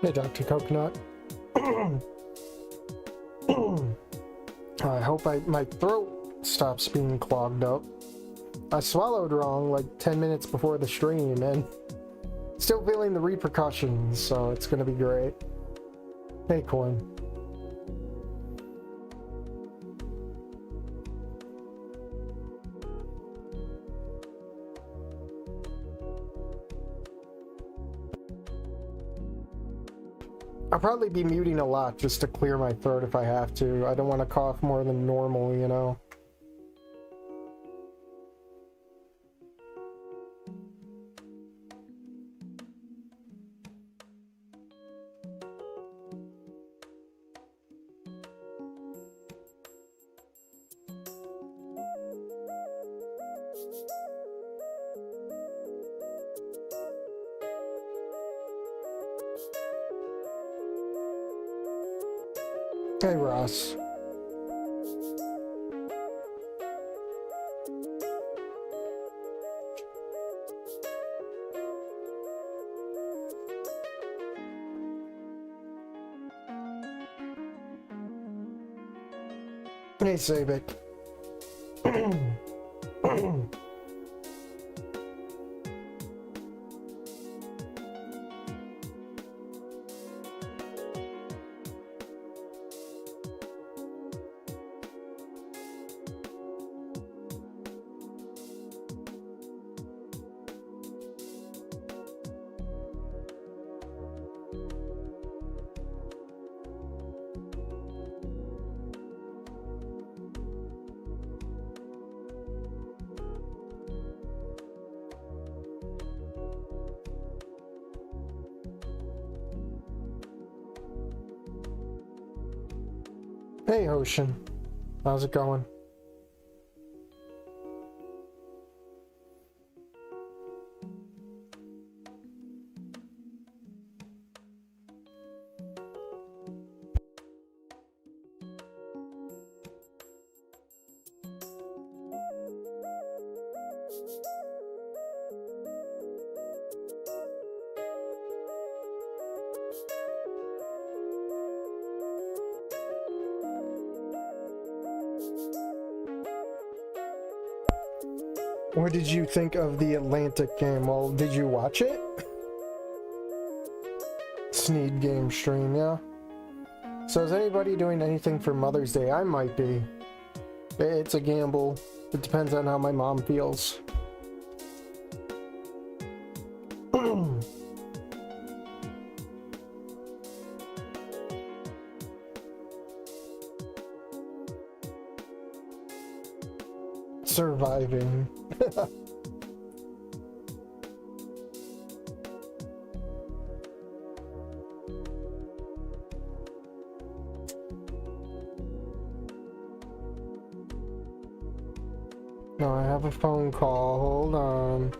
Hey, Dr. Coconut. I hope my throat stops being clogged up. I swallowed wrong like 10 minutes before the stream and still feeling the repercussions, so it's gonna be great. Hey, Coin. I'll probably be muting a lot just to clear my throat if I have to. I don't want to cough more than normal, you know? Hey, Ross. Hey, Sabic. Hey, Ocean. How's it going? What did you think of the Atlantic game? Well, did you watch it? Sneed game stream, yeah. So is anybody doing anything for Mother's Day? I might be. It's a gamble. It depends on how my mom feels. Surviving. No, I have a phone call. Hold on.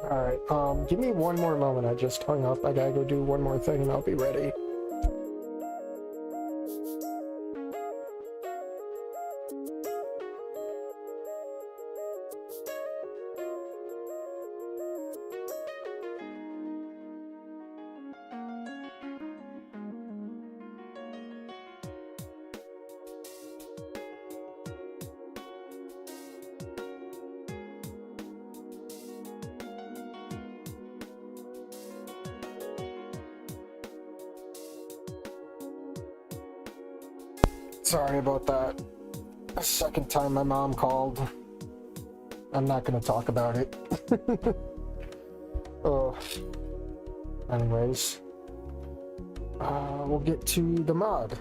Alright, give me one more moment. I just hung up. I gotta go do one more thing and I'll be ready. Sorry about that. The second time my mom called. I'm not gonna talk about it. Oh. Anyways. We'll get to the mod.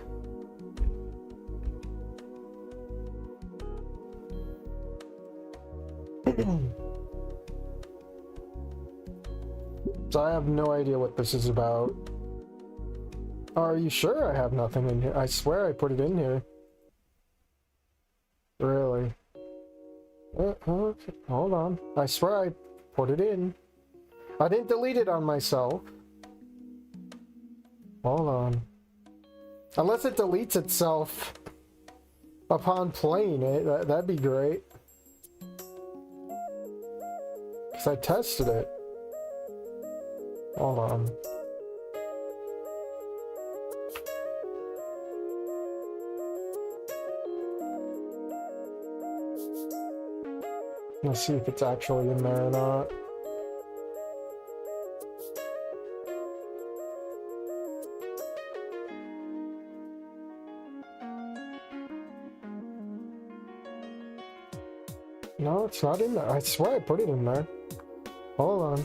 So I have no idea what this is about. Are you sure I have nothing in here? I swear I put it in here. Really? Okay, hold on. I swear I put it in. I didn't delete it on myself. Hold on. Unless it deletes itself upon playing it, that'd be great. Because I tested it. Hold on. Let's see if it's actually in there or not. No, it's not in there. I swear I put it in there. Hold on.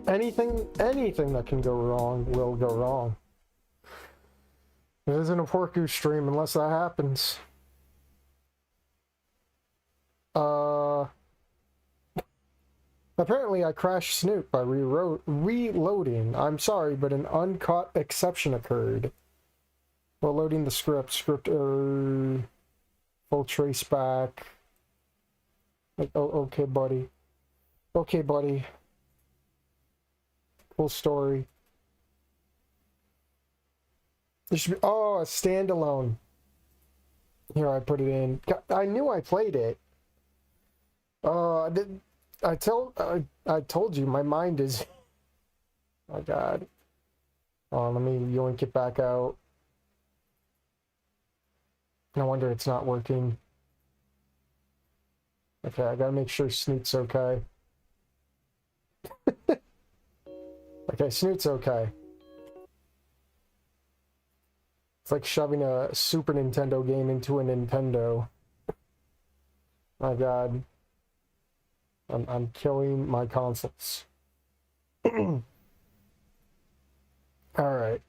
Anything that can go wrong will go wrong. It isn't a Porku stream unless that happens. Apparently I crashed Snoot by reloading. I'm sorry, but an uncaught exception occurred. While loading the script error, full trace back. Like, oh, okay, buddy. Okay, buddy. Full story. There should be, oh, a standalone. Here, I put it in. I knew I played it. I told you, my mind is... Oh, God. Oh, let me yoink it back out. No wonder it's not working. Okay, I gotta make sure Snoot's okay. Okay, Snoot's okay. It's like shoving a Super Nintendo game into a Nintendo. My God. I'm killing my consoles. Alright.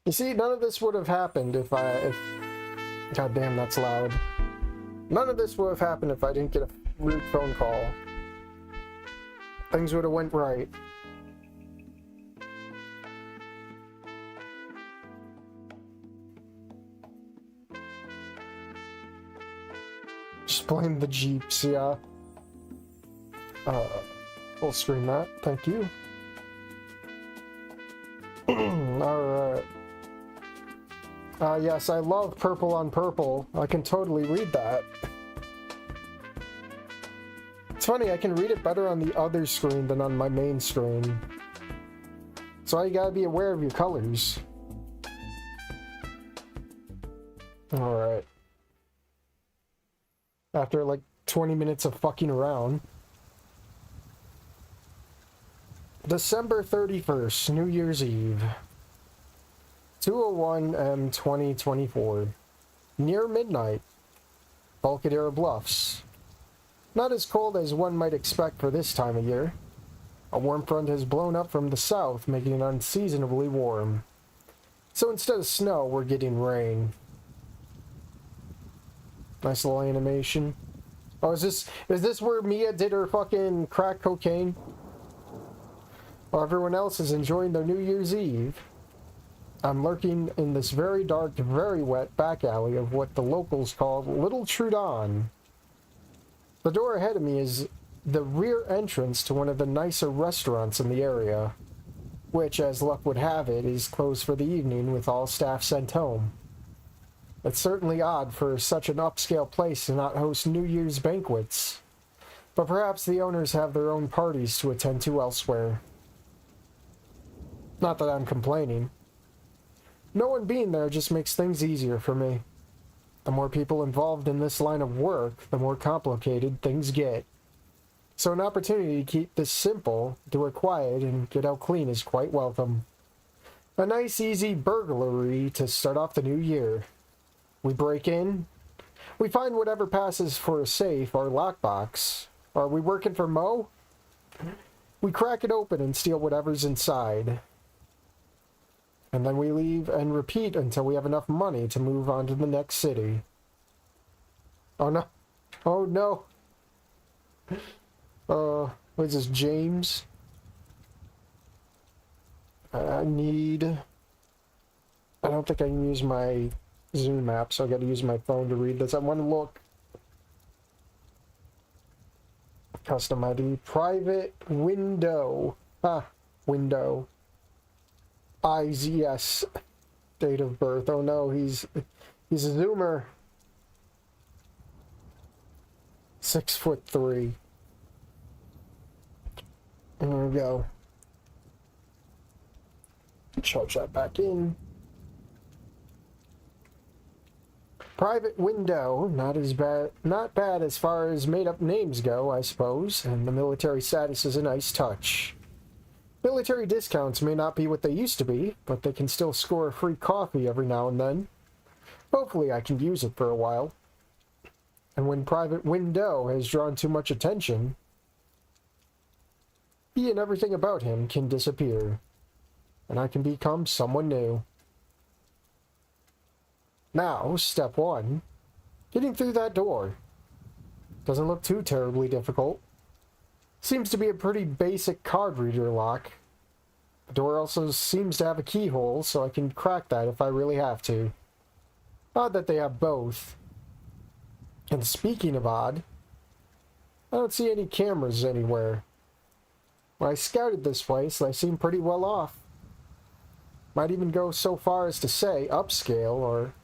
You see, none of this would have happened if God damn, that's loud. None of this would have happened if I didn't get a rude phone call. Things would have went right. Just blame the Jeeps, yeah. Full screen that, thank you. Alright. Yes, I love Purple on Purple. I can totally read that. It's funny, I can read it better on the other screen than on my main screen. So you gotta be aware of your colors. Alright. After like 20 minutes of fucking around. December 31st, New Year's Eve. 2:01 M 2024. Near midnight. Volcaldera Bluffs. Not as cold as one might expect for this time of year. A warm front has blown up from the south, making it unseasonably warm. So instead of snow, we're getting rain. Nice little animation. Oh, is this where Mia did her fucking crack cocaine? While everyone else is enjoying their New Year's Eve, I'm lurking in this very dark, very wet back alley of what the locals call Little Trudon. The door ahead of me is the rear entrance to one of the nicer restaurants in the area, which, as luck would have it, is closed for the evening with all staff sent home. It's certainly odd for such an upscale place to not host New Year's banquets, but perhaps the owners have their own parties to attend to elsewhere. Not that I'm complaining. No one being there just makes things easier for me. The more people involved in this line of work, the more complicated things get. So an opportunity to keep this simple, do it quiet, and get out clean is quite welcome. A nice, easy burglary to start off the new year. We break in. We find whatever passes for a safe or lockbox. Are we working for Mo? We crack it open and steal whatever's inside. And then we leave and repeat until we have enough money to move on to the next city. Oh no. Oh no. What is this, James? I don't think I can use my Zoom app, so I gotta use my phone to read this. I want to look. Custom ID. Private window. Window. IZS. Date of birth. Oh no, he's a Zoomer. 6'3". There we go. Charge that back in. Private window, not bad as far as made-up names go, I suppose, and the military status is a nice touch. Military discounts may not be what they used to be, but they can still score a free coffee every now and then. Hopefully I can use it for a while. And when Private Window has drawn too much attention, he and everything about him can disappear, and I can become someone new. Now, step 1. Getting through that door. Doesn't look too terribly difficult. Seems to be a pretty basic card reader lock. The door also seems to have a keyhole, so I can crack that if I really have to. Odd that they have both. And speaking of odd, I don't see any cameras anywhere. When I scouted this place, I seem pretty well off. Might even go so far as to say upscale or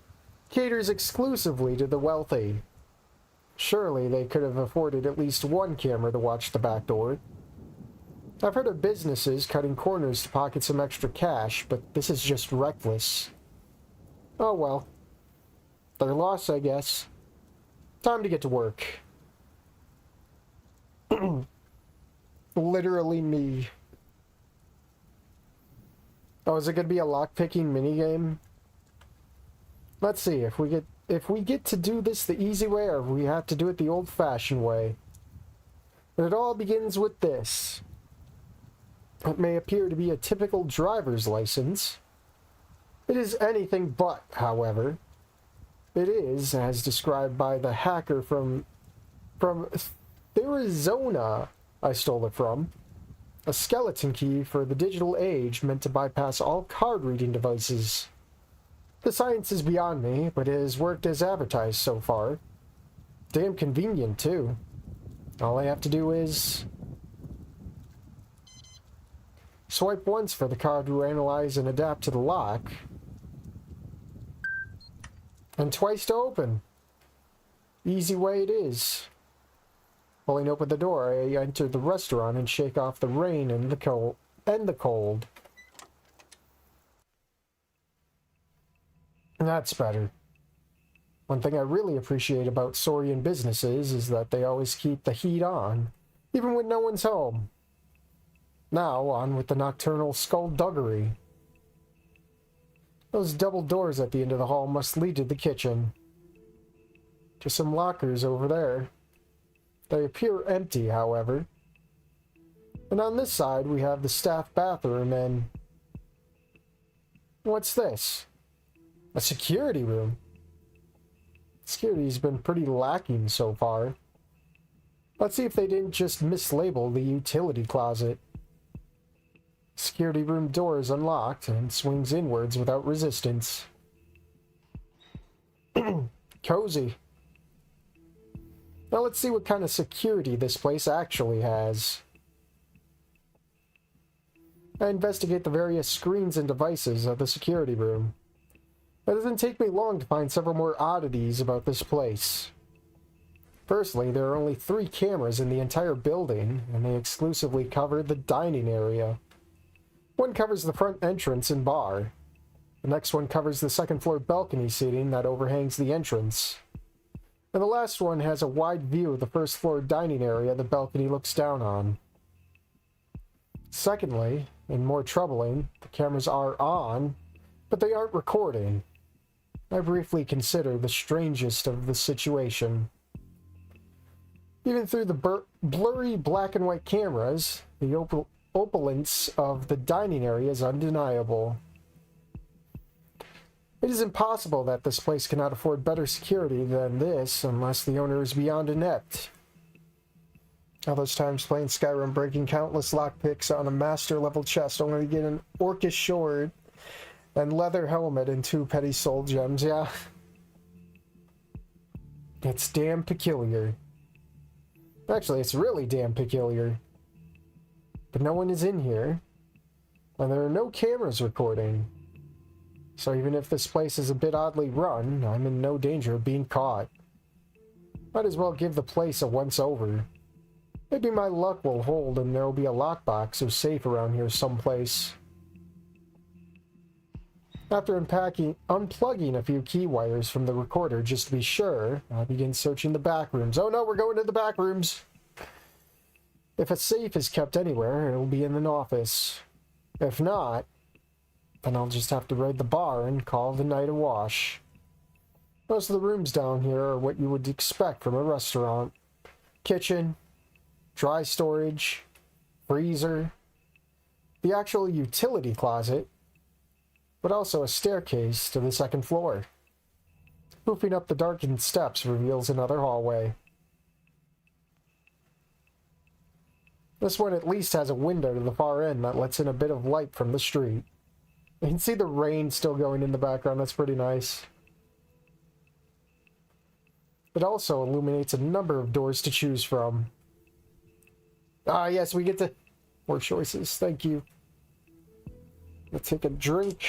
caters exclusively to the wealthy. Surely they could have afforded at least one camera to watch the back door. I've heard of businesses cutting corners to pocket some extra cash, but this is just reckless. Oh well. Their loss, I guess. Time to get to work. Literally me. Oh, is it going to be a lockpicking minigame? Let's see, if we get to do this the easy way or if we have to do it the old-fashioned way. But it all begins with this. It may appear to be a typical driver's license. It is anything but, however. It is, as described by the hacker from Arizona I stole it from, a skeleton key for the digital age meant to bypass all card-reading devices. The science is beyond me, but it has worked as advertised so far. Damn convenient, too. All I have to do is swipe once for the card to analyze and adapt to the lock, and twice to open. Easy way it is. Pulling open the door, I enter the restaurant and shake off the rain and the cold. That's better. One thing I really appreciate about Saurian businesses is that they always keep the heat on, even when no one's home. Now, on with the nocturnal skullduggery. Those double doors at the end of the hall must lead to the kitchen. Just some lockers over there. They appear empty, however. And on this side, we have the staff bathroom and... What's this? A security room. Security's been pretty lacking so far. Let's see if they didn't just mislabel the utility closet. Security room door is unlocked and swings inwards without resistance. Cozy. Now let's see what kind of security this place actually has. I investigate the various screens and devices of the security room. It doesn't take me long to find several more oddities about this place. Firstly, there are only 3 cameras in the entire building, and they exclusively cover the dining area. One covers the front entrance and bar. The next one covers the second floor balcony seating that overhangs the entrance. And the last one has a wide view of the first floor dining area the balcony looks down on. Secondly, and more troubling, the cameras are on, but they aren't recording. I briefly consider the strangest of the situation. Even through the blurry black and white cameras, the opulence of the dining area is undeniable. It is impossible that this place cannot afford better security than this unless the owner is beyond inept. All those times playing Skyrim, breaking countless lockpicks on a master level chest only to get an orcish sword and leather helmet and 2 petty soul gems, yeah. It's damn peculiar. Actually, it's really damn peculiar. But no one is in here, and there are no cameras recording. So even if this place is a bit oddly run, I'm in no danger of being caught. Might as well give the place a once-over. Maybe my luck will hold and there will be a lockbox or safe around here someplace. After unplugging a few key wires from the recorder just to be sure, I begin searching the back rooms. Oh no, we're going to the back rooms! If a safe is kept anywhere, it'll be in an office. If not, then I'll just have to raid the bar and call the night a wash. Most of the rooms down here are what you would expect from a restaurant. Kitchen, dry storage, freezer, the actual utility closet, but also a staircase to the second floor. Poofing up the darkened steps reveals another hallway. This one at least has a window to the far end that lets in a bit of light from the street. You can see the rain still going in the background, that's pretty nice. It also illuminates a number of doors to choose from. Ah yes, we get to... more choices, thank you. Let's take a drink.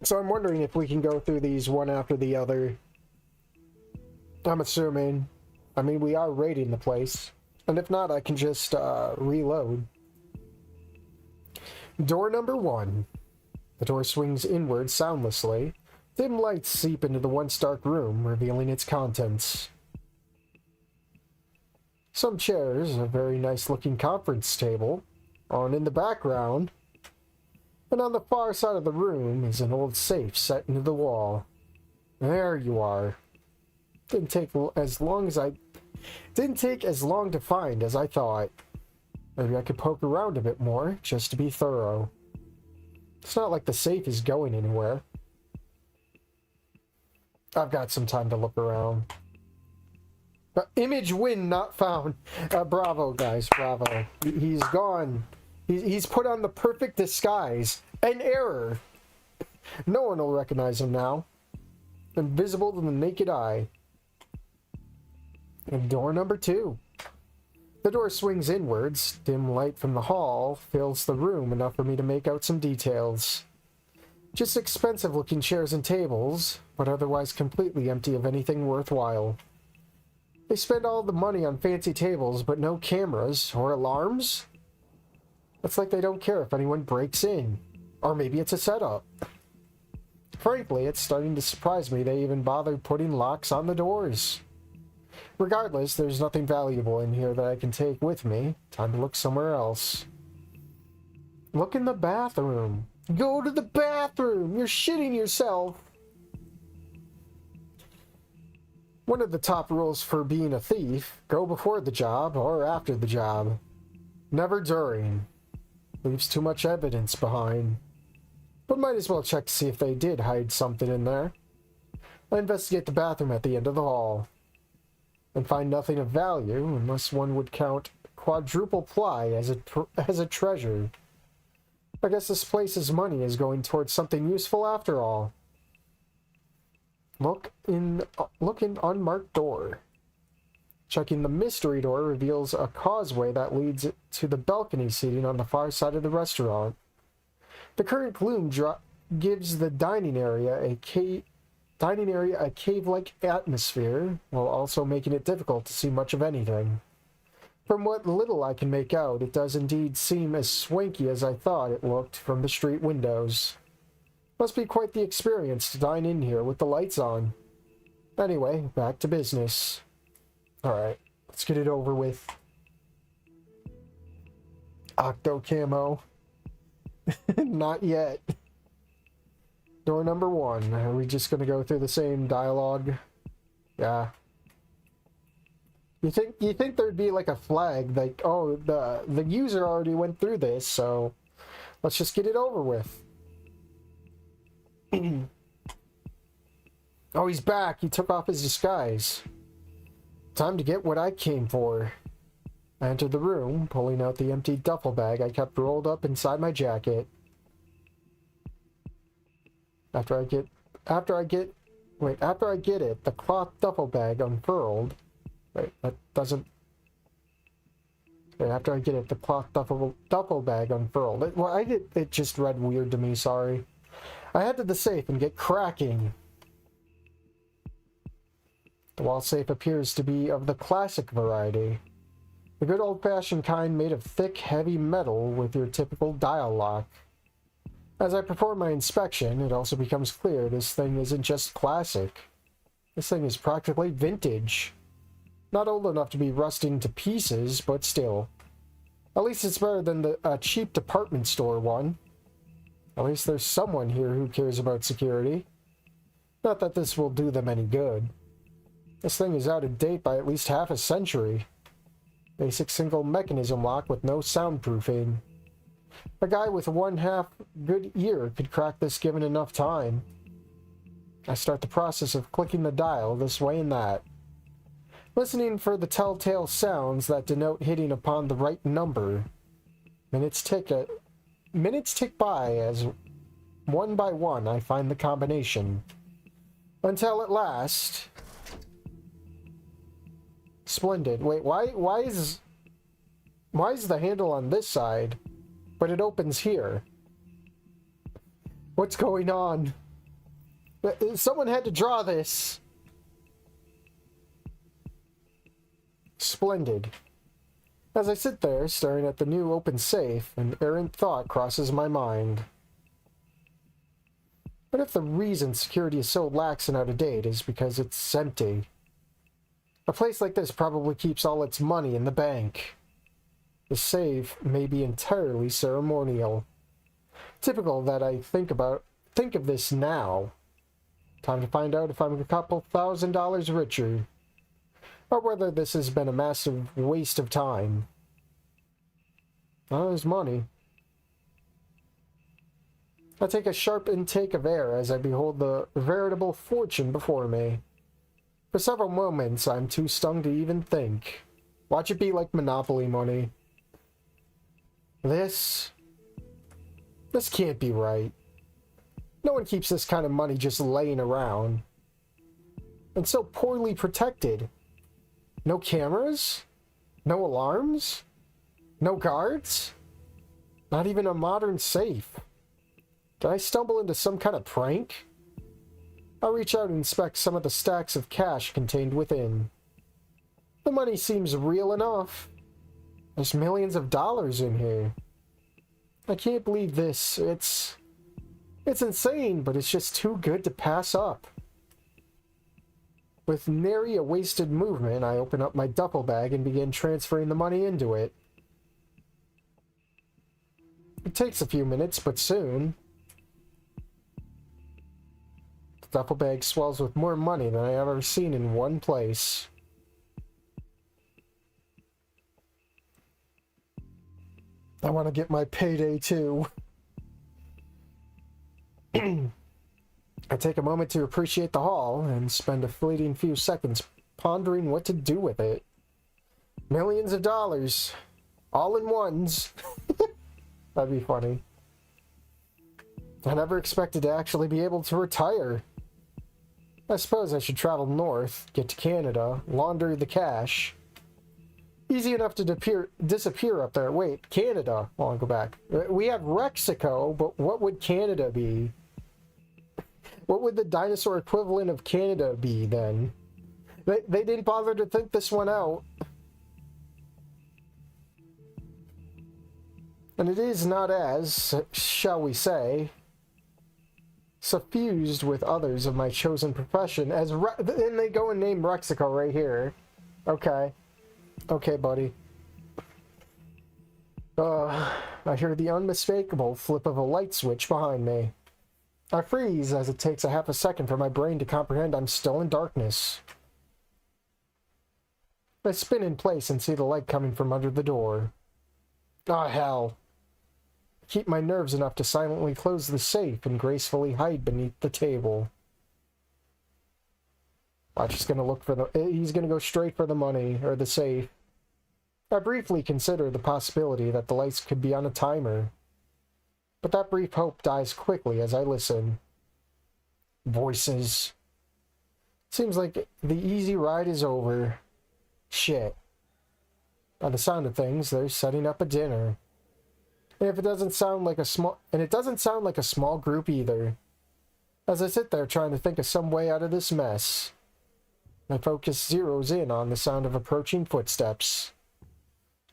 So I'm wondering if we can go through these one after the other. I'm assuming. I mean, we are raiding the place. And if not, I can just reload. Door number 1. The door swings inward soundlessly. Dim lights seep into the once dark room, revealing its contents. Some chairs, a very nice looking conference table, on in the background. And on the far side of the room is an old safe set into the wall. There you are. Didn't take as long to find as I thought. Maybe I could poke around a bit more, just to be thorough. It's not like the safe is going anywhere. I've got some time to look around. But image win not found. Bravo, guys, bravo. He's gone. He's put on the perfect disguise. An error. No one will recognize him now. Invisible to the naked eye. And door number 2. The door swings inwards. Dim light from the hall fills the room enough for me to make out some details. Just expensive-looking chairs and tables, but otherwise completely empty of anything worthwhile. They spend all the money on fancy tables, but no cameras or alarms? It's like they don't care if anyone breaks in. Or maybe it's a setup. Frankly, it's starting to surprise me they even bothered putting locks on the doors. Regardless, there's nothing valuable in here that I can take with me. Time to look somewhere else. Look in the bathroom. Go to the bathroom! You're shitting yourself! One of the top rules for being a thief, go before the job or after the job. Never during. Leaves too much evidence behind. But might as well check to see if they did hide something in there. I investigate the bathroom at the end of the hall and find nothing of value unless one would count quadruple ply as a treasure. I guess this place's money is going towards something useful after all. Look in unmarked door. Checking the mystery door reveals a causeway that leads to the balcony seating on the far side of the restaurant. The current gloom gives the dining area a cave-like atmosphere, while also making it difficult to see much of anything. From what little I can make out, it does indeed seem as swanky as I thought it looked from the street windows. Must be quite the experience to dine in here with the lights on. Anyway, back to business. Alright, let's get it over with. Octo camo. Not yet. Door number 1. Are we just gonna go through the same dialogue? Yeah. You think there'd be like a flag, like, oh, the user already went through this, so let's just get it over with. Oh, he's back. He took off his disguise. Time to get what I came for. I entered the room, pulling out the empty duffel bag I kept rolled up inside my jacket. After I get it, the cloth duffel bag unfurled. Wait, that doesn't... Wait, after I get it, the cloth duffel bag unfurled. It just read weird to me, sorry. I head to the safe and get cracking. The wall safe appears to be of the classic variety. The good old-fashioned kind made of thick, heavy metal with your typical dial lock. As I perform my inspection, it also becomes clear this thing isn't just classic. This thing is practically vintage. Not old enough to be rusting to pieces, but still. At least it's better than the cheap department store one. At least there's someone here who cares about security. Not that this will do them any good. This thing is out of date by at least half a century. Basic single mechanism lock with no soundproofing. A guy with one half good ear could crack this given enough time. I start the process of clicking the dial this way and that, listening for the telltale sounds that denote hitting upon the right number. Minutes tick by as one by one I find the combination. Until at last... Splendid. Wait, why is the handle on this side, but it opens here? What's going on? Someone had to draw this. Splendid. As I sit there, staring at the new open safe, an errant thought crosses my mind. What if the reason security is so lax and out of date is because it's empty? A place like this probably keeps all its money in the bank. The safe may be entirely ceremonial. Typical that I think of this now. Time to find out if I'm a couple $1,000 richer, or whether this has been a massive waste of time. Oh, there's money. I take a sharp intake of air as I behold the veritable fortune before me. For several moments, I'm too stung to even think. Watch it be like Monopoly money. This can't be right. No one keeps this kind of money just laying around. And so poorly protected. No cameras? No alarms? No guards? Not even a modern safe. Did I stumble into some kind of prank? I reach out and inspect some of the stacks of cash contained within. The money seems real enough. There's millions of dollars in here. I can't believe this. It's insane, but it's just too good to pass up. With nary a wasted movement, I open up my duffel bag and begin transferring the money into it. It takes a few minutes, but soon... the duffel bag swells with more money than I have ever seen in one place. I want to get my payday too. I take a moment to appreciate the haul and spend a fleeting few seconds pondering what to do with it. Millions of dollars. All in ones. That'd be funny. I never expected to actually be able to retire. I suppose I should travel north, get to Canada, launder the cash. Easy enough to disappear up there. Wait, Canada. Well, I'll go back. We have Mexico, but what would Canada be? What would the dinosaur equivalent of Canada be then? They didn't bother to think this one out. And it is not as, shall we say, suffused with others of my chosen profession as and they go and name Mexico right here. Okay. Okay, buddy. I hear the unmistakable flip of a light switch behind me. I freeze as it takes a half a second for my brain to comprehend I'm still in darkness. I spin in place and see the light coming from under the door. Ah, hell. Keep my nerves enough to silently close the safe and gracefully hide beneath the table. I'm just gonna look for he's gonna go straight for the money, or the safe. I briefly consider the possibility that the lights could be on a timer. But that brief hope dies quickly as I listen. Voices. Seems like the easy ride is over. Shit. By the sound of things, they're setting up a dinner. And it doesn't sound like a small group either. As I sit there trying to think of some way out of this mess, my focus zeroes in on the sound of approaching footsteps.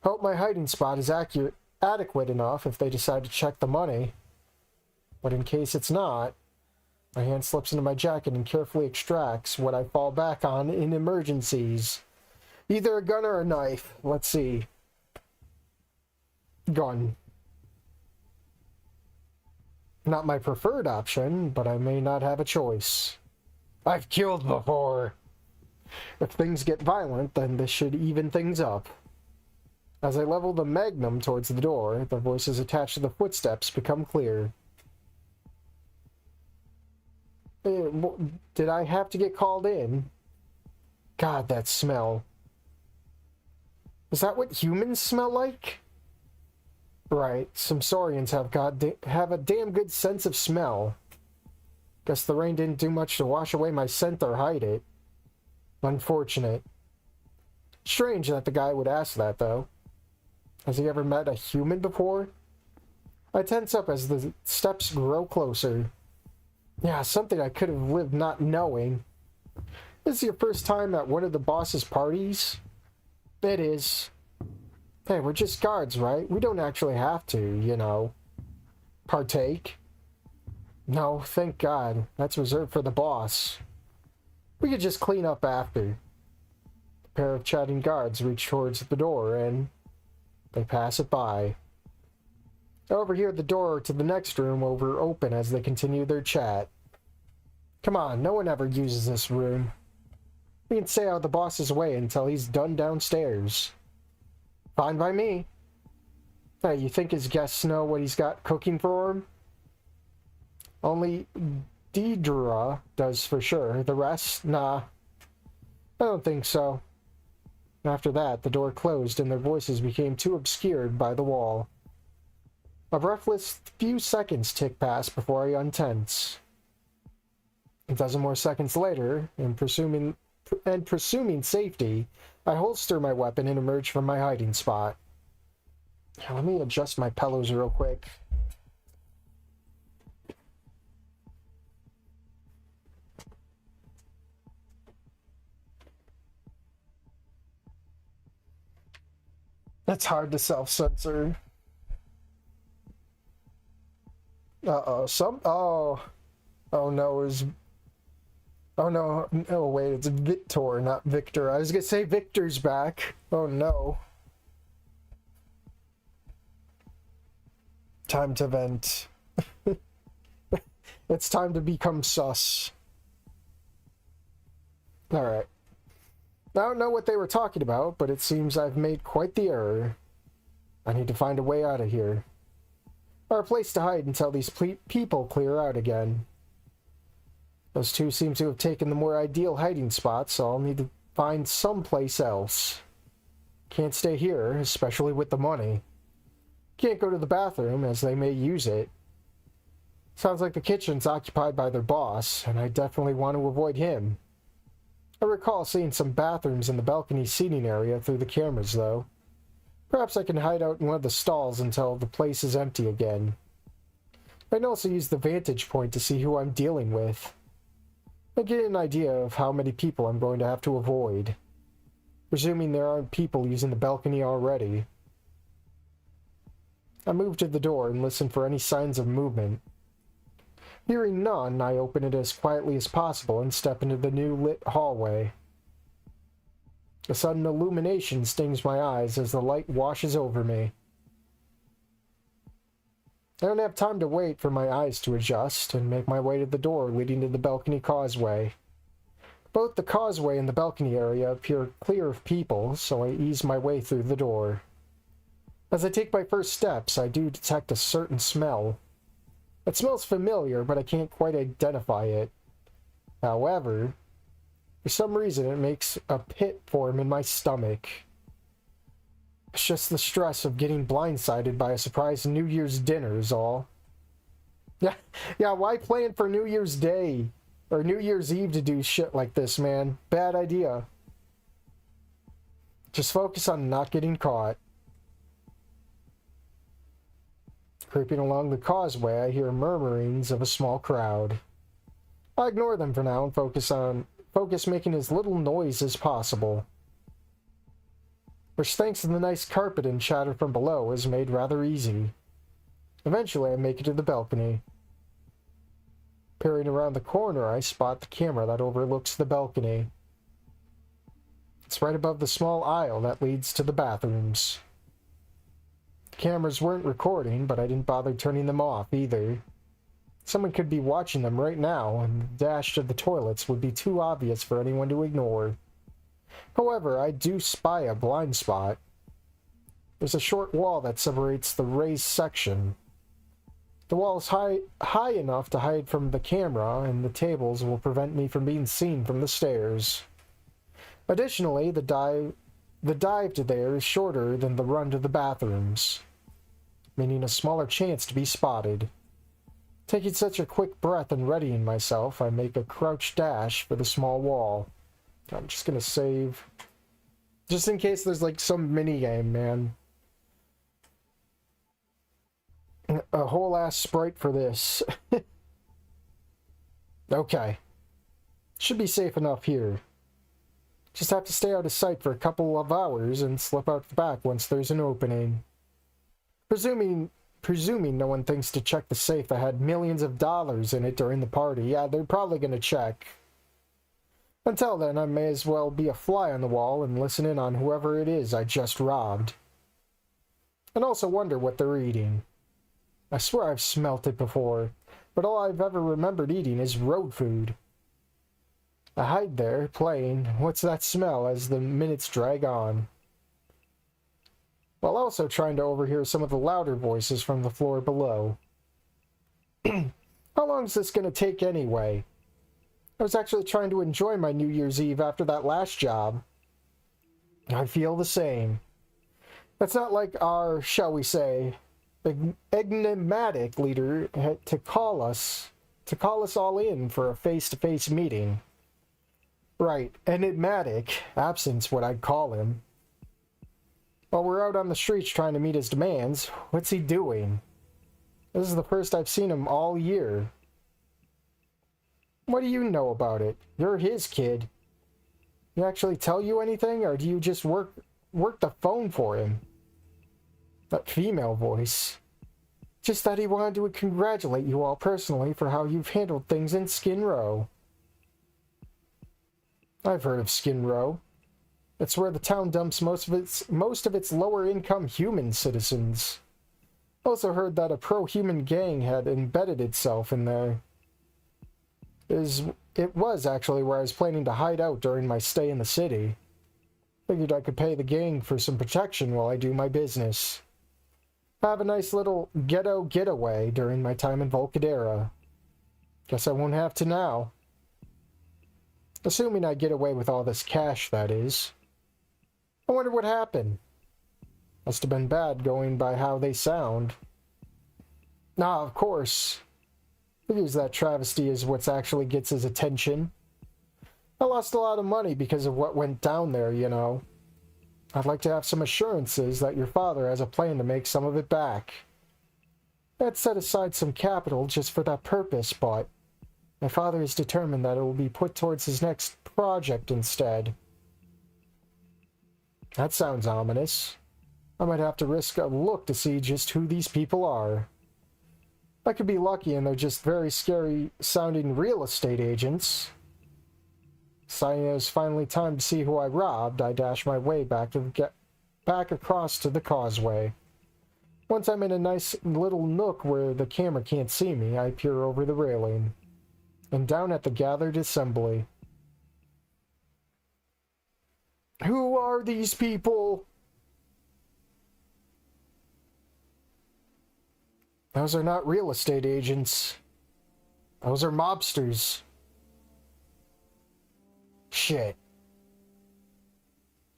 Hope my hiding spot is adequate enough if they decide to check the money. But in case it's not, my hand slips into my jacket and carefully extracts what I fall back on in emergencies. Either a gun or a knife. Let's see. Gun. Not my preferred option, but I may not have a choice. I've killed before. If things get violent, then this should even things up. As I level the magnum towards the door, the voices attached to the footsteps become clear. Did I have to get called in? God, that smell. Is that what humans smell like? Right, some saurians have a damn good sense of smell. Guess the rain didn't do much to wash away my scent or hide it. Unfortunate. Strange that the guy would ask that, though. Has he ever met a human before? I tense up as the steps grow closer. Yeah, something I could have lived not knowing. This is your first time at one of the boss's parties? It is. Hey, we're just guards, right? We don't actually have to, you know, partake. No, thank God. That's reserved for the boss. We could just clean up after. A pair of chatting guards reach towards the door and they pass it by. I overhear the door to the next room open as they continue their chat. Come on, no one ever uses this room. We can stay out of the boss's way until he's done downstairs. Fine by me. Hey, you think his guests know what he's got cooking for him? Only Deidre does for sure. The rest? Nah. I don't think so. After that, the door closed and their voices became too obscured by the wall. A breathless few seconds tick past before I untense. A dozen more seconds later, and presuming safety, I holster my weapon and emerge from my hiding spot. Let me adjust my pillows real quick. That's hard to self-censor. Uh-oh. Oh no, oh no, oh wait, it's Victor, not Victor. I was gonna say Victor's back. Oh no. Time to vent. It's time to become sus. Alright. I don't know what they were talking about, but it seems I've made quite the error. I need to find a way out of here. or a place to hide until these people clear out again. Those two seem to have taken the more ideal hiding spot, so I'll need to find someplace else. Can't stay here, especially with the money. Can't go to the bathroom, as they may use it. Sounds like the kitchen's occupied by their boss, and I definitely want to avoid him. I recall seeing some bathrooms in the balcony seating area through the cameras, though. Perhaps I can hide out in one of the stalls until the place is empty again. I can also use the vantage point to see who I'm dealing with. I get an idea of how many people I'm going to have to avoid, presuming there aren't people using the balcony already. I move to the door and listen for any signs of movement. Hearing none, I open it as quietly as possible and step into the new lit hallway. A sudden illumination stings my eyes as the light washes over me. I don't have time to wait for my eyes to adjust and make my way to the door leading to the balcony causeway. Both the causeway and the balcony area appear clear of people, so I ease my way through the door. As I take my first steps, I do detect a certain smell. It smells familiar, but I can't quite identify it. However, for some reason it makes a pit form in my stomach. It's just the stress of getting blindsided by a surprise New Year's dinner is all. Yeah, why plan for New Year's Day or New Year's Eve to do shit like this, man? Bad idea. Just focus on not getting caught. Creeping along the causeway, I hear murmurings of a small crowd. I ignore them for now and focus making as little noise as possible. Which, thanks to the nice carpet and chatter from below, is made rather easy. Eventually, I make it to the balcony. Peering around the corner, I spot the camera that overlooks the balcony. It's right above the small aisle that leads to the bathrooms. The cameras weren't recording, but I didn't bother turning them off either. Someone could be watching them right now, and the dash to the toilets would be too obvious for anyone to ignore. However, I do spy a blind spot. There's a short wall that separates the raised section. The wall is high enough to hide from the camera, and the tables will prevent me from being seen from the stairs. Additionally, the dive to there is shorter than the run to the bathrooms, meaning a smaller chance to be spotted. Taking such a quick breath and readying myself, I make a crouch dash for the small wall. I'm just gonna save, just in case there's like some minigame, man. A whole ass sprite for this. Okay. Should be safe enough here. Just have to stay out of sight for a couple of hours and slip out the back once there's an opening. Presuming no one thinks to check the safe that had millions of dollars in it during the party. Yeah, they're probably gonna check. Until then, I may as well be a fly on the wall and listen in on whoever it is I just robbed. And also wonder what they're eating. I swear I've smelt it before, but all I've ever remembered eating is road food. I hide there, playing What's That Smell as the minutes drag on, while also trying to overhear some of the louder voices from the floor below. How long is this going to take anyway? I was actually trying to enjoy my New Year's Eve after that last job. I feel the same. That's not like our, shall we say, enigmatic leader to call us all in for a face-to-face meeting. Right, enigmatic, absence what I'd call him. While we're out on the streets trying to meet his demands, what's he doing? This is the first I've seen him all year. What do you know about it? You're his kid. He actually tell you anything, or do you just work the phone for him? That female voice. Just that he wanted to congratulate you all personally for how you've handled things in Skin Row. I've heard of Skin Row. It's where the town dumps most of its lower-income human citizens. Also heard that a pro-human gang had embedded itself in there. It was actually where I was planning to hide out during my stay in the city. Figured I could pay the gang for some protection while I do my business. Have a nice little ghetto getaway during my time in Volcaldera. Guess I won't have to now. Assuming I get away with all this cash, that is. I wonder what happened. Must have been bad going by how they sound. Nah, of course. Figures that travesty is what actually gets his attention. I lost a lot of money because of what went down there, you know. I'd like to have some assurances that your father has a plan to make some of it back. I'd set aside some capital just for that purpose, but my father is determined that it will be put towards his next project instead. That sounds ominous. I might have to risk a look to see just who these people are. I could be lucky and they're just very scary sounding real estate agents. Deciding it was finally time to see who I robbed, I dash my way back across to the causeway. Once I'm in a nice little nook where the camera can't see me, I peer over the railing and down at the gathered assembly. Who are these people? Those are not real estate agents. Those are mobsters. Shit.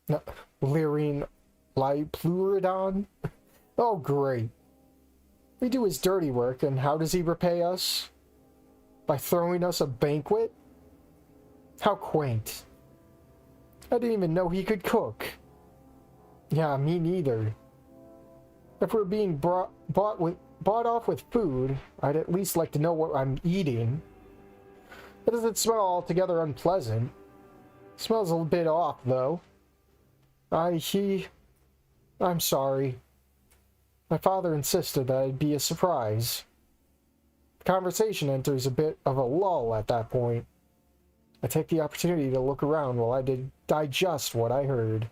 No, Lyrian Pleurodon? Oh, great. We do his dirty work, and how does he repay us? By throwing us a banquet? How quaint. I didn't even know he could cook. Yeah, me neither. If we're being bought off with food, I'd at least like to know what I'm eating. It doesn't smell altogether unpleasant. Smells a bit off, though. I'm sorry. My father insisted that it'd be a surprise. The conversation enters a bit of a lull at that point. I take the opportunity to look around while I digest what I heard.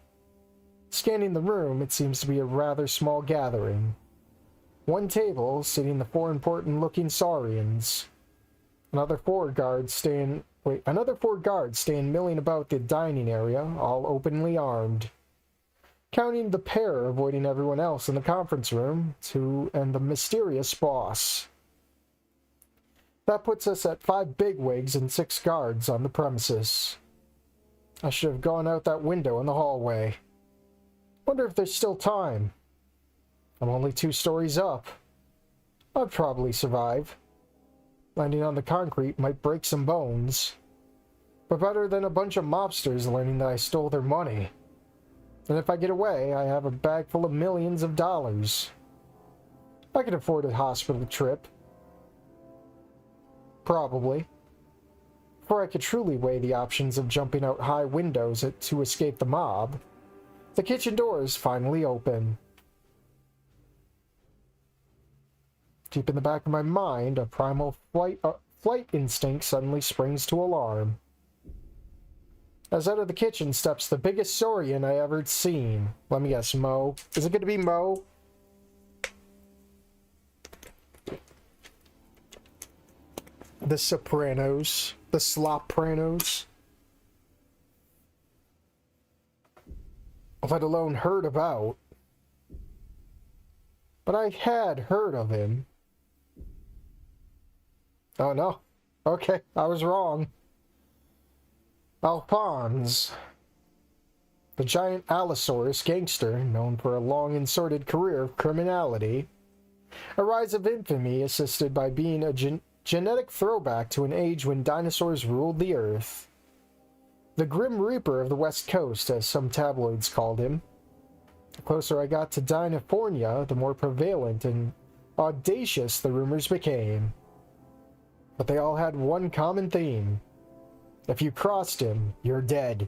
Scanning the room, it seems to be a rather small gathering. One table, sitting the four important-looking Saurians. Another four guards staying milling about the dining area, all openly armed. Counting the pair avoiding everyone else in the conference room, and the mysterious boss. That puts us at 5 bigwigs and 6 guards on the premises. I should have gone out that window in the hallway. Wonder if there's still time. I'm only 2 stories up. I'd probably survive. Landing on the concrete might break some bones. But better than a bunch of mobsters learning that I stole their money. And if I get away, I have a bag full of millions of dollars. I can afford a hospital trip. Probably. Before I could truly weigh the options of jumping out high windows to escape the mob, the kitchen doors finally open. Deep in the back of my mind, a primal flight instinct suddenly springs to alarm. As out of the kitchen steps the biggest Saurian I ever seen. Let me guess, Mo. Is it going to be Mo? The Sopranos. The Slopranos. Let alone heard about. But I had heard of him. Oh no. Okay, I was wrong. Alphonse. The giant Allosaurus gangster, known for a long and sordid career of criminality. A rise of infamy assisted by being a genetic throwback to an age when dinosaurs ruled the earth. The Grim Reaper of the West Coast, as some tabloids called him. The closer I got to Dinofornia, the more prevalent and audacious the rumors became. But they all had one common theme. If you crossed him, you're dead.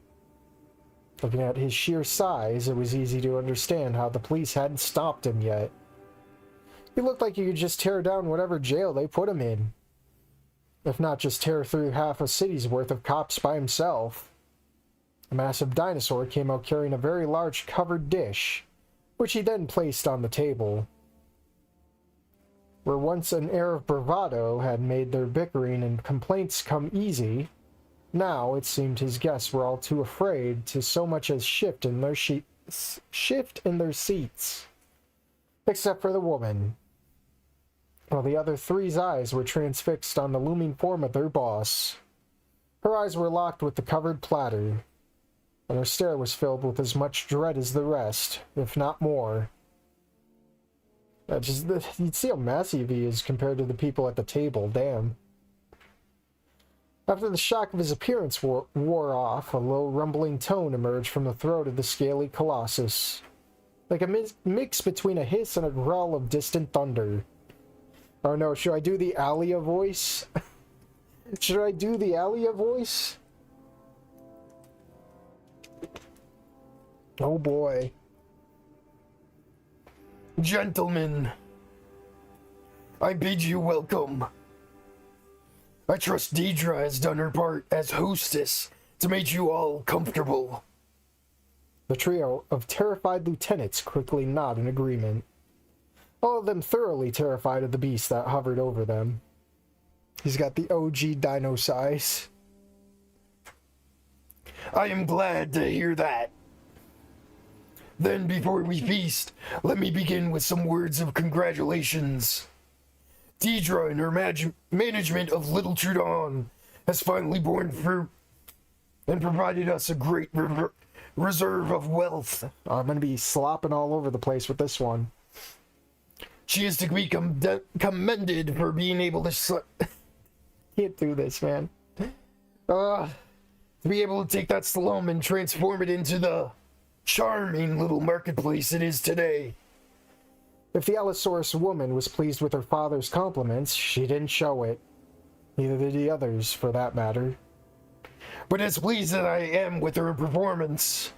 Looking at his sheer size, it was easy to understand how the police hadn't stopped him yet. He looked like he could just tear down whatever jail they put him in. If not just tear through half a city's worth of cops by himself. A massive dinosaur came out carrying a very large covered dish, which he then placed on the table. Where once an air of bravado had made their bickering and complaints come easy, now it seemed his guests were all too afraid to so much as shift in their seats. except for the woman, while the other three's eyes were transfixed on the looming form of their boss. Her eyes were locked with the covered platter, and her stare was filled with as much dread as the rest, if not more. You'd see how massive he is compared to the people at the table, damn. After the shock of his appearance wore off, a low rumbling tone emerged from the throat of the scaly colossus, like a mix between a hiss and a growl of distant thunder. Oh no, should I do the Alia voice? Should I do the Alia voice? Oh boy. Gentlemen, I bid you welcome. I trust Deidre has done her part as hostess to make you all comfortable. The trio of terrified lieutenants quickly nod in agreement, all of them thoroughly terrified of the beast that hovered over them. He's got the OG dino size. I am glad to hear that. Then, before we feast, let me begin with some words of congratulations. Deidre and her management of Little Trudon has finally borne fruit and provided us a great reserve of wealth. I'm going to be slopping all over the place with this one. She is to be commended for being able to... Can't do this, man. To be able to take that slum and transform it into the charming little marketplace it is today. If the Allosaurus woman was pleased with her father's compliments, she didn't show it. Neither did the others, for that matter. But as pleased as I am with her performance,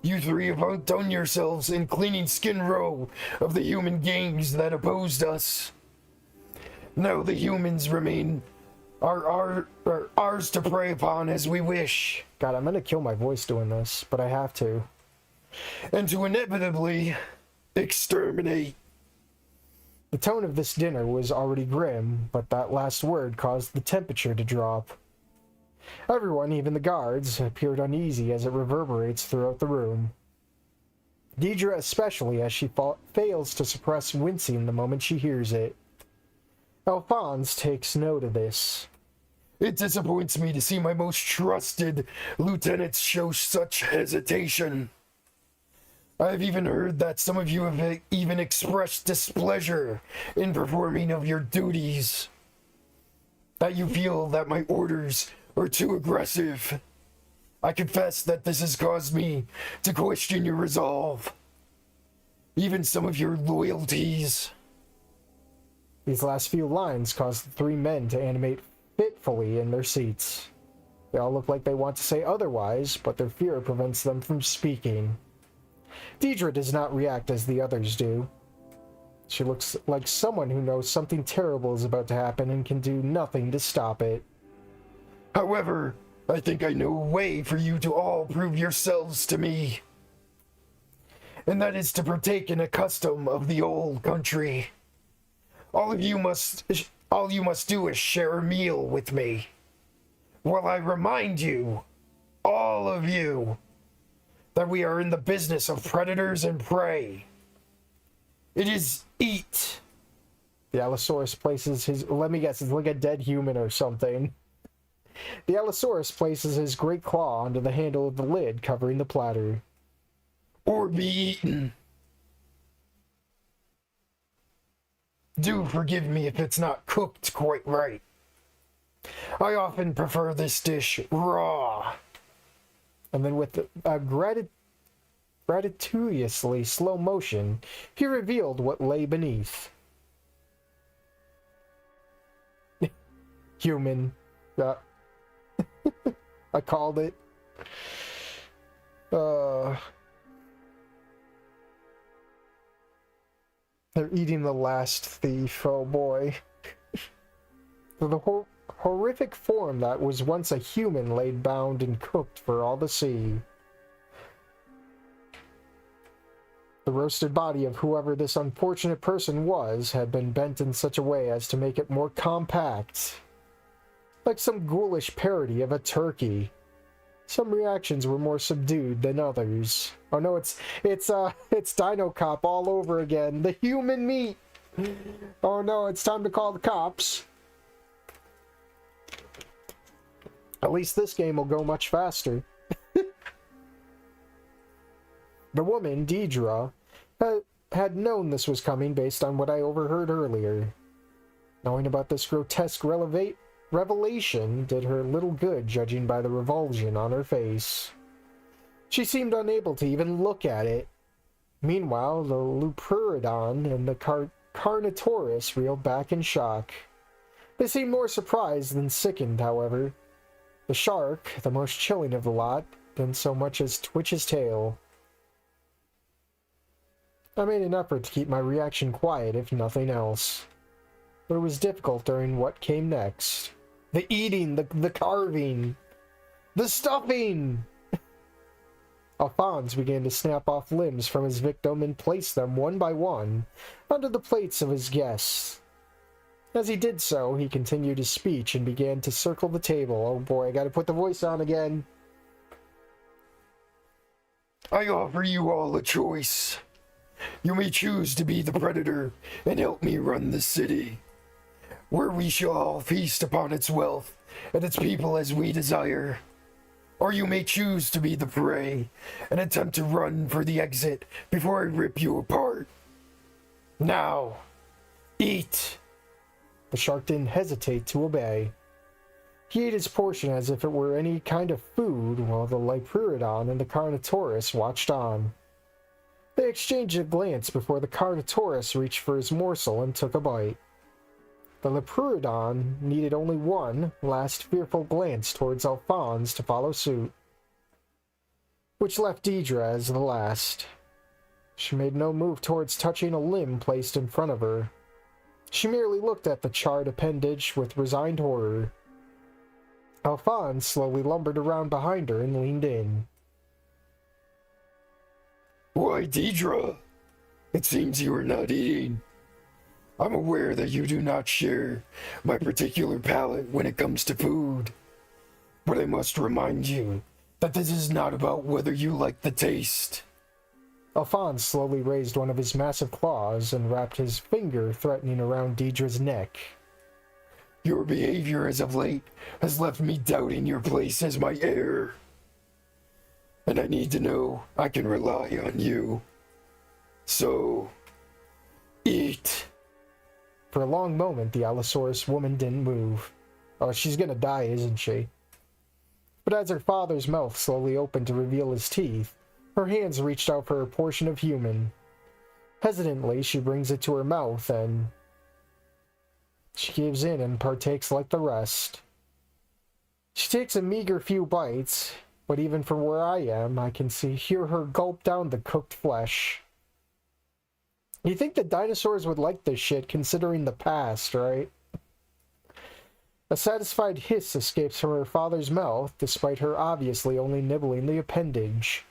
you three have outdone yourselves in cleaning Skin Row of the human gangs that opposed us. Now the humans remain ours to prey upon as we wish. God, I'm gonna kill my voice doing this, but I have to. And to inevitably exterminate. The tone of this dinner was already grim, but that last word caused the temperature to drop. Everyone, even the guards, appeared uneasy as it reverberates throughout the room. Deidre especially, as she fails to suppress wincing the moment she hears it. Alphonse takes note of this. It disappoints me to see my most trusted lieutenants show such hesitation. I have even heard that some of you have even expressed displeasure in performing of your duties. That you feel that my orders are too aggressive. I confess that this has caused me to question your resolve. Even some of your loyalties. These last few lines caused the three men to animate fitfully in their seats. They all look like they want to say otherwise, but their fear prevents them from speaking. Deidre does not react as the others do. She looks like someone who knows something terrible is about to happen and can do nothing to stop it. However, I think I know a way for you to all prove yourselves to me. And that is to partake in a custom of the old country. All you must do is share a meal with me. While I remind you, all of you, that we are in the business of predators and prey. It is eat. The Allosaurus places his... Let me guess, it's like a dead human or something. The Allosaurus places his great claw onto the handle of the lid, covering the platter. Or be eaten. Do forgive me if it's not cooked quite right. I often prefer this dish raw. And then with a gratuitously slow motion, he revealed what lay beneath. Human. I called it. They're eating the last thief, oh boy. The horrific form that was once a human laid bound and cooked for all to see. The roasted body of whoever this unfortunate person was had been bent in such a way as to make it more compact. Like some ghoulish parody of a turkey. Some reactions were more subdued than others. Oh no, it's Dino Cop all over again. The human meat! Oh no, it's time to call the cops. At least this game will go much faster. The woman, Deidre, had known this was coming based on what I overheard earlier. Knowing about this grotesque revelation did her little good, judging by the revulsion on her face. She seemed unable to even look at it. Meanwhile, the Lupuridon and the Carnotaurus reeled back in shock. They seemed more surprised than sickened, however. The shark, the most chilling of the lot, didn't so much as twitch his tail. I made an effort to keep my reaction quiet, if nothing else. But it was difficult during what came next. The eating, the carving, the stuffing! Alphonse began to snap off limbs from his victim and place them one by one onto the plates of his guests. As he did so, he continued his speech and began to circle the table. Oh boy, I gotta put the voice on again. I offer you all a choice. You may choose to be the predator and help me run the city, where we shall all feast upon its wealth and its people as we desire. Or you may choose to be the prey and attempt to run for the exit before I rip you apart. Now, eat! The shark didn't hesitate to obey. He ate his portion as if it were any kind of food, while the Lypuridon and the Carnotaurus watched on. They exchanged a glance before the Carnotaurus reached for his morsel and took a bite. The Lypuridon needed only one last fearful glance towards Alphonse to follow suit, which left Deidre as the last. She made no move towards touching a limb placed in front of her. She merely looked at the charred appendage with resigned horror. Alphonse slowly lumbered around behind her and leaned in. Why, Deidre? It seems you are not eating. I'm aware that you do not share my particular palate when it comes to food. But I must remind you that this is not about whether you like the taste. Alphonse slowly raised one of his massive claws and wrapped his finger threatening around Deidre's neck. Your behavior as of late has left me doubting your place as my heir. And I need to know I can rely on you. So, eat. For a long moment, the Allosaurus woman didn't move. Oh, she's gonna die, isn't she? But as her father's mouth slowly opened to reveal his teeth, her hands reached out for her portion of human. Hesitantly, she brings it to her mouth and she gives in and partakes like the rest. She takes a meager few bites, but even from where I am, I can hear her gulp down the cooked flesh. You think the dinosaurs would like this shit, considering the past, right? A satisfied hiss escapes from her father's mouth, despite her obviously only nibbling the appendage.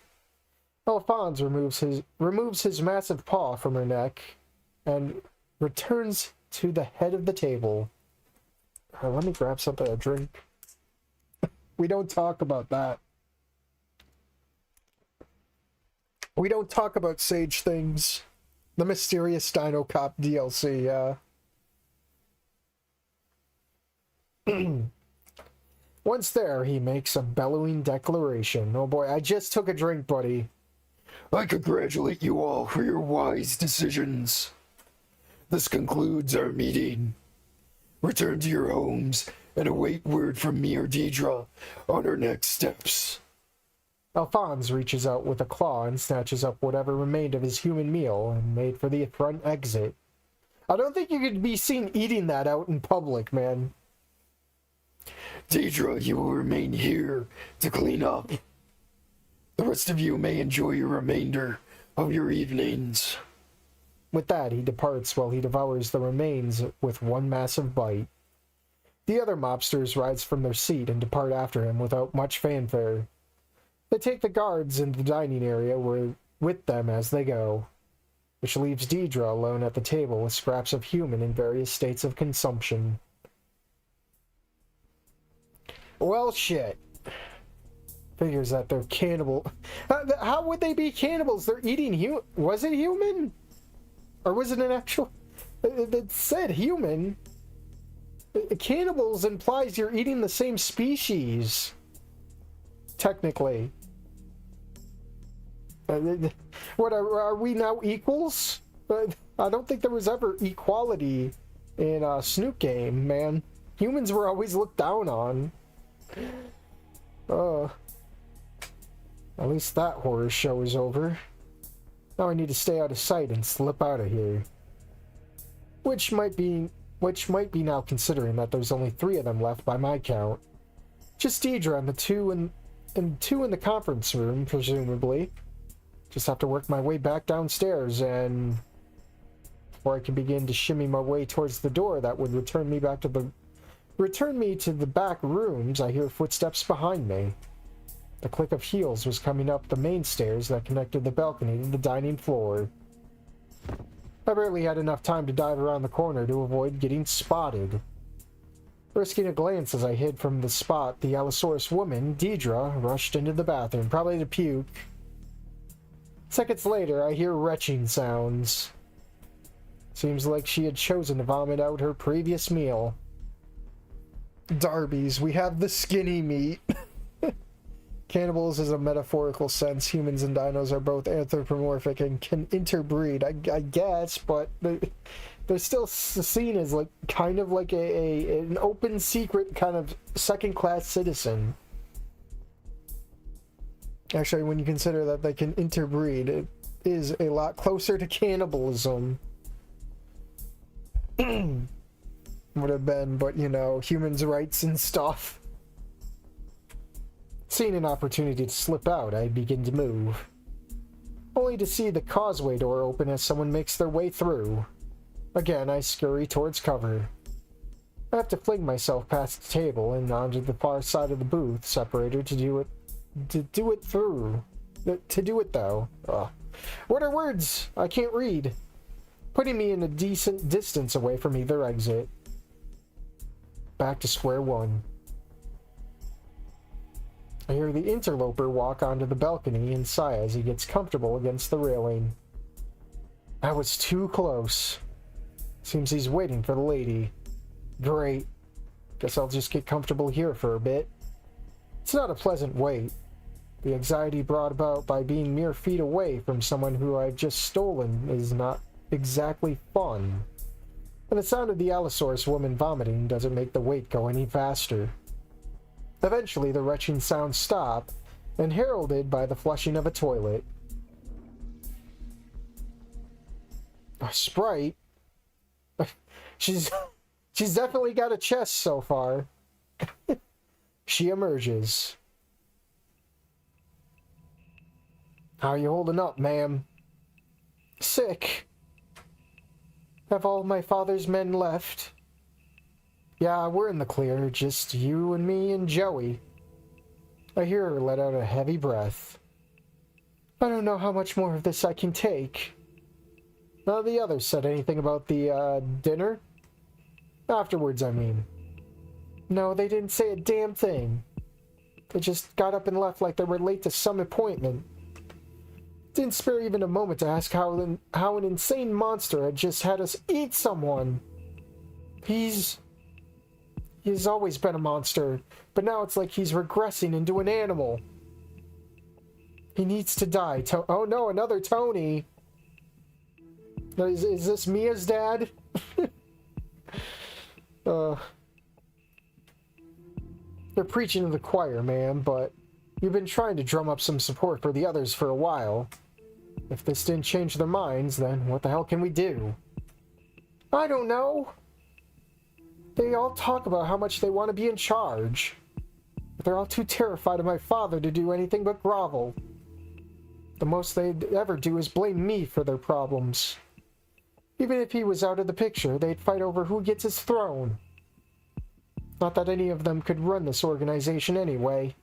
Alphonse removes his massive paw from her neck and returns to the head of the table. Let me grab something to drink. We don't talk about that. We don't talk about sage things. The Mysterious Dino Cop DLC, Once there, he makes a bellowing declaration. Oh boy, I just took a drink, buddy. I congratulate you all for your wise decisions. This concludes our meeting. Return to your homes and await word from me or Deidre on our next steps. Alphonse reaches out with a claw and snatches up whatever remained of his human meal and made for the front exit. I don't think you could be seen eating that out in public, man. Deidre, you will remain here to clean up. The rest of you may enjoy your remainder of your evenings. With that, he departs while he devours the remains with one massive bite. The other mobsters rise from their seat and depart after him without much fanfare. They take the guards in the dining area with them as they go, which leaves Deidre alone at the table with scraps of human in various states of consumption. Well, shit. Figures that they're cannibal. How would they be cannibals? They're eating human. Was it human? Or was it an actual... It said human. Cannibals implies you're eating the same species. Technically. What, are we now equals? I don't think there was ever equality in a Snoot game, man. Humans were always looked down on. At least that horror show is over. Now I need to stay out of sight and slip out of here. Which might be now, considering that there's only 3 of them left by my count. Just Deidre and the two in the conference room, presumably. Just have to work my way back downstairs, and before I can begin to shimmy my way towards the door that would return me to the back rooms, I hear footsteps behind me. The click of heels was coming up the main stairs that connected the balcony to the dining floor. I barely had enough time to dive around the corner to avoid getting spotted. Risking a glance as I hid from the spot, the Allosaurus woman, Deidre, rushed into the bathroom, probably to puke. Seconds later, I hear retching sounds. Seems like she had chosen to vomit out her previous meal. Darbies, we have the skinny meat. Cannibals is a metaphorical sense. Humans and dinos are both anthropomorphic and can interbreed, I guess, but they're still seen as like kind of like an open secret kind of second-class citizen. Actually, when you consider that they can interbreed, it is a lot closer to cannibalism. Would have been, but you know, humans' rights and stuff. Seeing an opportunity to slip out, I begin to move. Only to see the causeway door open as someone makes their way through. Again, I scurry towards cover. I have to fling myself past the table and onto the far side of the booth separator to do it though. Ugh. What are words? I can't read. Putting me in a decent distance away from either exit. Back to square one. I hear the interloper walk onto the balcony and sigh as he gets comfortable against the railing. I was too close. Seems he's waiting for the lady. Great. Guess I'll just get comfortable here for a bit. It's not a pleasant wait. The anxiety brought about by being mere feet away from someone who I've just stolen is not exactly fun. And the sound of the Allosaurus woman vomiting doesn't make the wait go any faster. Eventually, the retching sounds stop, and heralded by the flushing of a toilet. A sprite? She's definitely got a chest so far. She emerges. How are you holding up, ma'am? Sick. Have all my father's men left? Yeah, we're in the clear, just you and me and Joey. I hear her let out a heavy breath. I don't know how much more of this I can take. None of the others said anything about the, dinner? Afterwards, I mean. No, they didn't say a damn thing. They just got up and left like they were late to some appointment. Didn't spare even a moment to ask how an insane monster had just had us eat someone. He's always been a monster, but now it's like he's regressing into an animal. He needs to die. Oh no, another Tony. Is this Mia's dad? They're preaching to the choir, man, but you've been trying to drum up some support for the others for a while. If this didn't change their minds, then what the hell can we do? I don't know. They all talk about how much they want to be in charge. But they're all too terrified of my father to do anything but grovel. The most they'd ever do is blame me for their problems. Even if he was out of the picture, they'd fight over who gets his throne. Not that any of them could run this organization anyway.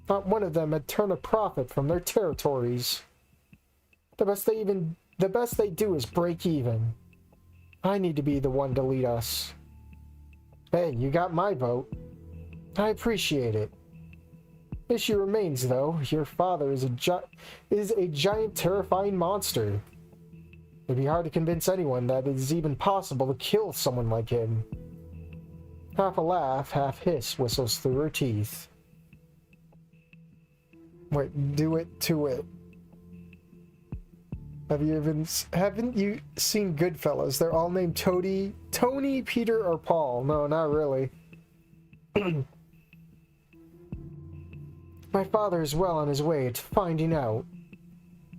Not one of them had turned a profit from their territories. The best they do is break even. I need to be the one to lead us. Hey, you got my vote. I appreciate it. Issue remains, though. Your father is a giant, terrifying monster. It'd be hard to convince anyone that it is even possible to kill someone like him. Half a laugh, half hiss whistles through her teeth. Wait, do it to it. Haven't you seen Goodfellas? They're all named Tony, Peter, or Paul. No, not really. My father is well on his way to finding out.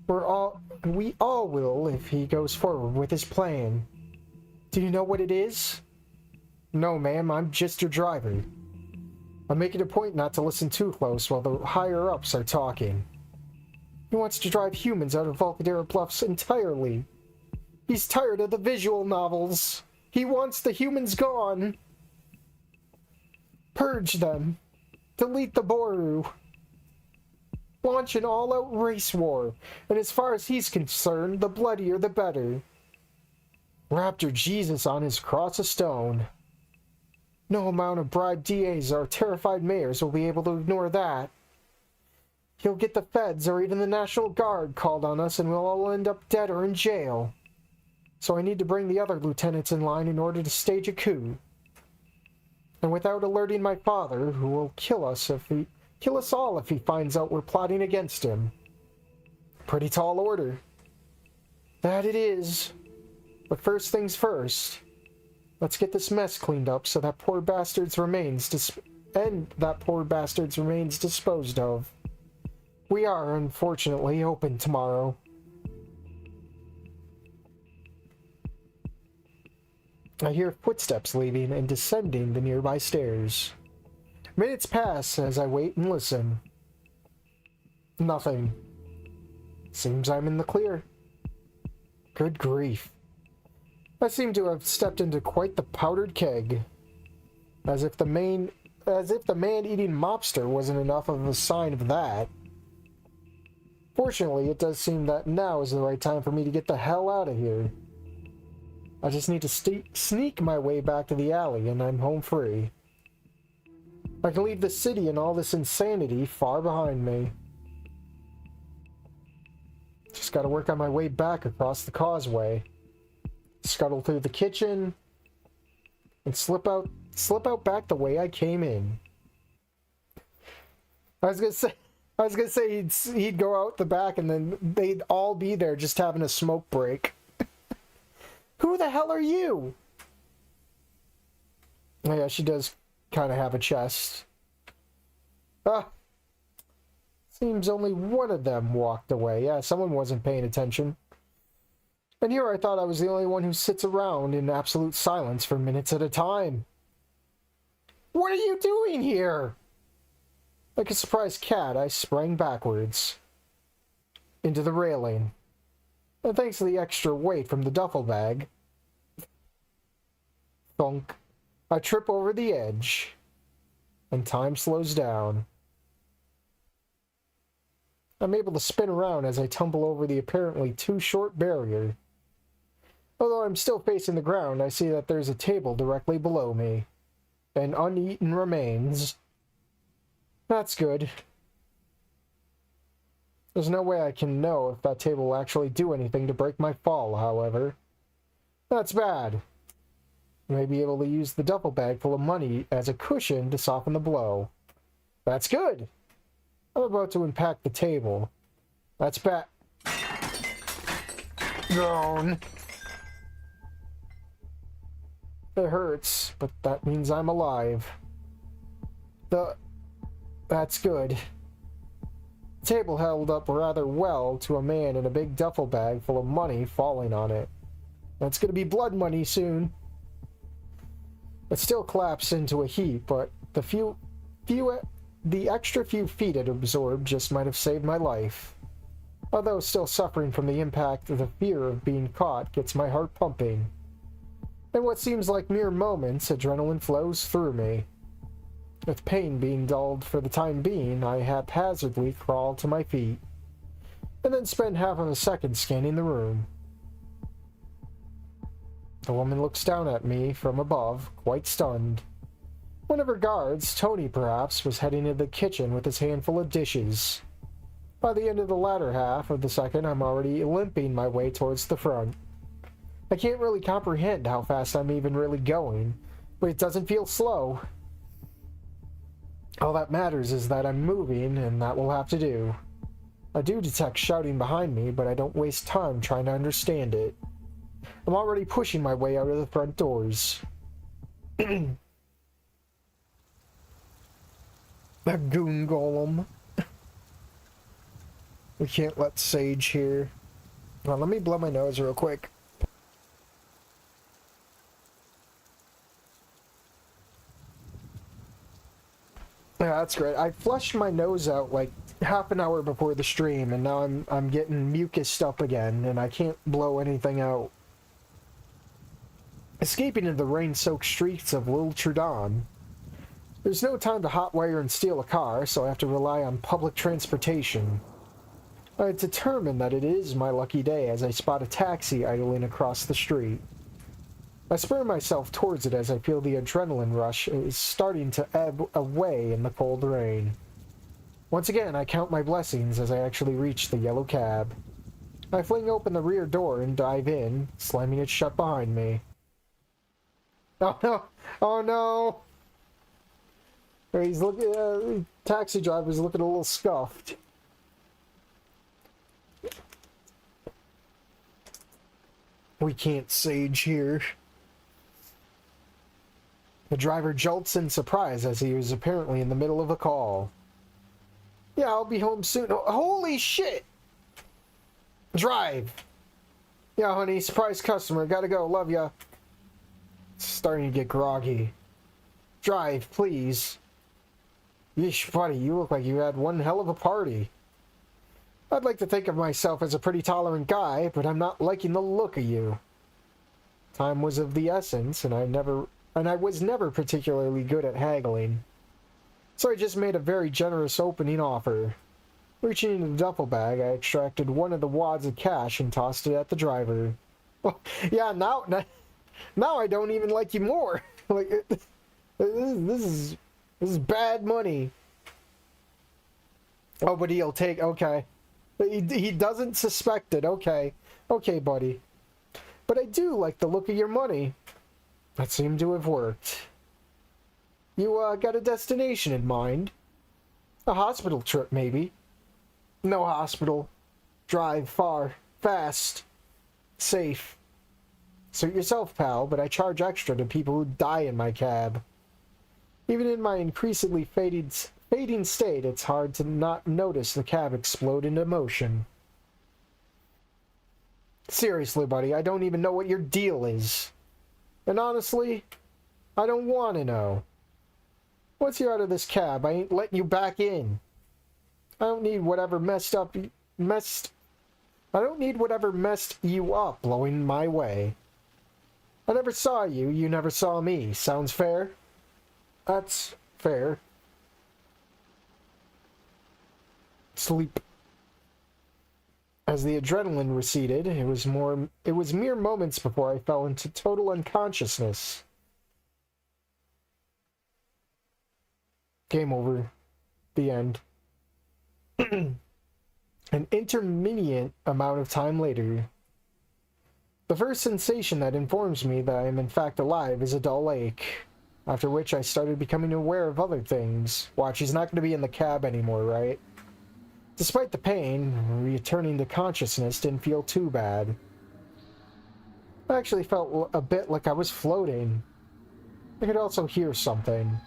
We all will if he goes forward with his plan. Do you know what it is? No, ma'am, I'm just your driver. I'm making a point not to listen too close while the higher-ups are talking. He wants to drive humans out of Volcaldera Bluffs entirely. He's tired of the visual novels. He wants the humans gone. Purge them. Delete the Boru. Launch an all-out race war, and as far as he's concerned, the bloodier the better. Raptor Jesus on his cross of stone. No amount of bribed DAs or terrified mayors will be able to ignore that. He'll get the feds or even the National Guard called on us and we'll all end up dead or in jail. So I need to bring the other lieutenants in line in order to stage a coup. And without alerting my father, who will kill us all if he finds out we're plotting against him. Pretty tall order. That it is. But first things first. Let's get this mess cleaned up so that poor bastard's remains disposed of. We are, unfortunately, open tomorrow. I hear footsteps leaving and descending the nearby stairs. Minutes pass as I wait and listen. Nothing. Seems I'm in the clear. Good grief. I seem to have stepped into quite the powdered keg. As if the man-eating mobster wasn't enough of a sign of that. Fortunately, it does seem that now is the right time for me to get the hell out of here. I just need to sneak my way back to the alley and I'm home free. I can leave the city and all this insanity far behind me. Just gotta work on my way back across the causeway. Scuttle through the kitchen and slip out back the way I came in. I was gonna say he'd go out the back and then they'd all be there just having a smoke break. Who the hell are you? Oh, yeah, she does kind of have a chest. Seems only one of them walked away. Yeah, someone wasn't paying attention. And here I thought I was the only one who sits around in absolute silence for minutes at a time. What are you doing here? Like a surprised cat, I sprang backwards into the railing. And thanks to the extra weight from the duffel bag, thunk, I trip over the edge, and time slows down. I'm able to spin around as I tumble over the apparently too short barrier. Although I'm still facing the ground, I see that there's a table directly below me, and uneaten remains. That's good. There's no way I can know if that table will actually do anything to break my fall, however. That's bad. I may be able to use the duffel bag full of money as a cushion to soften the blow. That's good. I'm about to impact the table. That's bad. Gone. It hurts, but that means I'm alive. That's good. The table held up rather well to a man in a big duffel bag full of money falling on it. That's gonna be blood money soon. It still collapsed into a heap, but the extra few feet it absorbed just might have saved my life. Although still suffering from the impact, the fear of being caught gets my heart pumping. In what seems like mere moments, adrenaline flows through me. With pain being dulled for the time being, I haphazardly crawl to my feet, and then spend half of a second scanning the room. The woman looks down at me from above, quite stunned. One of her guards, Tony perhaps, was heading to the kitchen with his handful of dishes. By the end of the latter half of the second, I'm already limping my way towards the front. I can't really comprehend how fast I'm even really going, but it doesn't feel slow. All that matters is that I'm moving, and that will have to do. I do detect shouting behind me, but I don't waste time trying to understand it. I'm already pushing my way out of the front doors. A goon golem. We can't let Sage here. Well, let me blow my nose real quick. Yeah, that's great. I flushed my nose out like half an hour before the stream, and now I'm getting mucused up again, and I can't blow anything out. Escaping into the rain-soaked streets of Little Trudon. There's no time to hotwire and steal a car, so I have to rely on public transportation. I determine that it is my lucky day as I spot a taxi idling across the street. I spur myself towards it as I feel the adrenaline rush is starting to ebb away in the cold rain. Once again, I count my blessings as I actually reach the yellow cab. I fling open the rear door and dive in, slamming it shut behind me. Oh no! Oh no! He's looking. Taxi driver's looking a little scuffed. We can't Sage here. The driver jolts in surprise as he was apparently in the middle of a call. Yeah, I'll be home soon. Oh, holy shit! Drive! Yeah, honey, surprise customer. Gotta go. Love ya. Starting to get groggy. Drive, please. Yeesh, buddy, you look like you had one hell of a party. I'd like to think of myself as a pretty tolerant guy, but I'm not liking the look of you. Time was of the essence, and I was never particularly good at haggling. So I just made a very generous opening offer. Reaching into the duffel bag, I extracted one of the wads of cash and tossed it at the driver. Well, yeah, now I don't even like you more. Like, this is bad money. Oh, but he'll take... Okay. He doesn't suspect it. Okay. Okay, buddy. But I do like the look of your money. That seemed to have worked. You, got a destination in mind? A hospital trip, maybe? No hospital. Drive far. Fast. Safe. Suit yourself, pal, but I charge extra to people who die in my cab. Even in my increasingly fading state, it's hard to not notice the cab explode into motion. Seriously, buddy, I don't even know what your deal is. And honestly, I don't want to know. Once you're out of this cab, I ain't letting you back in. I don't need whatever messed you up blowing my way. I never saw you, you never saw me. Sounds fair? That's fair. Sleep. As the adrenaline receded, it was mere moments before I fell into total unconsciousness. Game over. The end. An intermittent amount of time later. The first sensation that informs me that I am in fact alive is a dull ache. After which I started becoming aware of other things. Watch, he's not going to be in the cab anymore, right? Despite the pain, returning to consciousness didn't feel too bad. I actually felt a bit like I was floating. I could also hear something.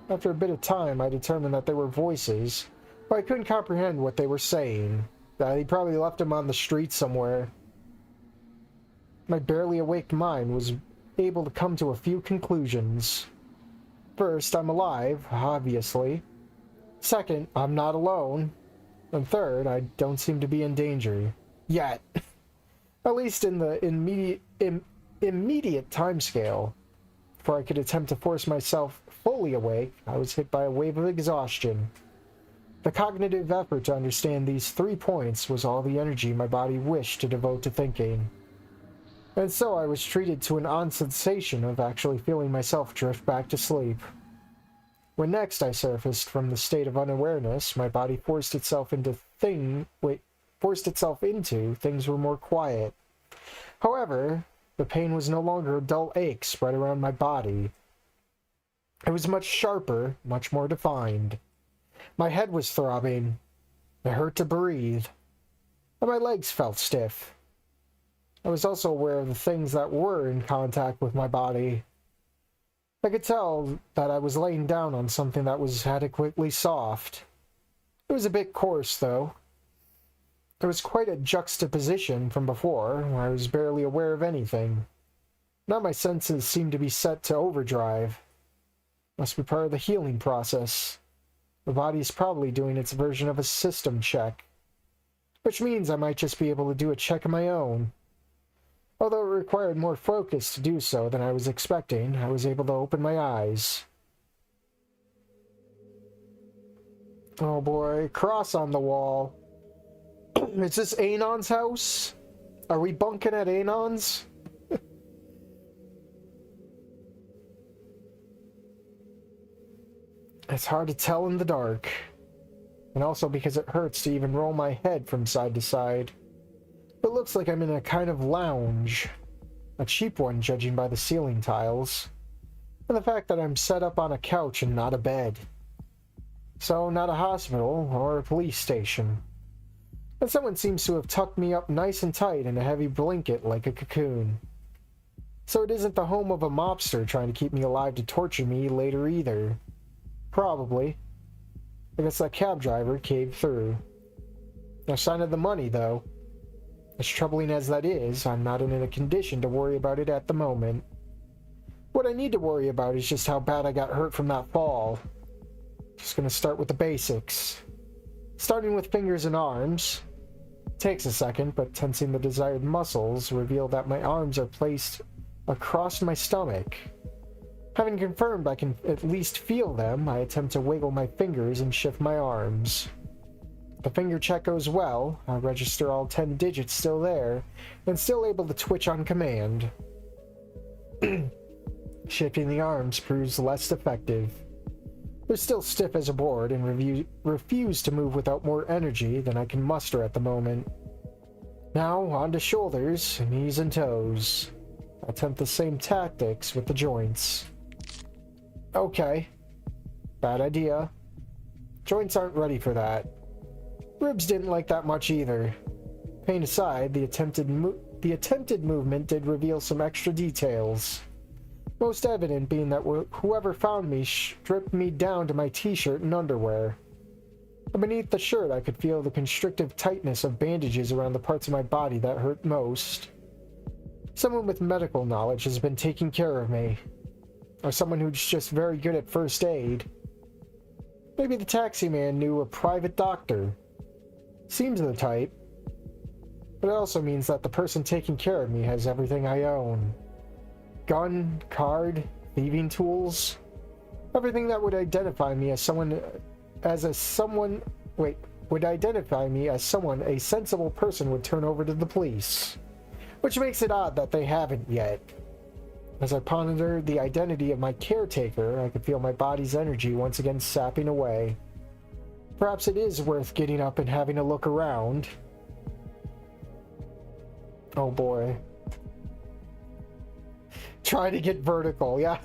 After a bit of time, I determined that they were voices, but I couldn't comprehend what they were saying. That he probably left them on the street somewhere. My barely awake mind was able to come to a few conclusions. First, I'm alive, obviously. Second, I'm not alone. And third, I don't seem to be in danger. Yet. At least in the immediate timescale. Before I could attempt to force myself fully awake, I was hit by a wave of exhaustion. The cognitive effort to understand these 3 points was all the energy my body wished to devote to thinking. And so I was treated to an odd sensation of actually feeling myself drift back to sleep. When next I surfaced from the state of unawareness, my body forced itself into things were more quiet. However, the pain was no longer a dull ache spread around my body. It was much sharper, much more defined. My head was throbbing. It hurt to breathe. And my legs felt stiff. I was also aware of the things that were in contact with my body. I could tell that I was laying down on something that was adequately soft. It was a bit coarse, though. It was quite a juxtaposition from before, where I was barely aware of anything. Now my senses seemed to be set to overdrive. Must be part of the healing process. The body is probably doing its version of a system check. Which means I might just be able to do a check of my own. Although it required more focus to do so than I was expecting, I was able to open my eyes. Oh boy, cross on the wall. Is this Anon's house? Are we bunking at Anon's? It's hard to tell in the dark. And also because it hurts to even roll my head from side to side. It looks like I'm in a kind of lounge. A cheap one, judging by the ceiling tiles. And the fact that I'm set up on a couch and not a bed. So, not a hospital or a police station. And someone seems to have tucked me up nice and tight in a heavy blanket like a cocoon. So it isn't the home of a mobster trying to keep me alive to torture me later either. Probably. I guess that cab driver caved through. No sign of the money, though. As troubling as that is, I'm not in a condition to worry about it at the moment. What I need to worry about is just how bad I got hurt from that fall. Just gonna start with the basics. Starting with fingers and arms. Takes a second, but tensing the desired muscles reveal that my arms are placed across my stomach. Having confirmed I can at least feel them, I attempt to wiggle my fingers and shift my arms. The finger check goes well. I register all 10 digits still there, and still able to twitch on command. Shifting the arms proves less effective. They're still stiff as a board and refuse to move without more energy than I can muster at the moment. Now, on to shoulders, knees, and toes. I attempt the same tactics with the joints. Okay. Bad idea. Joints aren't ready for that. Ribs didn't like that much either. Pain aside, the attempted movement did reveal some extra details. Most evident being that whoever found me stripped me down to my t-shirt and underwear. And beneath the shirt I could feel the constrictive tightness of bandages around the parts of my body that hurt most. Someone with medical knowledge has been taking care of me. Or someone who's just very good at first aid. Maybe the taxi man knew a private doctor. Seems the type. But it also means that the person taking care of me has everything I own. Gun, card, thieving tools. Everything that would identify me as someone a sensible person would turn over to the police. Which makes it odd that they haven't yet. As I pondered the identity of my caretaker, I could feel my body's energy once again sapping away. Perhaps it is worth getting up and having a look around. Oh boy. Try to get vertical, yeah.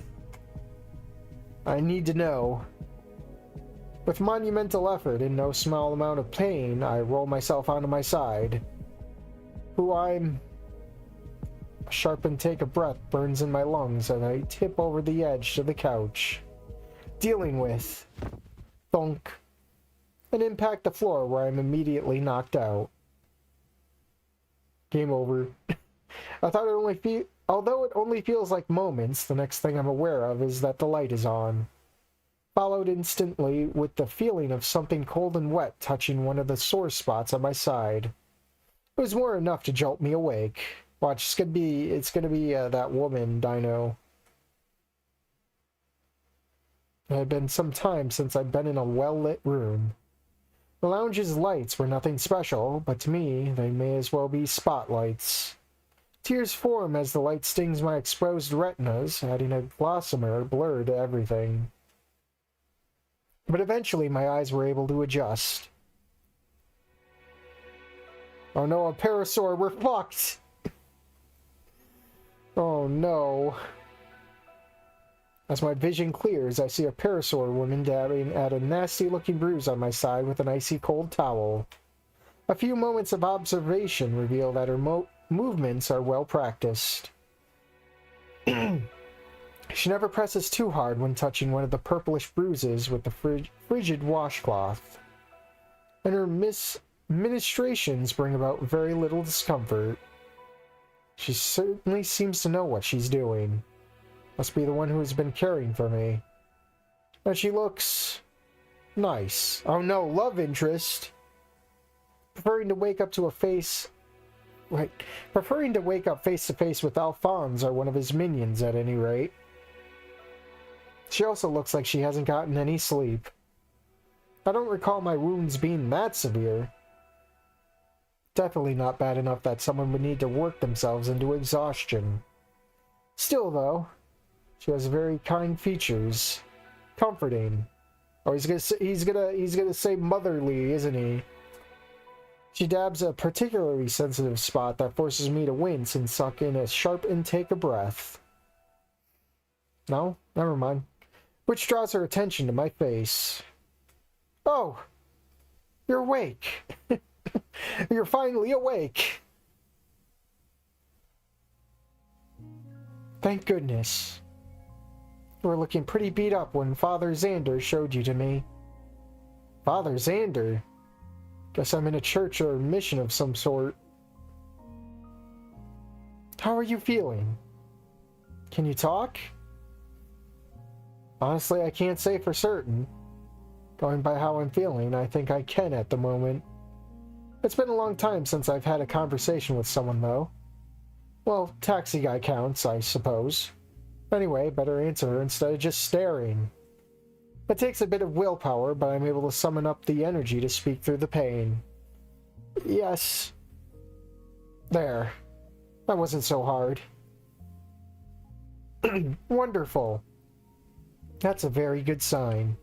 I need to know. With monumental effort and no small amount of pain, I roll myself onto my side. A sharp intake of breath burns in my lungs and I tip over the edge to the couch. Dealing with thunk and impact the floor where I'm immediately knocked out. Game over. I thought although it only feels like moments, the next thing I'm aware of is that the light is on. Followed instantly with the feeling of something cold and wet touching one of the sore spots on my side. It was more enough to jolt me awake. Watch, it's gonna be that woman, Dino. It had been some time since I'd been in a well-lit room. The lounge's lights were nothing special, but to me, they may as well be spotlights. Tears form as the light stings my exposed retinas, adding a gossamer blur to everything. But eventually my eyes were able to adjust. Oh no, a parasaur, we're fucked! Oh no. As my vision clears, I see a parasaur woman dabbing at a nasty-looking bruise on my side with an icy cold towel. A few moments of observation reveal that her movements are well practiced. She never presses too hard when touching one of the purplish bruises with the frigid washcloth. And her ministrations bring about very little discomfort. She certainly seems to know what she's doing. Must be the one who has been caring for me. And she looks nice. Oh no, love interest. Preferring to wake up face to face with Alphonse or one of his minions at any rate. She also looks like she hasn't gotten any sleep. I don't recall my wounds being that severe. Definitely not bad enough that someone would need to work themselves into exhaustion. Still though, she has very kind features. Comforting. Oh, he's gonna say motherly, isn't he? She dabs a particularly sensitive spot that forces me to wince and suck in a sharp intake of breath. No, never mind. Which draws her attention to my face. Oh, you're awake. You're finally awake. Thank goodness. You were looking pretty beat up when Father Xander showed you to me. Father Xander? Guess I'm in a church or a mission of some sort. How are you feeling? Can you talk? Honestly, I can't say for certain. Going by how I'm feeling, I think I can at the moment. It's been a long time since I've had a conversation with someone, though. Well, taxi guy counts, I suppose. Anyway, better answer her instead of just staring. It takes a bit of willpower, but I'm able to summon up the energy to speak through the pain. Yes. There. That wasn't so hard. Wonderful. That's a very good sign.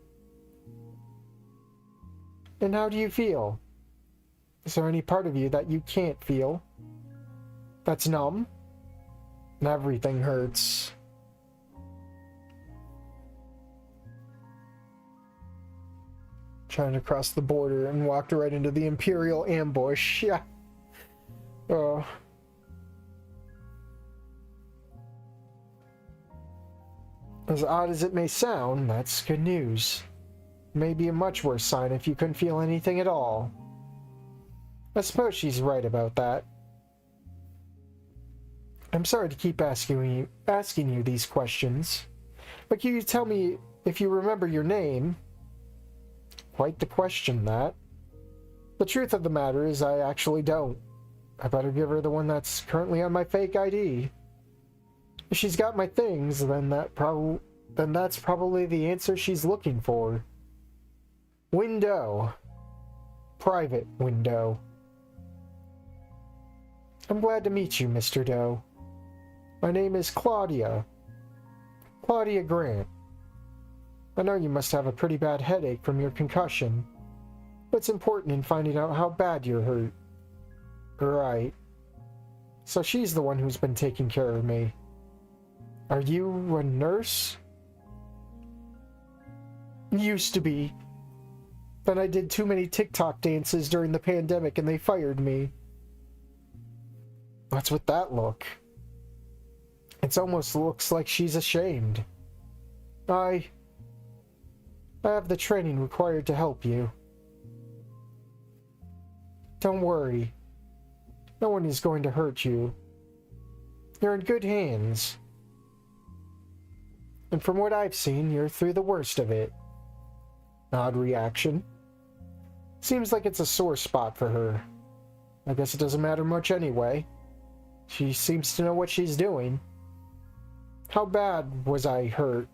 And how do you feel? Is there any part of you that you can't feel? That's numb? Everything hurts. Trying to cross the border and walked right into the Imperial ambush. Yeah. As odd as it may sound, that's good news. Maybe a much worse sign if you couldn't feel anything at all. I suppose she's right about that. I'm sorry to keep asking you these questions, but can you tell me if you remember your name? Quite the question, that. The truth of the matter is I actually don't. I better give her the one that's currently on my fake ID. If she's got my things, then that's probably the answer she's looking for. Window. Private window. I'm glad to meet you, Mr. Doe. My name is Claudia. Claudia Grant. I know you must have a pretty bad headache from your concussion. What's important in finding out how bad you're hurt? Right. So she's the one who's been taking care of me. Are you a nurse? Used to be. Then I did too many TikTok dances during the pandemic and they fired me. What's with that look? It almost looks like she's ashamed. I have the training required to help you. Don't worry. No one is going to hurt you. You're in good hands. And from what I've seen, you're through the worst of it. Odd reaction. Seems like it's a sore spot for her. I guess it doesn't matter much anyway. She seems to know what she's doing. How bad was I hurt?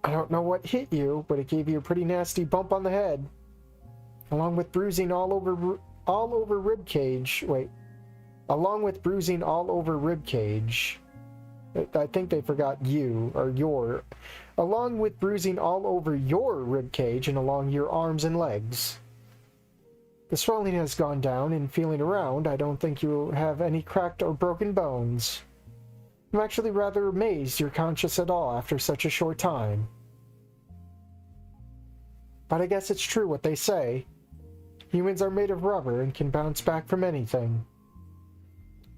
I don't know what hit you, but it gave you a pretty nasty bump on the head. Along with bruising all over rib cage. Wait. along with bruising all over ribcage. I think they forgot you, or your. Along with bruising all over your ribcage and along your arms and legs. The swelling has gone down, and feeling around, I don't think you have any cracked or broken bones. I'm actually rather amazed you're conscious at all after such a short time. But I guess it's true what they say. Humans are made of rubber and can bounce back from anything.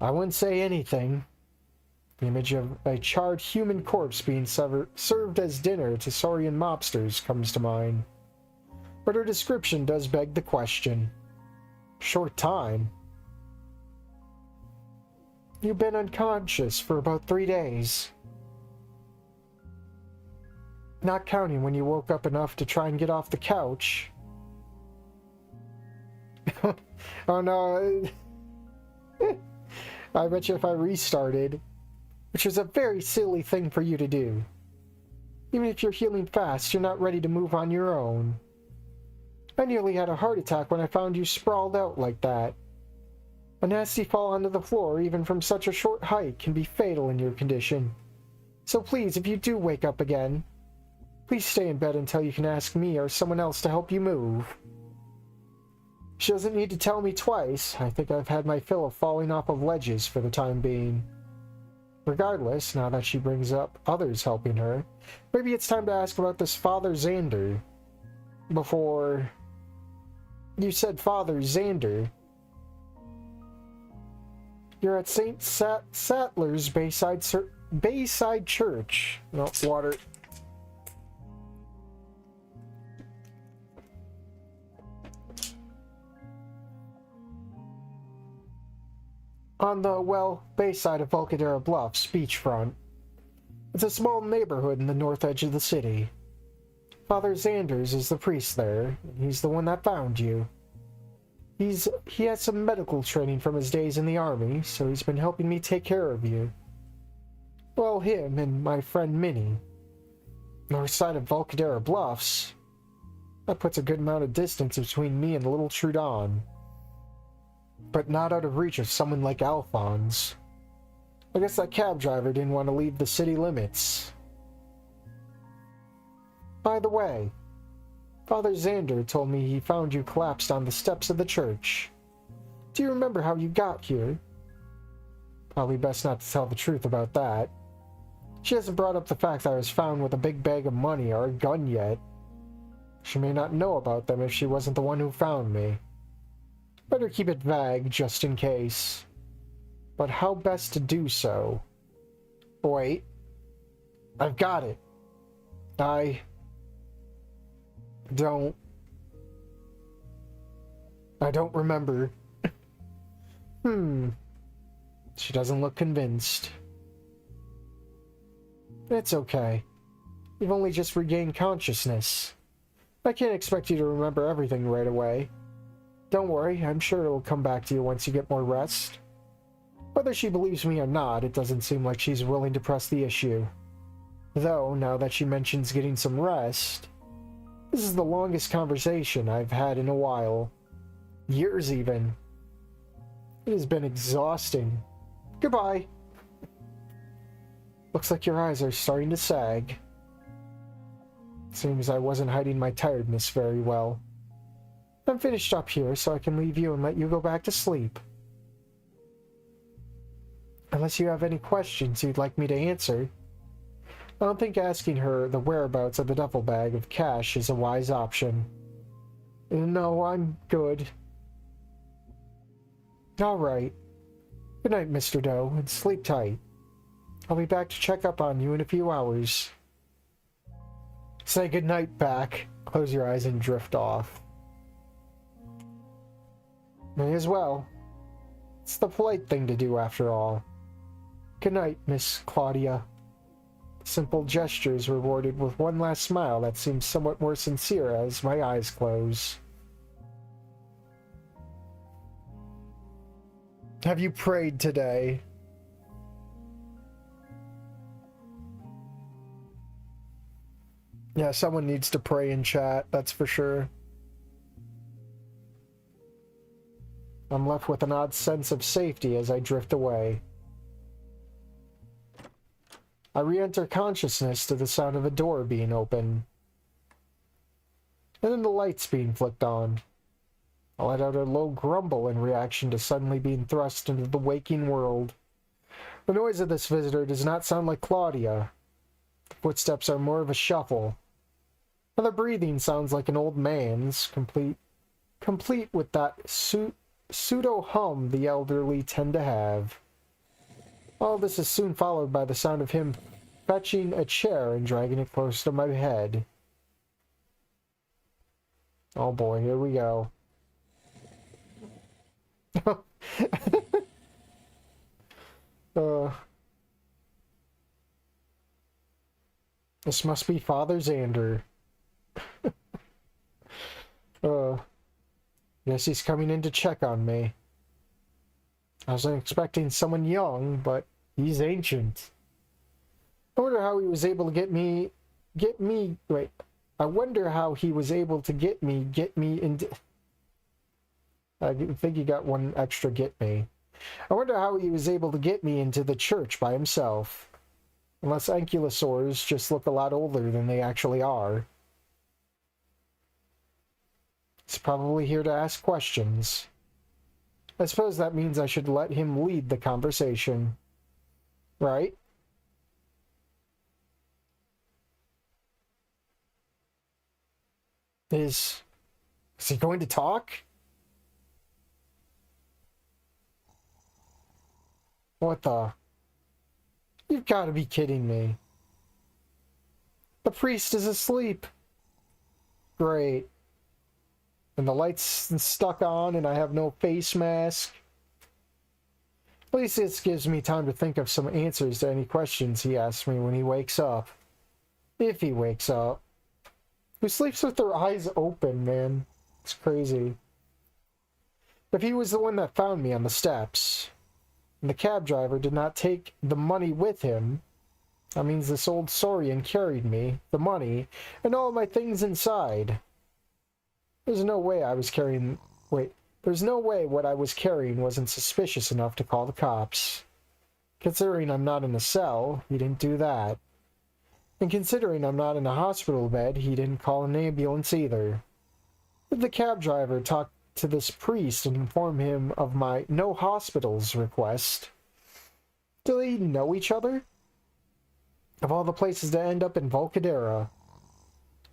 I wouldn't say anything. The image of a charred human corpse being served as dinner to Saurian mobsters comes to mind. But her description does beg the question. Short time? You've been unconscious for about 3 days. Not counting when you woke up enough to try and get off the couch. Oh no. I bet you if I restarted, which is a very silly thing for you to do. Even if you're healing fast, you're not ready to move on your own. I nearly had a heart attack when I found you sprawled out like that. A nasty fall onto the floor, even from such a short height, can be fatal in your condition. So please, if you do wake up again, please stay in bed until you can ask me or someone else to help you move. She doesn't need to tell me twice. I think I've had my fill of falling off of ledges for the time being. Regardless, now that she brings up others helping her, maybe it's time to ask about this Father Xander. Before... You said Father Xander. You're at St. Sattler's Bayside Church. No, water. On the, well, bayside of Volcaldera Bluffs, beachfront. It's a small neighborhood in the north edge of the city. Father Xanders is the priest there. He's the one that found you. He has some medical training from his days in the army, so he's been helping me take care of you. Well, him and my friend Minnie. North side of Volcaldera Bluffs. That puts a good amount of distance between me and Little Trudon. But not out of reach of someone like Alphonse. I guess that cab driver didn't want to leave the city limits. By the way, Father Xander told me he found you collapsed on the steps of the church. Do you remember how you got here? Probably best not to tell the truth about that. She hasn't brought up the fact that I was found with a big bag of money or a gun yet. She may not know about them if she wasn't the one who found me. Better keep it vague, just in case. But how best to do so? Wait. I've got it. I don't remember. She doesn't look convinced. It's okay. You've only just regained consciousness. I can't expect you to remember everything right away. Don't worry, I'm sure it'll come back to you once you get more rest. Whether she believes me or not, it doesn't seem like she's willing to press the issue. Though, now that she mentions getting some rest, this is the longest conversation I've had in a while. Years even. It has been exhausting. Goodbye. Looks like your eyes are starting to sag. Seems I wasn't hiding my tiredness very well. I'm finished up here, so I can leave you and let you go back to sleep. Unless you have any questions you'd like me to answer. I don't think asking her the whereabouts of the duffel bag of cash is a wise option. No, I'm good. Alright. Good night, Mr. Doe, and sleep tight. I'll be back to check up on you in a few hours. Say goodnight back. Close your eyes and drift off. May as well. It's the polite thing to do after all. Good night, Miss Claudia. Simple gestures rewarded with one last smile that seems somewhat more sincere as my eyes close. Have you prayed today? Yeah, someone needs to pray in chat, that's for sure. I'm left with an odd sense of safety as I drift away. I re-enter consciousness to the sound of a door being opened, and then the lights being flicked on. I let out a low grumble in reaction to suddenly being thrust into the waking world. The noise of this visitor does not sound like Claudia. The footsteps are more of a shuffle, and the breathing sounds like an old man's, complete with that pseudo-hum the elderly tend to have. All this is soon followed by the sound of him fetching a chair and dragging it close to my head. Oh boy, here we go. This must be Father Xander. Guess he's coming in to check on me. I wasn't expecting someone young, but he's ancient. I wonder how he was able to I wonder how he was able to get me into... I think he got one extra get me. I wonder how he was able to get me into the church by himself. Unless ankylosaurs just look a lot older than they actually are. He's probably here to ask questions. I suppose that means I should let him lead the conversation. Right? Is he going to talk? What the? You've got to be kidding me. The priest is asleep. Great. And the light's stuck on and I have no face mask. At least this gives me time to think of some answers to any questions he asks me when he wakes up. If he wakes up. Who sleeps with their eyes open, man? It's crazy. If he was the one that found me on the steps, and the cab driver did not take the money with him, that means this old saurian carried me, the money, and all my things inside. There's no way there's no way what I was carrying wasn't suspicious enough to call the cops. Considering I'm not in a cell, he didn't do that. And considering I'm not in a hospital bed, he didn't call an ambulance either. Did the cab driver talk to this priest and inform him of my no hospitals request? Do they know each other? Of all the places to end up in Volcaldera,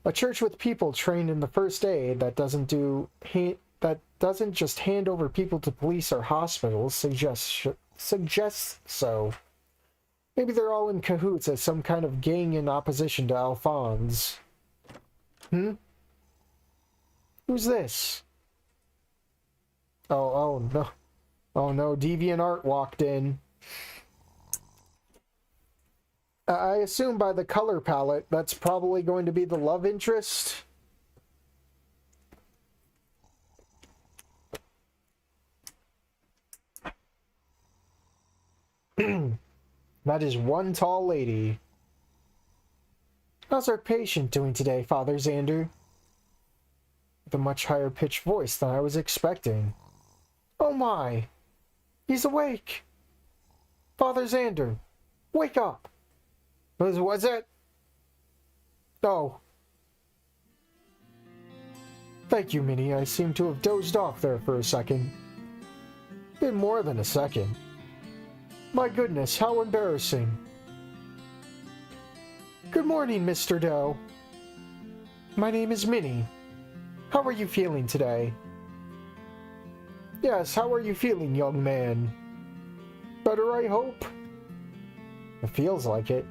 a church with people trained in the first aid that doesn't just hand over people to police or hospitals suggests so. Maybe they're all in cahoots as some kind of gang in opposition to Alphonse. Who's this? Oh no. Oh no, Deviant Art walked in. I assume by the color palette, that's probably going to be the love interest. That is one tall lady. How's our patient doing today, Father Xander? With a much higher pitched voice than I was expecting. Oh my! He's awake! Father Xander, wake up! Was it? Oh. Thank you, Minnie. I seem to have dozed off there for a second. Been more than a second. My goodness, how embarrassing. Good morning, Mr. Doe. My name is Minnie. How are you feeling today? Yes, how are you feeling, young man? Better, I hope? It feels like it.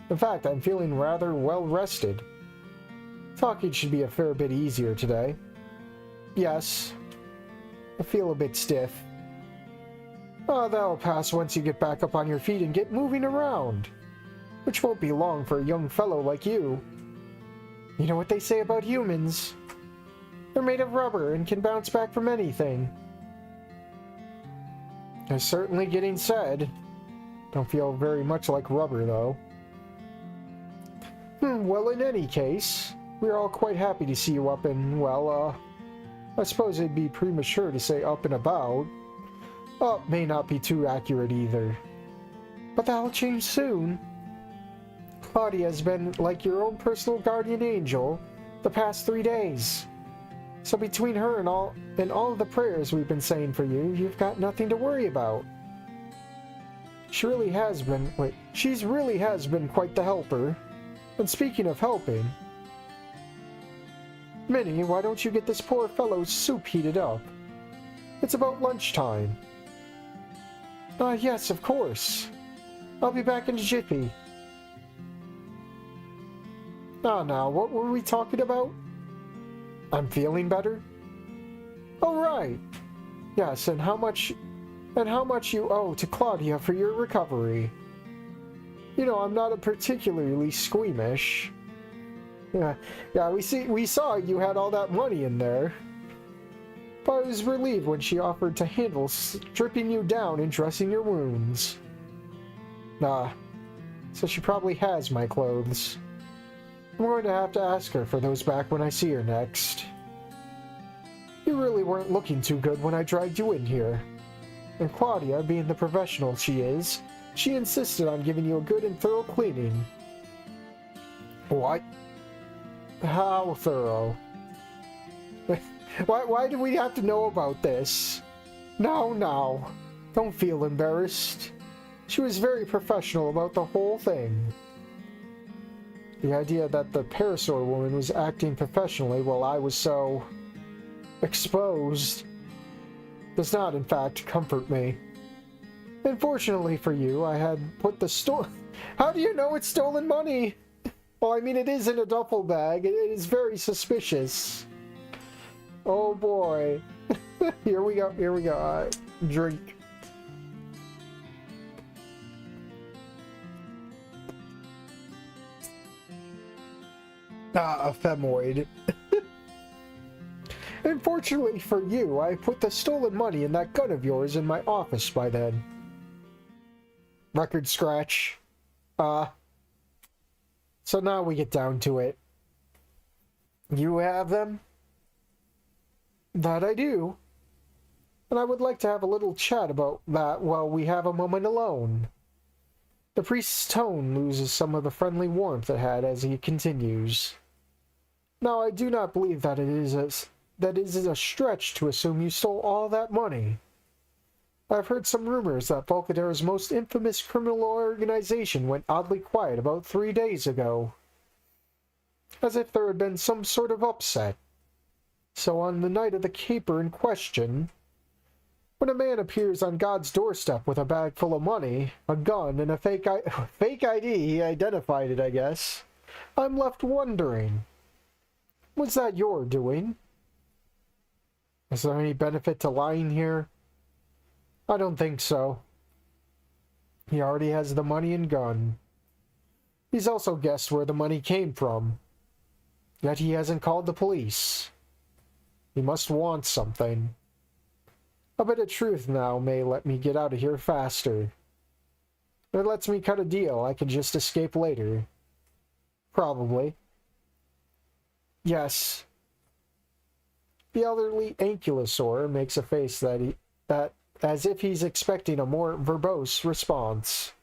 In fact, I'm feeling rather well rested. Talking should be a fair bit easier today. Yes. I feel a bit stiff. Oh, that'll pass once you get back up on your feet and get moving around. Which won't be long for a young fellow like you. You know what they say about humans? They're made of rubber and can bounce back from anything. It's certainly getting said. Don't feel very much like rubber, though. Well, in any case, we're all quite happy to see you up and, well, I suppose it'd be premature to say up and about. Up may not be too accurate either. But that'll change soon. Claudia has been like your own personal guardian angel the past 3 days. So between her and all of the prayers we've been saying for you, you've got nothing to worry about. She's really has been quite the helper. And speaking of helping, Minnie, why don't you get this poor fellow's soup heated up? It's about lunchtime. Yes, of course. I'll be back in a jiffy. Now, what were we talking about? I'm feeling better? Oh, right. Yes, and how much you owe to Claudia for your recovery. You know, I'm not particularly squeamish. Yeah, we saw you had all that money in there. But I was relieved when she offered to handle stripping you down and dressing your wounds. So she probably has my clothes. I'm going to have to ask her for those back when I see her next. You really weren't looking too good when I dragged you in here. And Claudia, being the professional she is, she insisted on giving you a good and thorough cleaning. What? How thorough? Why do we have to know about this? No. Don't feel embarrassed. She was very professional about the whole thing. The idea that the Parasaur woman was acting professionally while I was so exposed does not, in fact, comfort me. Unfortunately for you, I had put the How do you know it's stolen money? Well, I mean, it is in a duffel bag. It is very suspicious. Oh boy. Here we go. Drink. A femoid. Unfortunately for you, I put the stolen money in that gun of yours in my office by then. Record scratch. So now we get down to it. You have them? That I do. And I would like to have a little chat about that while we have a moment alone. The priest's tone loses some of the friendly warmth it had as he continues. Now, I do not believe that it is a stretch to assume you stole all that money. I've heard some rumors that Volcaldera's most infamous criminal organization went oddly quiet about 3 days ago. As if there had been some sort of upset. So on the night of the caper in question, when a man appears on God's doorstep with a bag full of money, a gun, and a fake ID, he identified it, I guess, I'm left wondering, was that your doing? Is there any benefit to lying here? I don't think so. He already has the money and gun. He's also guessed where the money came from. Yet he hasn't called the police. He must want something. A bit of truth now may let me get out of here faster. If it lets me cut a deal, I can just escape later. Probably. Yes. The elderly ankylosaur makes a face that as if he's expecting a more verbose response.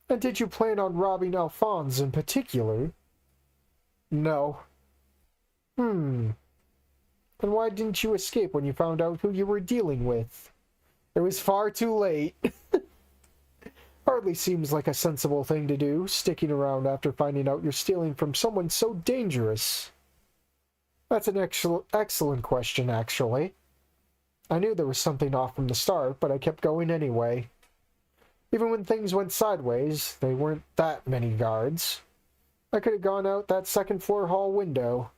And did you plan on robbing Alphonse in particular? No. Then why didn't you escape when you found out who you were dealing with? It was far too late. Hardly seems like a sensible thing to do, sticking around after finding out you're stealing from someone so dangerous. That's an excellent question, actually. I knew there was something off from the start, but I kept going anyway. Even when things went sideways, there weren't that many guards. I could have gone out that second-floor hall window.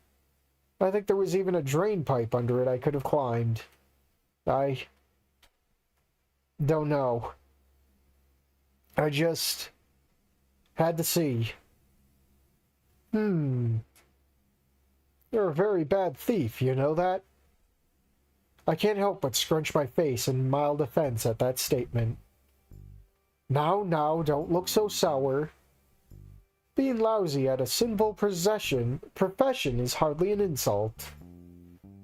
I think there was even a drain pipe under it I could have climbed. I don't know. I just had to see. You're a very bad thief, you know that? I can't help but scrunch my face in mild offense at that statement. Now, don't look so sour. Being lousy at a sinful profession is hardly an insult.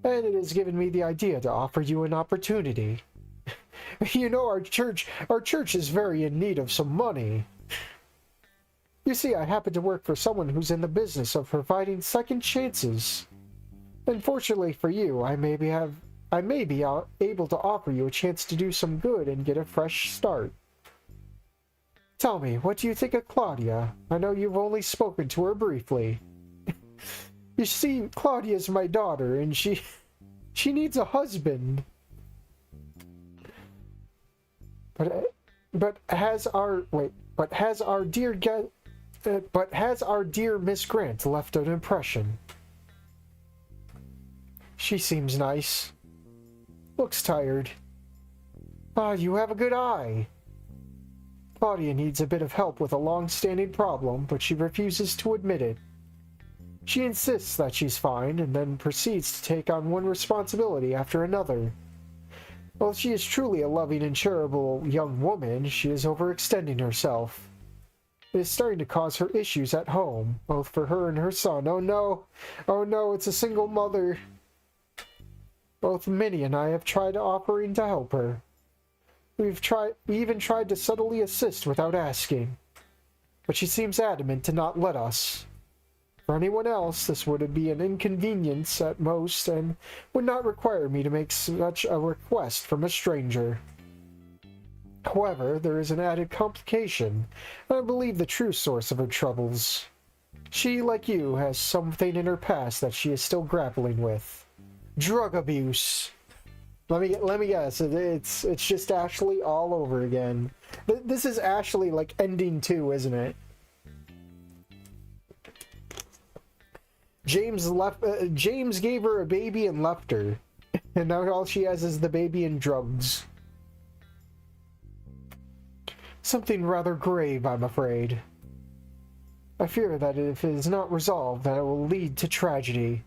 and it has given me the idea to offer you an opportunity. You know, our church is very in need of some money. You see, I happen to work for someone who's in the business of providing second chances. Unfortunately for you, I may be able to offer you a chance to do some good and get a fresh start. Tell me, what do you think of Claudia? I know you've only spoken to her briefly. You see, Claudia's my daughter, and she needs a husband. But has our dear Miss Grant left an impression? She seems nice. Looks tired. Ah, you have a good eye. Claudia needs a bit of help with a long-standing problem, but she refuses to admit it. She insists that she's fine, and then proceeds to take on one responsibility after another. While she is truly a loving and charitable young woman, she is overextending herself. It is starting to cause her issues at home, both for her and her son. Oh no! Oh no, it's a single mother! Both Minnie and I have tried offering to help her. We even tried to subtly assist without asking. But she seems adamant to not let us. For anyone else, this would be an inconvenience at most, and would not require me to make such a request from a stranger. However, there is an added complication, and I believe the true source of her troubles. She, like you, has something in her past that she is still grappling with. Drug abuse. Let me guess. It's just Ashley all over again. This is Ashley like ending 2, isn't it? James gave her a baby and left her, and now all she has is the baby and drugs. Something rather grave, I'm afraid. I fear that if it is not resolved, that it will lead to tragedy.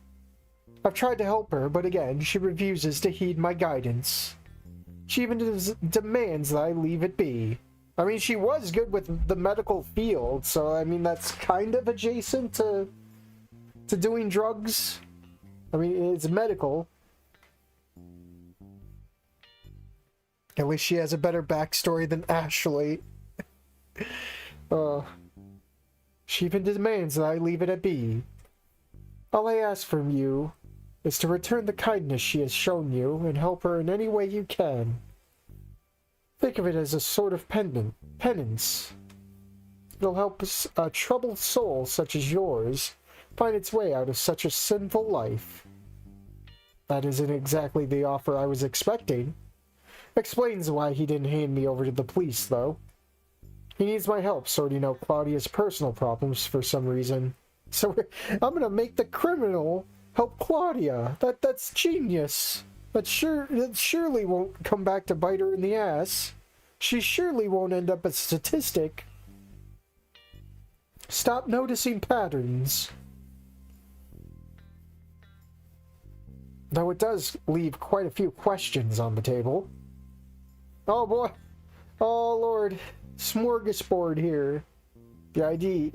I've tried to help her, but again, she refuses to heed my guidance. She even demands that I leave it be. I mean, she was good with the medical field, so I mean, that's kind of adjacent to doing drugs. I mean, it's medical. At least she has a better backstory than Ashley. She even demands that I leave it at be. All I ask from you is to return the kindness she has shown you and help her in any way you can. Think of it as a sort of penance. It'll help a troubled soul such as yours find its way out of such a sinful life. That isn't exactly the offer I was expecting. Explains why he didn't hand me over to the police, though. He needs my help sorting out Claudia's personal problems for some reason. So I'm gonna make the criminal help Claudia. That's genius. That surely won't come back to bite her in the ass. She surely won't end up a statistic. Stop noticing patterns. Though it does leave quite a few questions on the table. Oh boy. Oh lord. Smorgasbord here. The ID.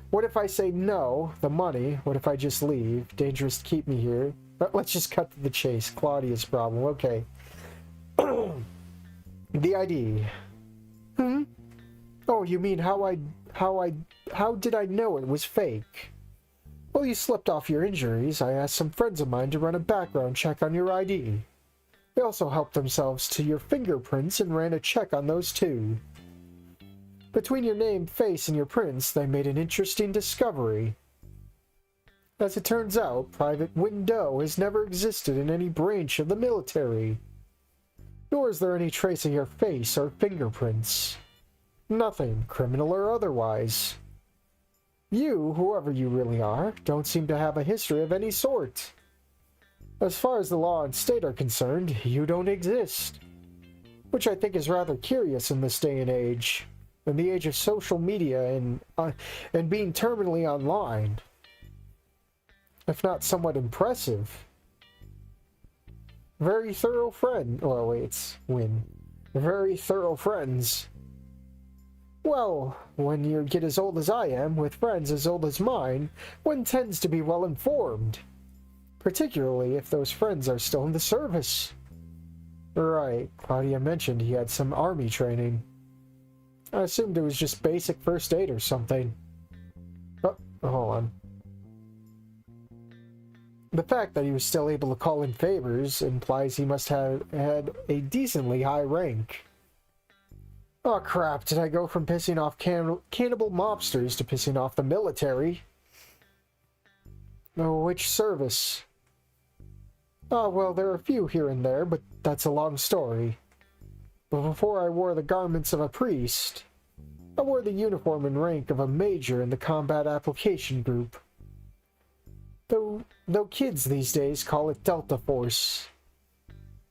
What if I say no? The money. What if I just leave? Dangerous to keep me here. But let's just cut to the chase. Claudia's problem. Okay. The ID. Oh, you mean how did I know it was fake? Well, you slipped off your injuries. I asked some friends of mine to run a background check on your ID. They also helped themselves to your fingerprints and ran a check on those too. Between your name, face, and your prints, they made an interesting discovery. As it turns out, Private Window has never existed in any branch of the military. Nor is there any trace of your face or fingerprints. Nothing, criminal or otherwise. You, whoever you really are, don't seem to have a history of any sort. As far as the law and state are concerned, you don't exist. Which I think is rather curious in this day and age. In the age of social media and being terminally online. If not somewhat impressive. Very thorough friend. Oh wait, it's Win. Very thorough friends. Well, when you get as old as I am, with friends as old as mine, one tends to be well informed. particularly if those friends are still in the service. Right, Claudia mentioned he had some army training. I assumed it was just basic first aid or something. Oh, hold on. The fact that he was still able to call in favors implies he must have had a decently high rank. Oh crap, did I go from pissing off cannibal mobsters to pissing off the military? Oh, which service? Oh, well, there are a few here and there, but that's a long story. But before I wore the garments of a priest, I wore the uniform and rank of a major in the combat application group. Though kids these days call it Delta Force.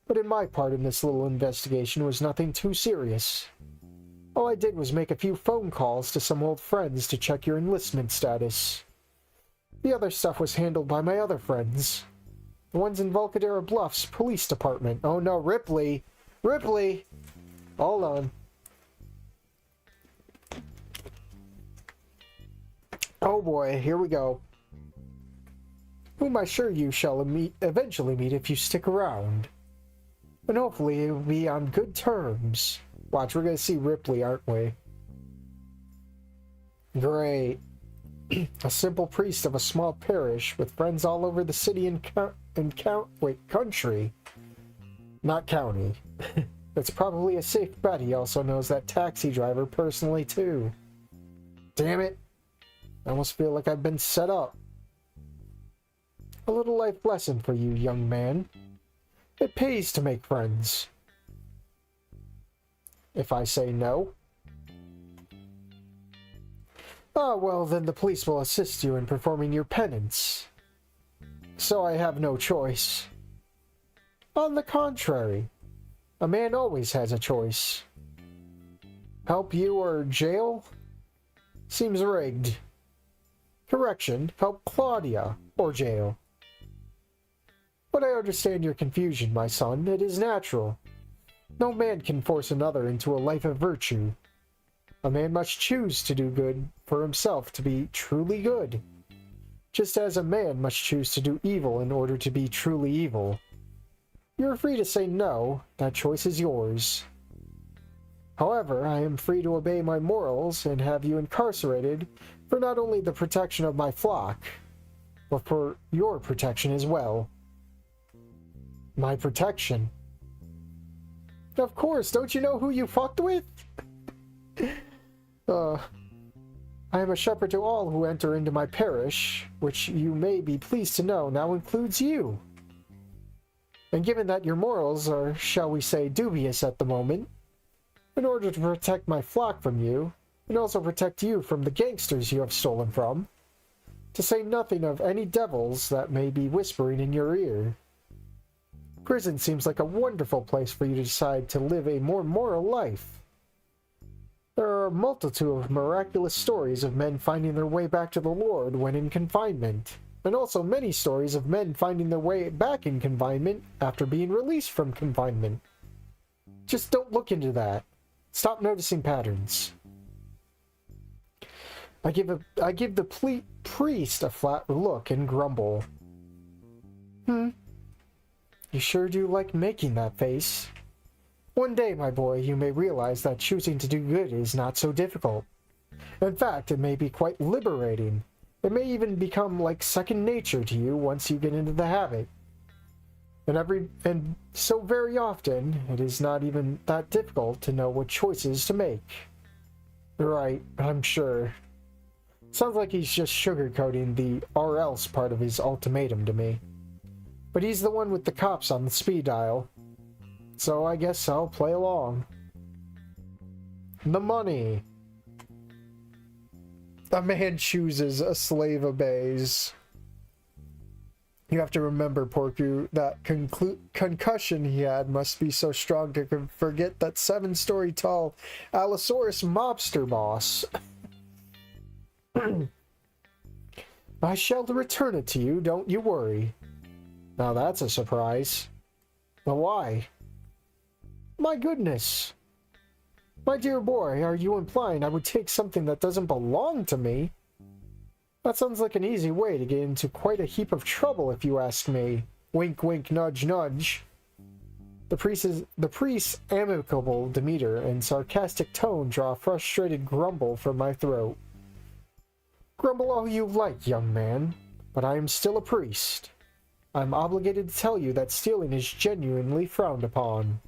But in my part in this little investigation was nothing too serious. All I did was make a few phone calls to some old friends to check your enlistment status. The other stuff was handled by my other friends. The ones in Volcaldera Bluffs Police Department. Oh no, Ripley! Ripley! Hold on. Oh boy, here we go. Whom I assure you shall eventually meet if you stick around. And hopefully it will be on good terms. Watch, we're gonna see Ripley, aren't we? Great. A simple priest of a small parish with friends all over the city and country. Not county. That's probably a safe bet. He also knows that taxi driver personally too. Damn it. I almost feel like I've been set up. A little life lesson for you, young man. It pays to make friends. If I say no. Ah, well, then the police will assist you in performing your penance. So I have no choice. On the contrary, a man always has a choice. Help you or jail? Seems rigged. Correction, help Claudia or jail. But I understand your confusion, my son. It is natural. No man can force another into a life of virtue. A man must choose to do good for himself to be truly good, just as a man must choose to do evil in order to be truly evil. You are free to say no, that choice is yours. However, I am free to obey my morals and have you incarcerated for not only the protection of my flock, but for your protection as well. My protection? Of course, don't you know who you fucked with? I am a shepherd to all who enter into my parish, which you may be pleased to know now includes you. And given that your morals are, shall we say, dubious at the moment, in order to protect my flock from you, and also protect you from the gangsters you have stolen from, to say nothing of any devils that may be whispering in your ear. Prison seems like a wonderful place for you to decide to live a more moral life. There are a multitude of miraculous stories of men finding their way back to the Lord when in confinement, and also many stories of men finding their way back in confinement after being released from confinement. Just don't look into that. Stop noticing patterns. I give the priest a flat look and grumble. You sure do like making that face. One day, my boy, you may realize that choosing to do good is not so difficult. In fact, it may be quite liberating. It may even become like second nature to you once you get into the habit. And so very often, it is not even that difficult to know what choices to make. Right, I'm sure. Sounds like he's just sugarcoating the or else part of his ultimatum to me. But he's the one with the cops on the speed dial. So I guess I'll play along. The money. A man chooses, a slave obeys. You have to remember, Porku, that concussion he had must be so strong to forget that 7-story tall Allosaurus mobster boss. I shall return it to you, don't you worry. Now that's a surprise. But why? My goodness. My dear boy, are you implying I would take something that doesn't belong to me? That sounds like an easy way to get into quite a heap of trouble if you ask me. Wink, wink, nudge, nudge. The priest's amicable demeanor and sarcastic tone draw a frustrated grumble from my throat. Grumble all you like, young man, but I am still a priest. I'm obligated to tell you that stealing is genuinely frowned upon.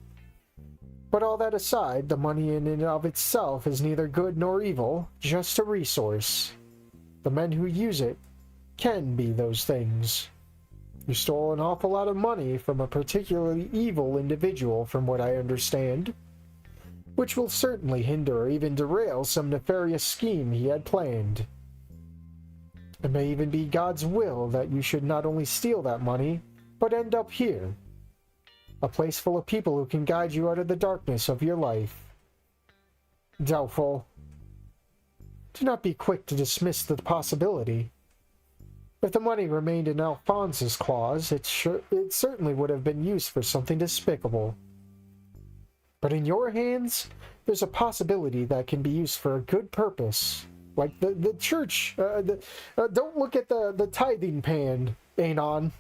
But all that aside, the money in and of itself is neither good nor evil, just a resource. The men who use it can be those things. You stole an awful lot of money from a particularly evil individual, from what I understand, which will certainly hinder or even derail some nefarious scheme he had planned. It may even be God's will that you should not only steal that money, but end up here. A place full of people who can guide you out of the darkness of your life. Doubtful. Do not be quick to dismiss the possibility. If the money remained in Alphonse's claws, it certainly would have been used for something despicable. But in your hands, there's a possibility that can be used for a good purpose. Like the church. Don't look at the tithing pan, Anon.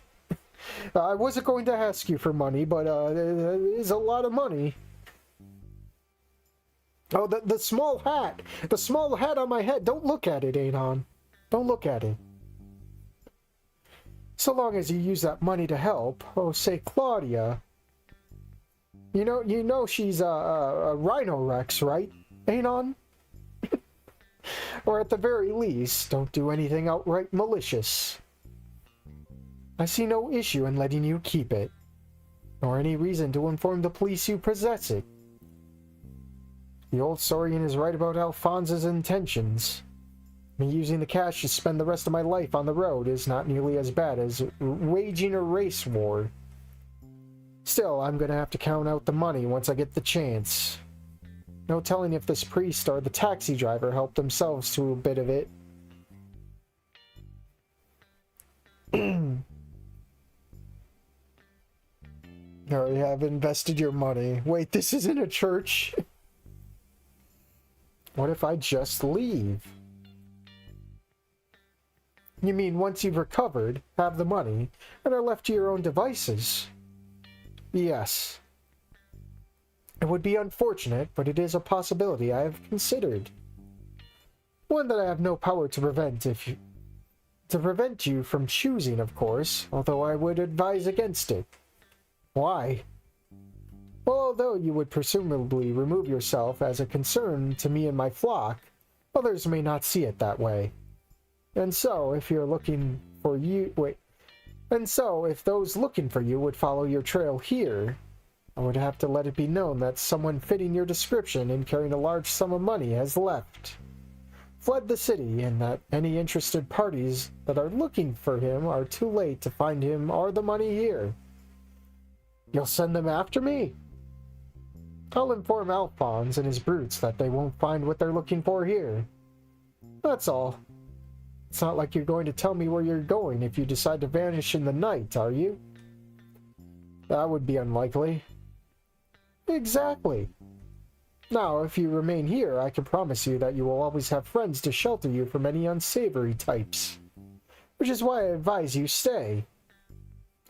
I wasn't going to ask you for money, but it is a lot of money. Oh, the small hat. The small hat on my head. Don't look at it, Anon. Don't look at it. So long as you use that money to help, oh, say Claudia. You know she's a Rhino Rex, right, Anon? Or at the very least, don't do anything outright malicious. I see no issue in letting you keep it, nor any reason to inform the police you possess it. The old Saurian is right about Alphonse's intentions. Me using the cash to spend the rest of my life on the road is not nearly as bad as waging a race war. Still, I'm gonna have to count out the money once I get the chance. No telling if this priest or the taxi driver helped themselves to a bit of it. Oh, you have invested your money. Wait, this isn't a church? What if I just leave? You mean once you've recovered, have the money, and are left to your own devices? Yes. It would be unfortunate, but it is a possibility I have considered. One that I have no power to prevent you from choosing, of course, although I would advise against it. Why? Well, although you would presumably remove yourself as a concern to me and my flock, others may not see it that way. And so, if those looking for you would follow your trail here, I would have to let it be known that someone fitting your description and carrying a large sum of money has fled the city, and that any interested parties that are looking for him are too late to find him or the money here. You'll send them after me? I'll inform Alphonse and his brutes that they won't find what they're looking for here. That's all. It's not like you're going to tell me where you're going if you decide to vanish in the night, are you? That would be unlikely. Exactly. Now, if you remain here, I can promise you that you will always have friends to shelter you from any unsavory types. Which is why I advise you stay.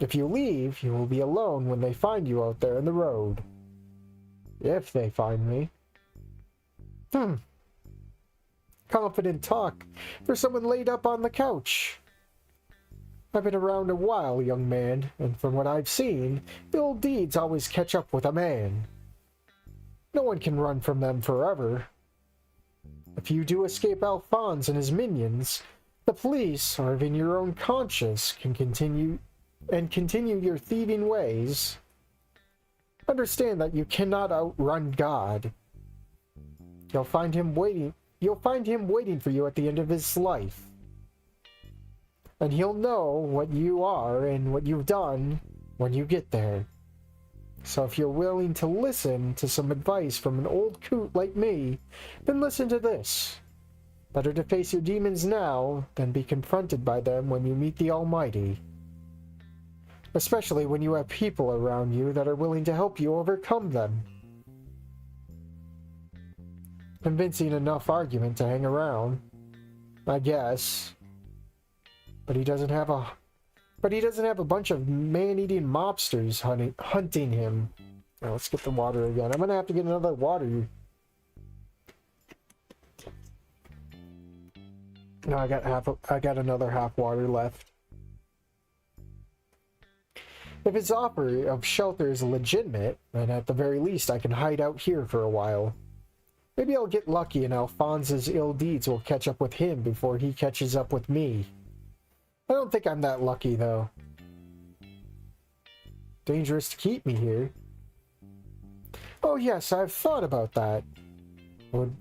If you leave, you will be alone when they find you out there in the road. If they find me. Confident talk for someone laid up on the couch. I've been around a while, young man, and from what I've seen, ill deeds always catch up with a man. No one can run from them forever. If you do escape Alphonse and his minions, the police, or even your own conscience, can continue your thieving ways. Understand that you cannot outrun God. You'll find him waiting for you at the end of his life. And he'll know what you are and what you've done when you get there. So if you're willing to listen to some advice from an old coot like me, then listen to this. Better to face your demons now than be confronted by them when you meet the Almighty. Especially when you have people around you that are willing to help you overcome them. Convincing enough argument to hang around, I guess. But he doesn't have a bunch of man-eating mobsters hunting him. Now let's get the water again. I'm gonna have to get another water. No, I got another half water left. If his offer of shelter is legitimate, then at the very least I can hide out here for a while. Maybe I'll get lucky and Alphonse's ill deeds will catch up with him before he catches up with me. I don't think I'm that lucky, though. Dangerous to keep me here. Oh yes, I've thought about that.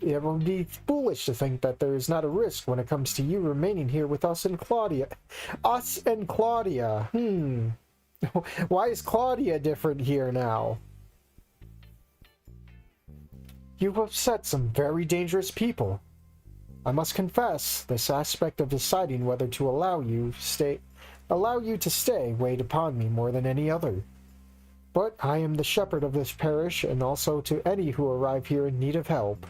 It would be foolish to think that there is not a risk when it comes to you remaining here with us and Claudia. Us and Claudia. Why is Claudia different here now? You've upset some very dangerous people. I must confess, this aspect of deciding whether to allow you to stay weighed upon me more than any other. But I am the shepherd of this parish, and also to any who arrive here in need of help.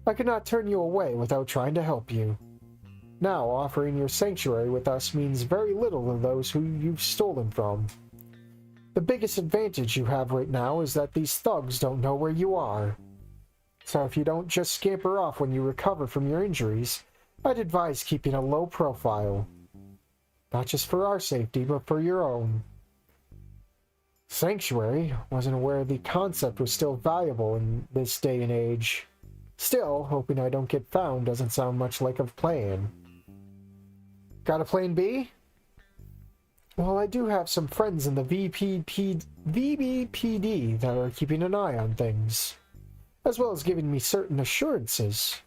I could not turn you away without trying to help you. Now, offering your sanctuary with us means very little to those who you've stolen from. The biggest advantage you have right now is that these thugs don't know where you are. So if you don't just scamper off when you recover from your injuries, I'd advise keeping a low profile. Not just for our safety, but for your own. Sanctuary? Wasn't aware the concept was still valuable in this day and age. Still, hoping I don't get found doesn't sound much like a plan. Got a plan B? Well, I do have some friends in the VBPD that are keeping an eye on things, as well as giving me certain assurances.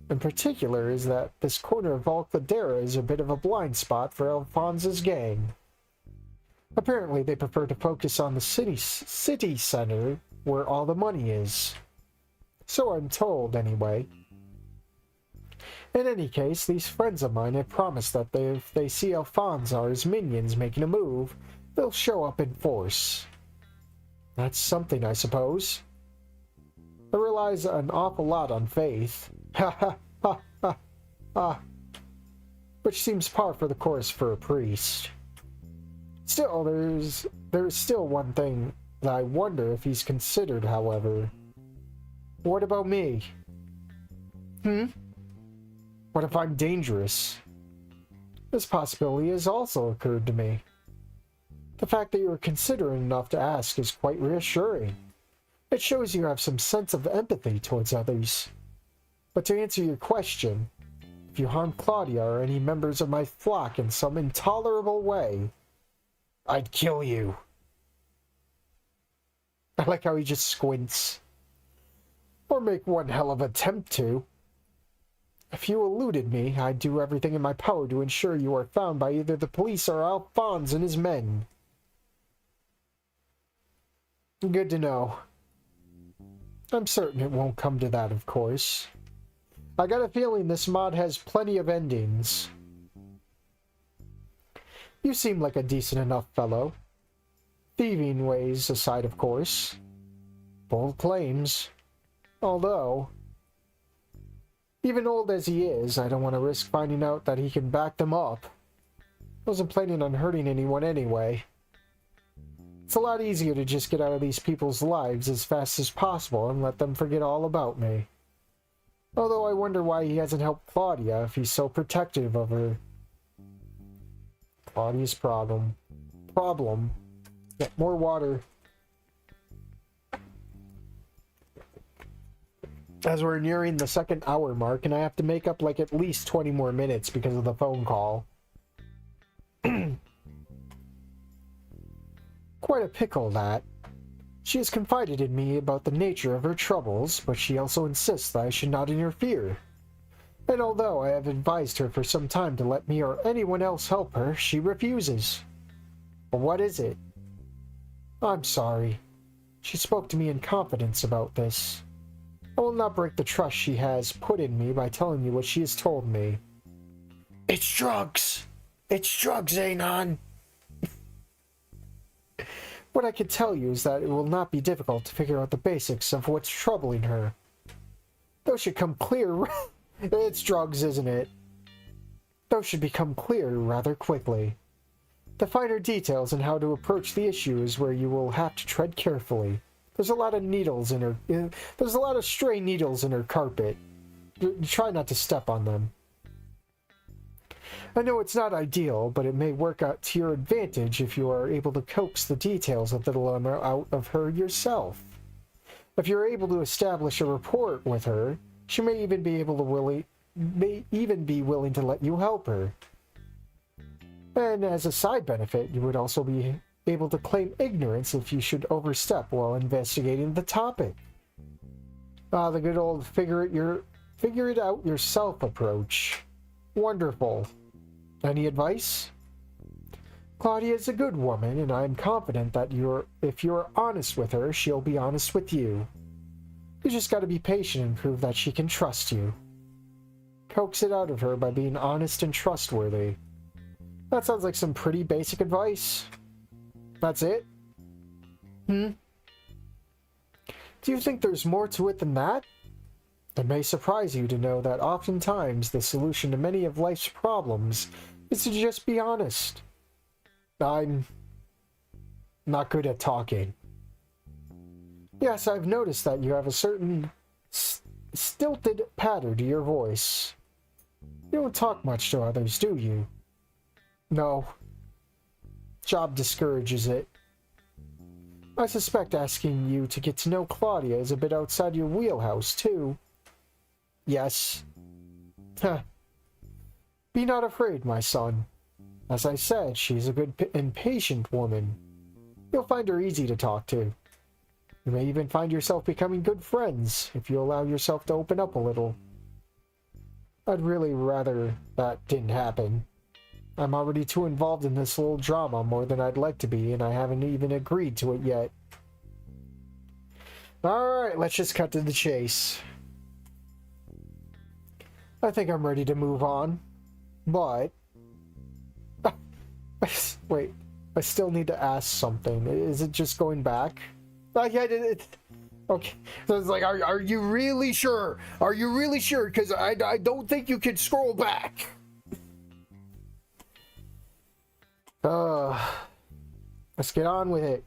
In particular is that this corner of Volcaldera is a bit of a blind spot for Alphonse's gang. Apparently they prefer to focus on the city center where all the money is. So I'm told, anyway. In any case, these friends of mine have promised that if they see Alphonse or his minions making a move, they'll show up in force. That's something, I suppose. It relies an awful lot on faith. Ha ha ha ha ha. Which seems par for the course for a priest. Still, there's still one thing that I wonder if he's considered, however. What about me? What if I'm dangerous? This possibility has also occurred to me. The fact that you are considerate enough to ask is quite reassuring. It shows you have some sense of empathy towards others. But to answer your question, if you harm Claudia or any members of my flock in some intolerable way, I'd kill you. I like how he just squints. Or make one hell of an attempt to. If you eluded me, I'd do everything in my power to ensure you are found by either the police or Alphonse and his men. Good to know. I'm certain it won't come to that, of course. I got a feeling this mod has plenty of endings. You seem like a decent enough fellow. Thieving ways aside, of course. Bold claims. Although, even old as he is, I don't want to risk finding out that he can back them up. Wasn't planning on hurting anyone anyway. It's a lot easier to just get out of these people's lives as fast as possible and let them forget all about me. Although I wonder why he hasn't helped Claudia if he's so protective of her. Claudia's problem. Get more water. As we're nearing the second hour mark, and I have to make up like at least 20 more minutes because of the phone call. Quite a pickle, that. She has confided in me about the nature of her troubles, but she also insists that I should not interfere. And although I have advised her for some time to let me or anyone else help her, she refuses. But what is it? I'm sorry. She spoke to me in confidence about this. I will not break the trust she has put in me by telling you what she has told me. It's drugs! It's drugs, Anon! What I can tell you is that it will not be difficult to figure out the basics of what's troubling her. Those should come clear. It's drugs, isn't it? Those should become clear rather quickly. The finer details on how to approach the issue is where you will have to tread carefully. There's a lot of needles in her... There's a lot of stray needles in her carpet. Try not to step on them. I know it's not ideal, but it may work out to your advantage if you are able to coax the details of the dilemma out of her yourself. If you're able to establish a rapport with her, she may even be willing to let you help her. And as a side benefit, you would also be able to claim ignorance if you should overstep while investigating the topic. Ah, the good old figure it out yourself approach. Wonderful. Any advice? Claudia is a good woman, and I am confident that if you're honest with her, she'll be honest with you. You just gotta be patient and prove that she can trust you. Coax it out of her by being honest and trustworthy. That sounds like some pretty basic advice. That's it? Do you think there's more to it than that? It may surprise you to know that oftentimes the solution to many of life's problems is to just be honest. I'm not good at talking. Yes, I've noticed that you have a certain stilted patter to your voice. You don't talk much to others, do you? No. Job discourages it. I suspect asking you to get to know Claudia is a bit outside your wheelhouse, too. Yes. Huh. Be not afraid, my son. As I said, she's a good and patient woman. You'll find her easy to talk to. You may even find yourself becoming good friends if you allow yourself to open up a little. I'd really rather that didn't happen. I'm already too involved in this little drama more than I'd like to be, and I haven't even agreed to it yet. Alright, let's just cut to the chase. I think I'm ready to move on, but... Wait, I still need to ask something. Is it just going back? Yeah, okay. So it's like, are you really sure? Are you really sure? Because I don't think you can scroll back. Let's get on with it.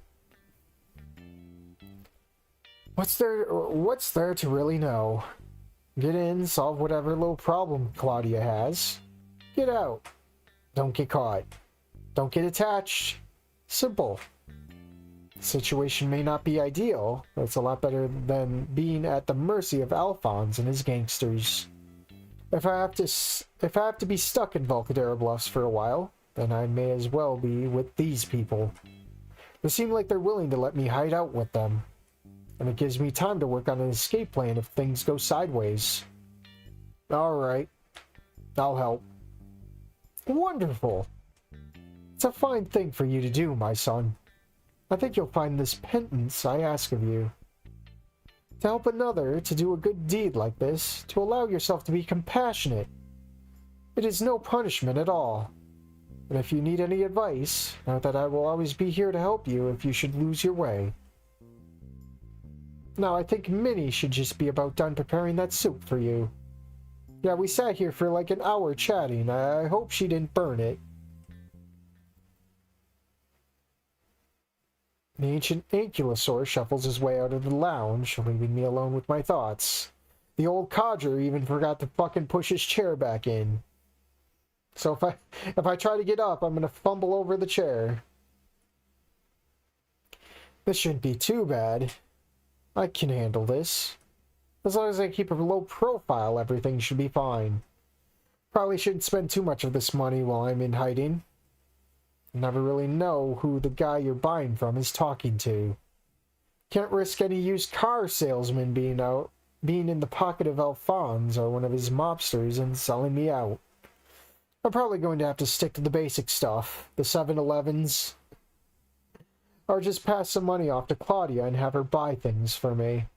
What's there to really know? Get in, solve whatever little problem Claudia has. Get out. Don't get caught. Don't get attached. Simple. The situation may not be ideal, but it's a lot better than being at the mercy of Alphonse and his gangsters. If I have to be stuck in Volcaldera Bluffs for a while, then I may as well be with these people. They seem like they're willing to let me hide out with them, and it gives me time to work on an escape plan if things go sideways. Alright, I'll help. Wonderful! It's a fine thing for you to do, my son. I think you'll find this penance I ask of you. To help another to do a good deed like this, to allow yourself to be compassionate. It is no punishment at all. And if you need any advice, know that I will always be here to help you if you should lose your way. Now, I think Minnie should just be about done preparing that soup for you. Yeah, we sat here for like an hour chatting. I hope she didn't burn it. The ancient ankylosaur shuffles his way out of the lounge, leaving me alone with my thoughts. The old codger even forgot to fucking push his chair back in. So if I try to get up, I'm gonna fumble over the chair. This shouldn't be too bad. I can handle this. As long as I keep a low profile, everything should be fine. Probably shouldn't spend too much of this money while I'm in hiding. You never really know who the guy you're buying from is talking to. Can't risk any used car salesman being in the pocket of Alphonse or one of his mobsters and selling me out. I'm probably going to have to stick to the basic stuff, the 7-Elevens, or just pass some money off to Claudia and have her buy things for me.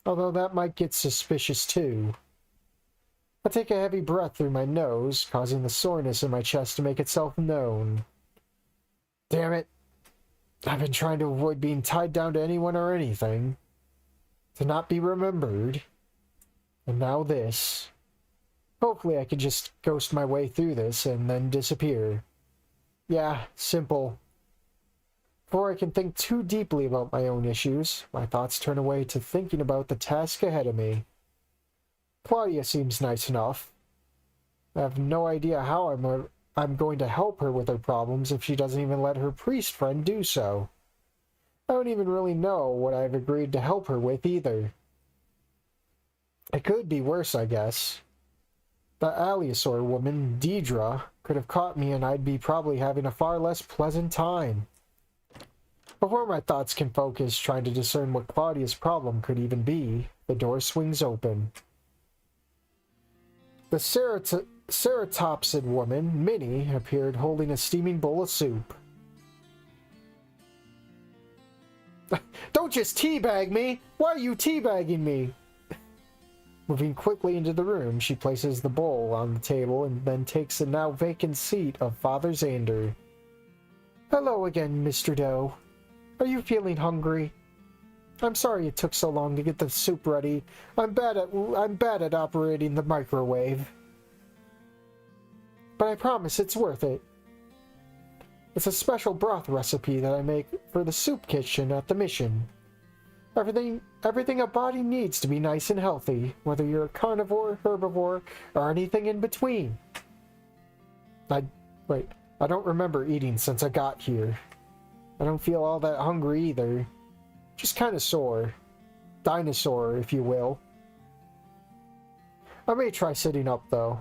Although that might get suspicious too. I take a heavy breath through my nose, causing the soreness in my chest to make itself known. Damn it. I've been trying to avoid being tied down to anyone or anything. To not be remembered. And now this. Hopefully I can just ghost my way through this and then disappear. Yeah, simple. Before I can think too deeply about my own issues, my thoughts turn away to thinking about the task ahead of me. Claudia seems nice enough. I have no idea how I'm going to help her with her problems if she doesn't even let her priest friend do so. I don't even really know what I've agreed to help her with either. It could be worse, I guess. The Aliosaur woman, Deidre, could have caught me and I'd be probably having a far less pleasant time. Before my thoughts can focus trying to discern what Claudia's problem could even be, the door swings open. The ceratopsid woman, Minnie, appeared holding a steaming bowl of soup. Don't just teabag me! Why are you teabagging me? Moving quickly into the room, she places the bowl on the table and then takes the now vacant seat of Father Xander. Hello again, Mr. Doe. Are you feeling hungry? I'm sorry it took so long to get the soup ready. I'm bad at operating the microwave. But I promise it's worth it. It's a special broth recipe that I make for the soup kitchen at the mission. Everything a body needs to be nice and healthy, whether you're a carnivore, herbivore, or anything in between. I don't remember eating since I got here. I don't feel all that hungry either. Just kind of sore. Dinosaur, if you will. I may try sitting up, though.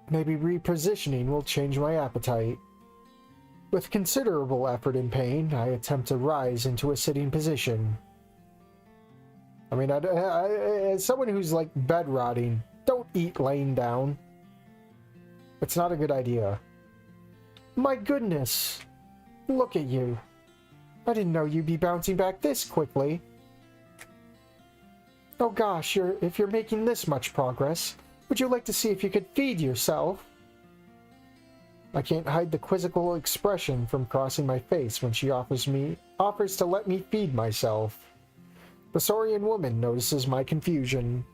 Maybe repositioning will change my appetite. With considerable effort and pain, I attempt to rise into a sitting position. I mean, as someone who's like bed rotting, don't eat laying down. It's not a good idea. My goodness! Look at you. I didn't know you'd be bouncing back this quickly. Oh gosh, if you're making this much progress, would you like to see if you could feed yourself? I can't hide the quizzical expression from crossing my face when she offers to let me feed myself. The Saurian woman notices my confusion.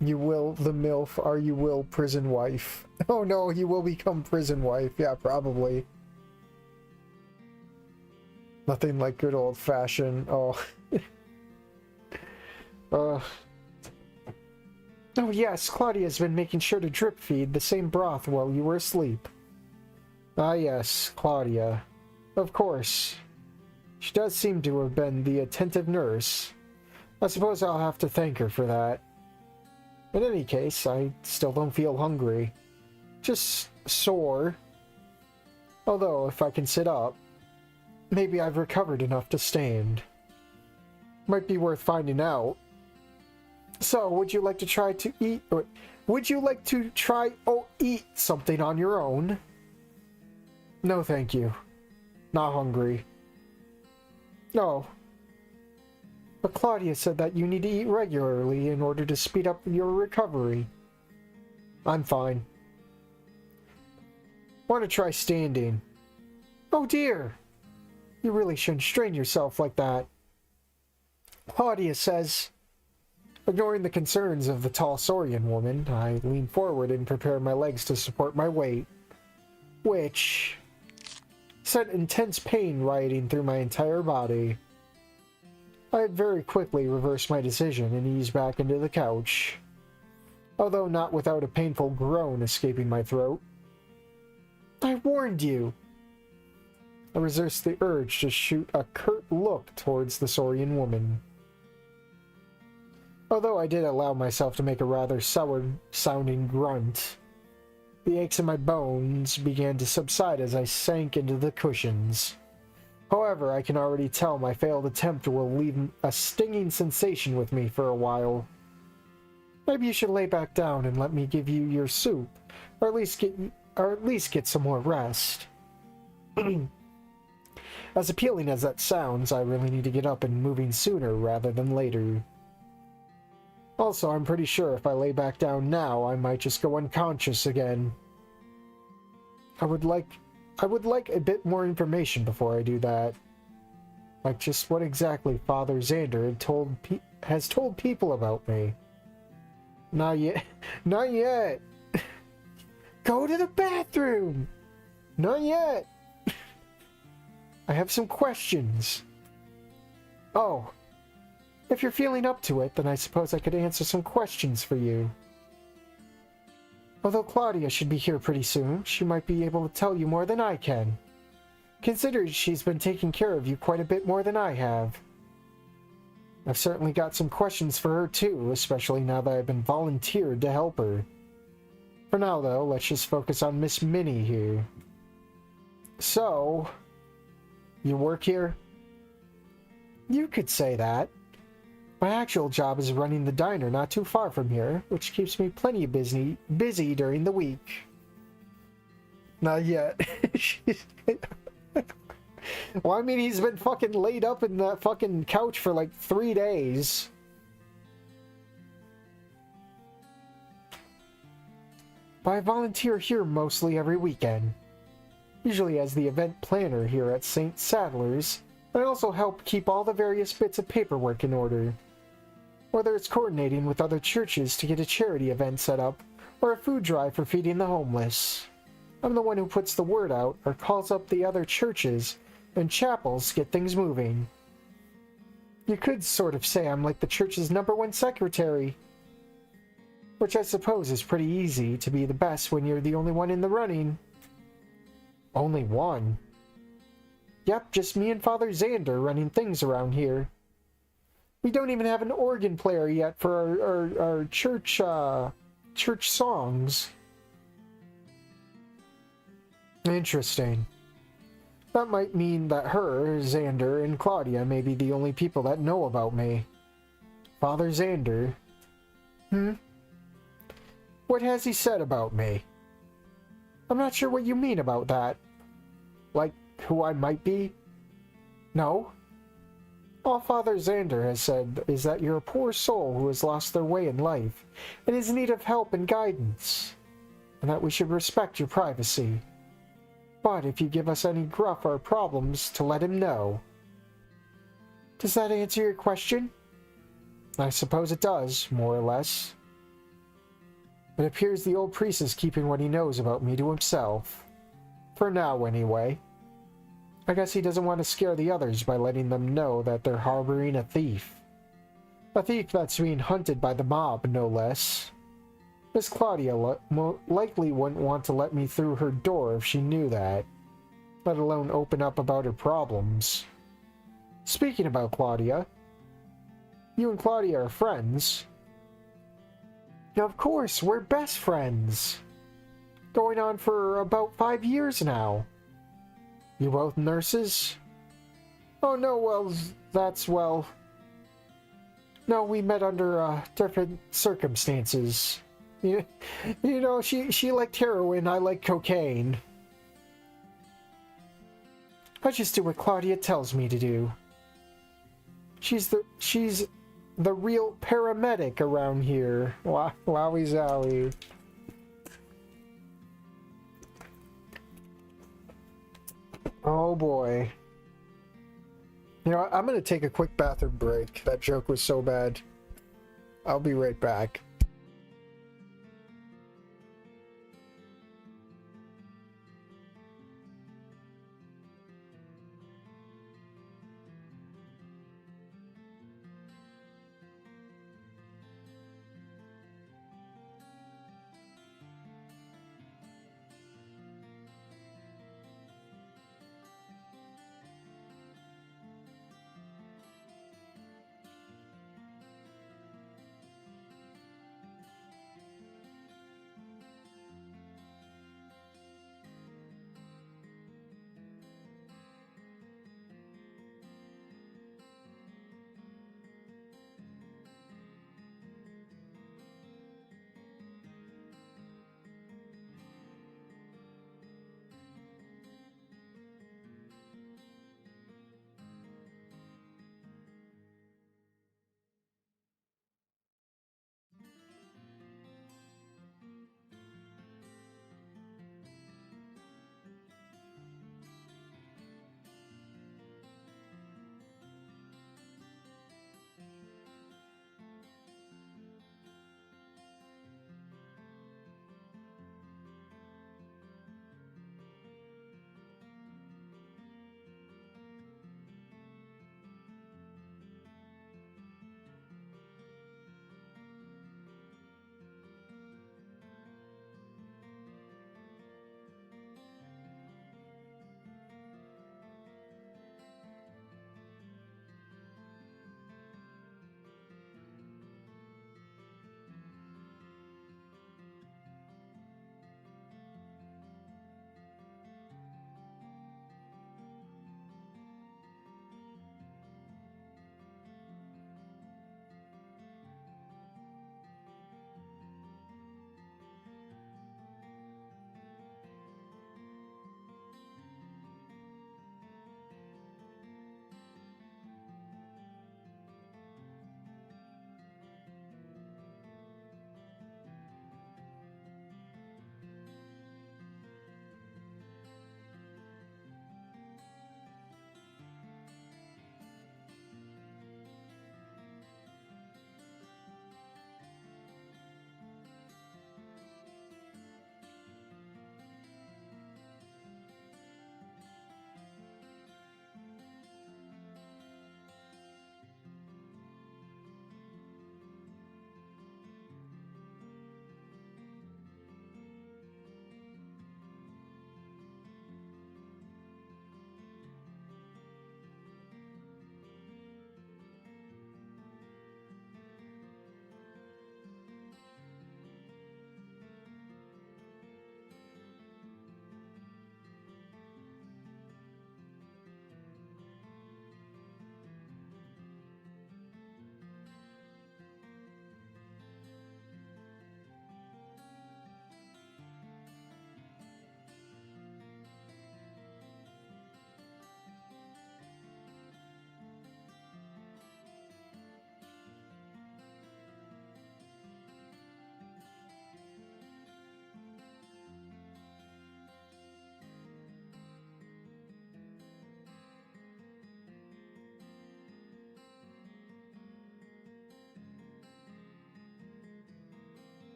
You will the MILF, or you will prison wife. Oh no, you will become prison wife. Yeah, probably. Nothing like good old-fashioned. Oh. Oh yes, Claudia's been making sure to drip feed the same broth while you were asleep. Ah yes, Claudia. Of course. She does seem to have been the attentive nurse. I suppose I'll have to thank her for that. In any case, I still don't feel hungry. Just sore. Although, if I can sit up, maybe I've recovered enough to stand. Might be worth finding out. So, would you like to try to eat, or would you like to try eat something on your own? No, thank you. Not hungry. No. But Claudia said that you need to eat regularly in order to speed up your recovery. I'm fine. Want to try standing? Oh dear! You really shouldn't strain yourself like that. Claudia says... Ignoring the concerns of the tall Saurian woman, I lean forward and prepare my legs to support my weight, which sent intense pain rioting through my entire body. I very quickly reversed my decision and eased back into the couch, although not without a painful groan escaping my throat. I warned you! I resist the urge to shoot a curt look towards the Saurian woman. Although I did allow myself to make a rather sour-sounding grunt, the aches in my bones began to subside as I sank into the cushions. However, I can already tell my failed attempt will leave a stinging sensation with me for a while. Maybe you should lay back down and let me give you your soup, or at least get some more rest. As appealing as that sounds, I really need to get up and moving sooner rather than later. Also, I'm pretty sure if I lay back down now, I might just go unconscious again. I would like a bit more information before I do that. Like just what exactly Father Xander has told people about me. Not yet. Not yet. Go to the bathroom. Not yet. I have some questions. Oh. If you're feeling up to it, then I suppose I could answer some questions for you. Although Claudia should be here pretty soon, she might be able to tell you more than I can. Consider she's been taking care of you quite a bit more than I have. I've certainly got some questions for her too, especially now that I've been volunteered to help her. For now though, let's just focus on Miss Minnie here. So, you work here? You could say that. My actual job is running the diner not too far from here, which keeps me plenty busy during the week. Not yet. Well, I mean, he's been fucking laid up in that fucking couch for like 3 days. But I volunteer here mostly every weekend. Usually as the event planner here at St. Sadler's, I also help keep all the various bits of paperwork in order. Whether it's coordinating with other churches to get a charity event set up, or a food drive for feeding the homeless. I'm the one who puts the word out or calls up the other churches and chapels to get things moving. You could sort of say I'm like the church's #1 secretary. Which I suppose is pretty easy to be the best when you're the only one in the running. Only one? Yep, just me and Father Xander running things around here. We don't even have an organ player yet for our church songs. Interesting. That might mean that her, Xander, and Claudia may be the only people that know about me. Father Xander? What has he said about me? I'm not sure what you mean about that. Like, who I might be? No. All Father Xander has said is that you're a poor soul who has lost their way in life and is in need of help and guidance, and that we should respect your privacy. But if you give us any gruff or problems, to let him know. Does that answer your question? I suppose it does, more or less. It appears the old priest is keeping what he knows about me to himself. For now, anyway. I guess he doesn't want to scare the others by letting them know that they're harboring a thief. A thief that's being hunted by the mob, no less. Miss Claudia likely wouldn't want to let me through her door if she knew that, let alone open up about her problems. Speaking about Claudia, you and Claudia are friends. Of course, we're best friends. Going on for about 5 years now. You both nurses? Oh no, well, well... No, we met under different circumstances. You know, she liked heroin, I like cocaine. I just do what Claudia tells me to do. She's the real paramedic around here. Wowie zowie. Oh boy. You know, I'm gonna take a quick bathroom break. That joke was so bad. I'll be right back.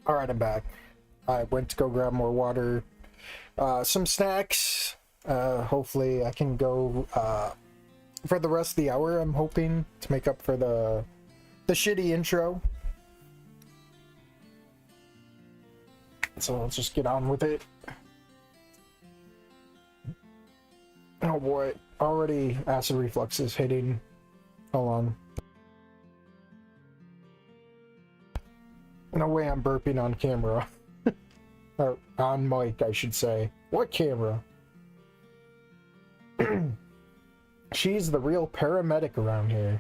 Alright, I'm back. I went to go grab more water, some snacks. Hopefully I can go for the rest of the hour. I'm hoping to make up for the shitty intro. So let's just get on with it. Oh boy, already acid reflux is hitting. Hold on. No way I'm burping on camera. Or on mic, I should say. What camera? She's the real paramedic around here.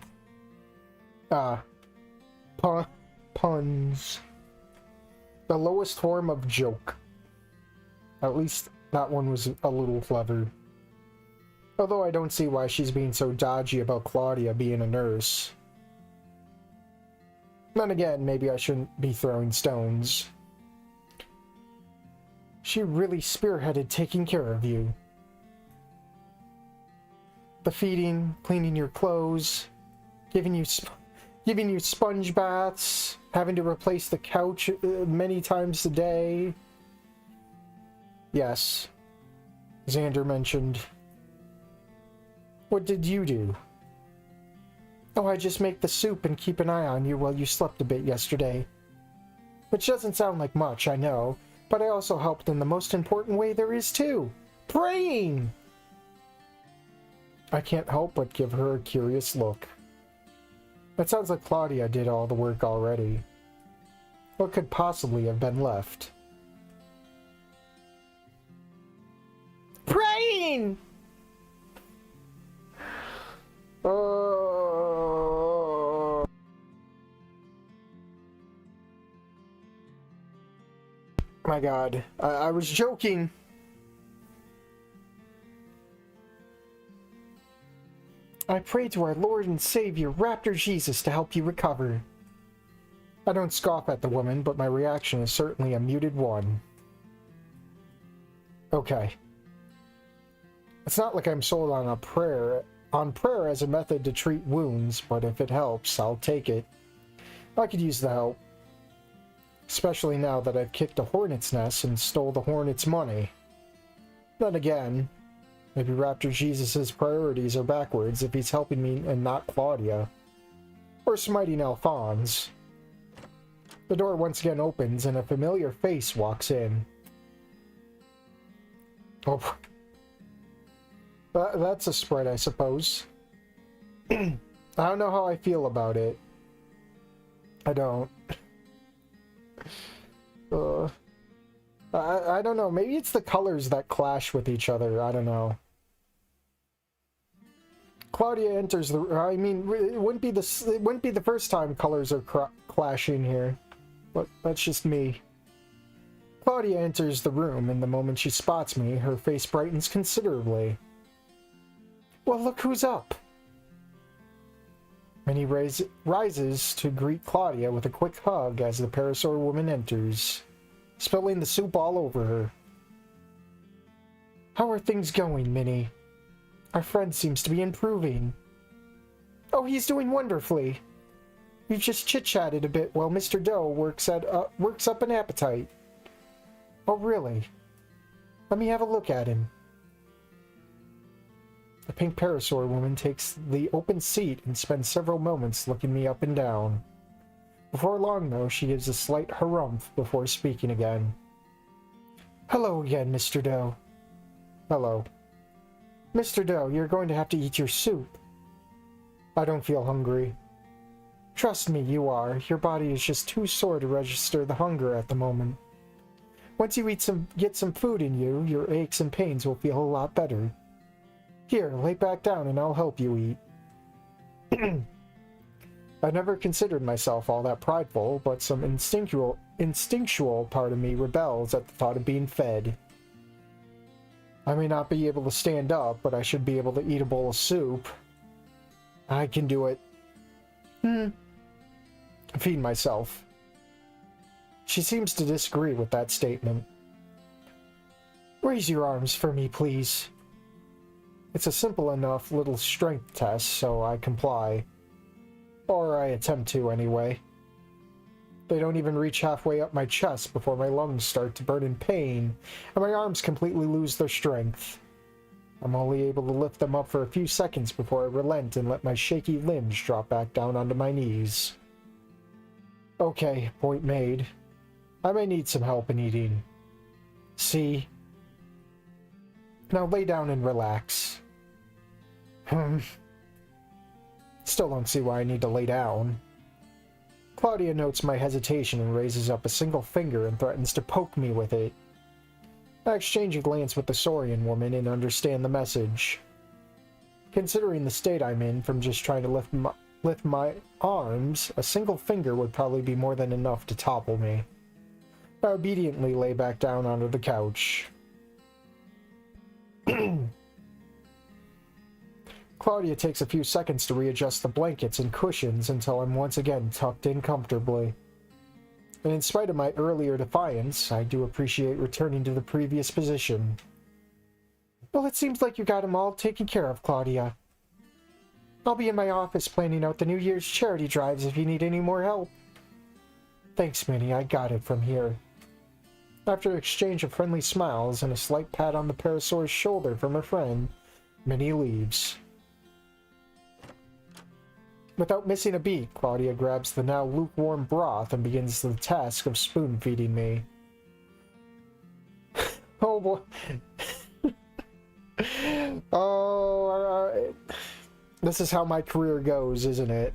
Puns. The lowest form of joke. At least that one was a little clever. Although I don't see why she's being so dodgy about Claudia being a nurse. Then again, maybe I shouldn't be throwing stones. She really spearheaded taking care of you. The feeding, cleaning your clothes, giving you sponge baths, having to replace the couch many times a day. Yes, Xander mentioned. What did you do? Oh, I just make the soup and keep an eye on you while you slept a bit yesterday. Which doesn't sound like much, I know, but I also helped in the most important way there is too. Praying! I can't help but give her a curious look. It sounds like Claudia did all the work already. What could possibly have been left? Praying! My God, I was joking. I pray to our Lord and Savior, Raptor Jesus, to help you recover. I don't scoff at the woman, but my reaction is certainly a muted one. Okay. It's not like I'm sold on prayer as a method to treat wounds, but if it helps, I'll take it. I could use the help. Especially now that I've kicked a hornet's nest and stole the hornet's money. Then again, maybe Raptor Jesus' priorities are backwards if he's helping me and not Claudia. Or smiting Alphonse. The door once again opens and a familiar face walks in. Oh. That's a spread, I suppose. I don't know how I feel about it. I don't. I don't know. Maybe it's the colors that clash with each other. I don't know. Claudia enters the. I mean, it wouldn't be the first time colors are clashing here, but that's just me. Claudia enters the room, and the moment she spots me, her face brightens considerably. Well, look who's up! And he rises to greet Claudia with a quick hug as the Parasaur woman enters, spilling the soup all over her. How are things going, Minnie? Our friend seems to be improving. Oh, he's doing wonderfully. We've just chit-chatted a bit while Mr. Doe works up an appetite. Oh, really? Let me have a look at him. The pink Parasaur woman takes the open seat and spends several moments looking me up and down. Before long, though, she gives a slight harumph before speaking again. Hello again, Mr. Doe. Hello. Mr. Doe, you're going to have to eat your soup. I don't feel hungry. Trust me, you are. Your body is just too sore to register the hunger at the moment. Once you get some food in you, your aches and pains will feel a lot better. Here, lay back down and I'll help you eat. I never considered myself all that prideful, but some instinctual part of me rebels at the thought of being fed. I may not be able to stand up, but I should be able to eat a bowl of soup. I can do it. Feed myself. She seems to disagree with that statement. Raise your arms for me, please. It's a simple enough little strength test, so I comply. Or I attempt to, anyway. They don't even reach halfway up my chest before my lungs start to burn in pain, and my arms completely lose their strength. I'm only able to lift them up for a few seconds before I relent and let my shaky limbs drop back down onto my knees. Okay, point made. I may need some help in eating. See? Now lay down and relax. Still don't see why I need to lay down. Claudia notes my hesitation and raises up a single finger and threatens to poke me with it. I exchange a glance with the Saurian woman and understand the message. Considering the state I'm in from just trying to lift my arms, a single finger would probably be more than enough to topple me. I obediently lay back down onto the couch. Claudia takes a few seconds to readjust the blankets and cushions until I'm once again tucked in comfortably. And in spite of my earlier defiance, I do appreciate returning to the previous position. Well, it seems like you got them all taken care of, Claudia. I'll be in my office planning out the New Year's charity drives if you need any more help. Thanks, Minnie, I got it from here. After an exchange of friendly smiles and a slight pat on the Parasaur's shoulder from her friend, Minnie leaves. Without missing a beat, Claudia grabs the now lukewarm broth and begins the task of spoon-feeding me. Oh boy. Oh, this is how my career goes, isn't it?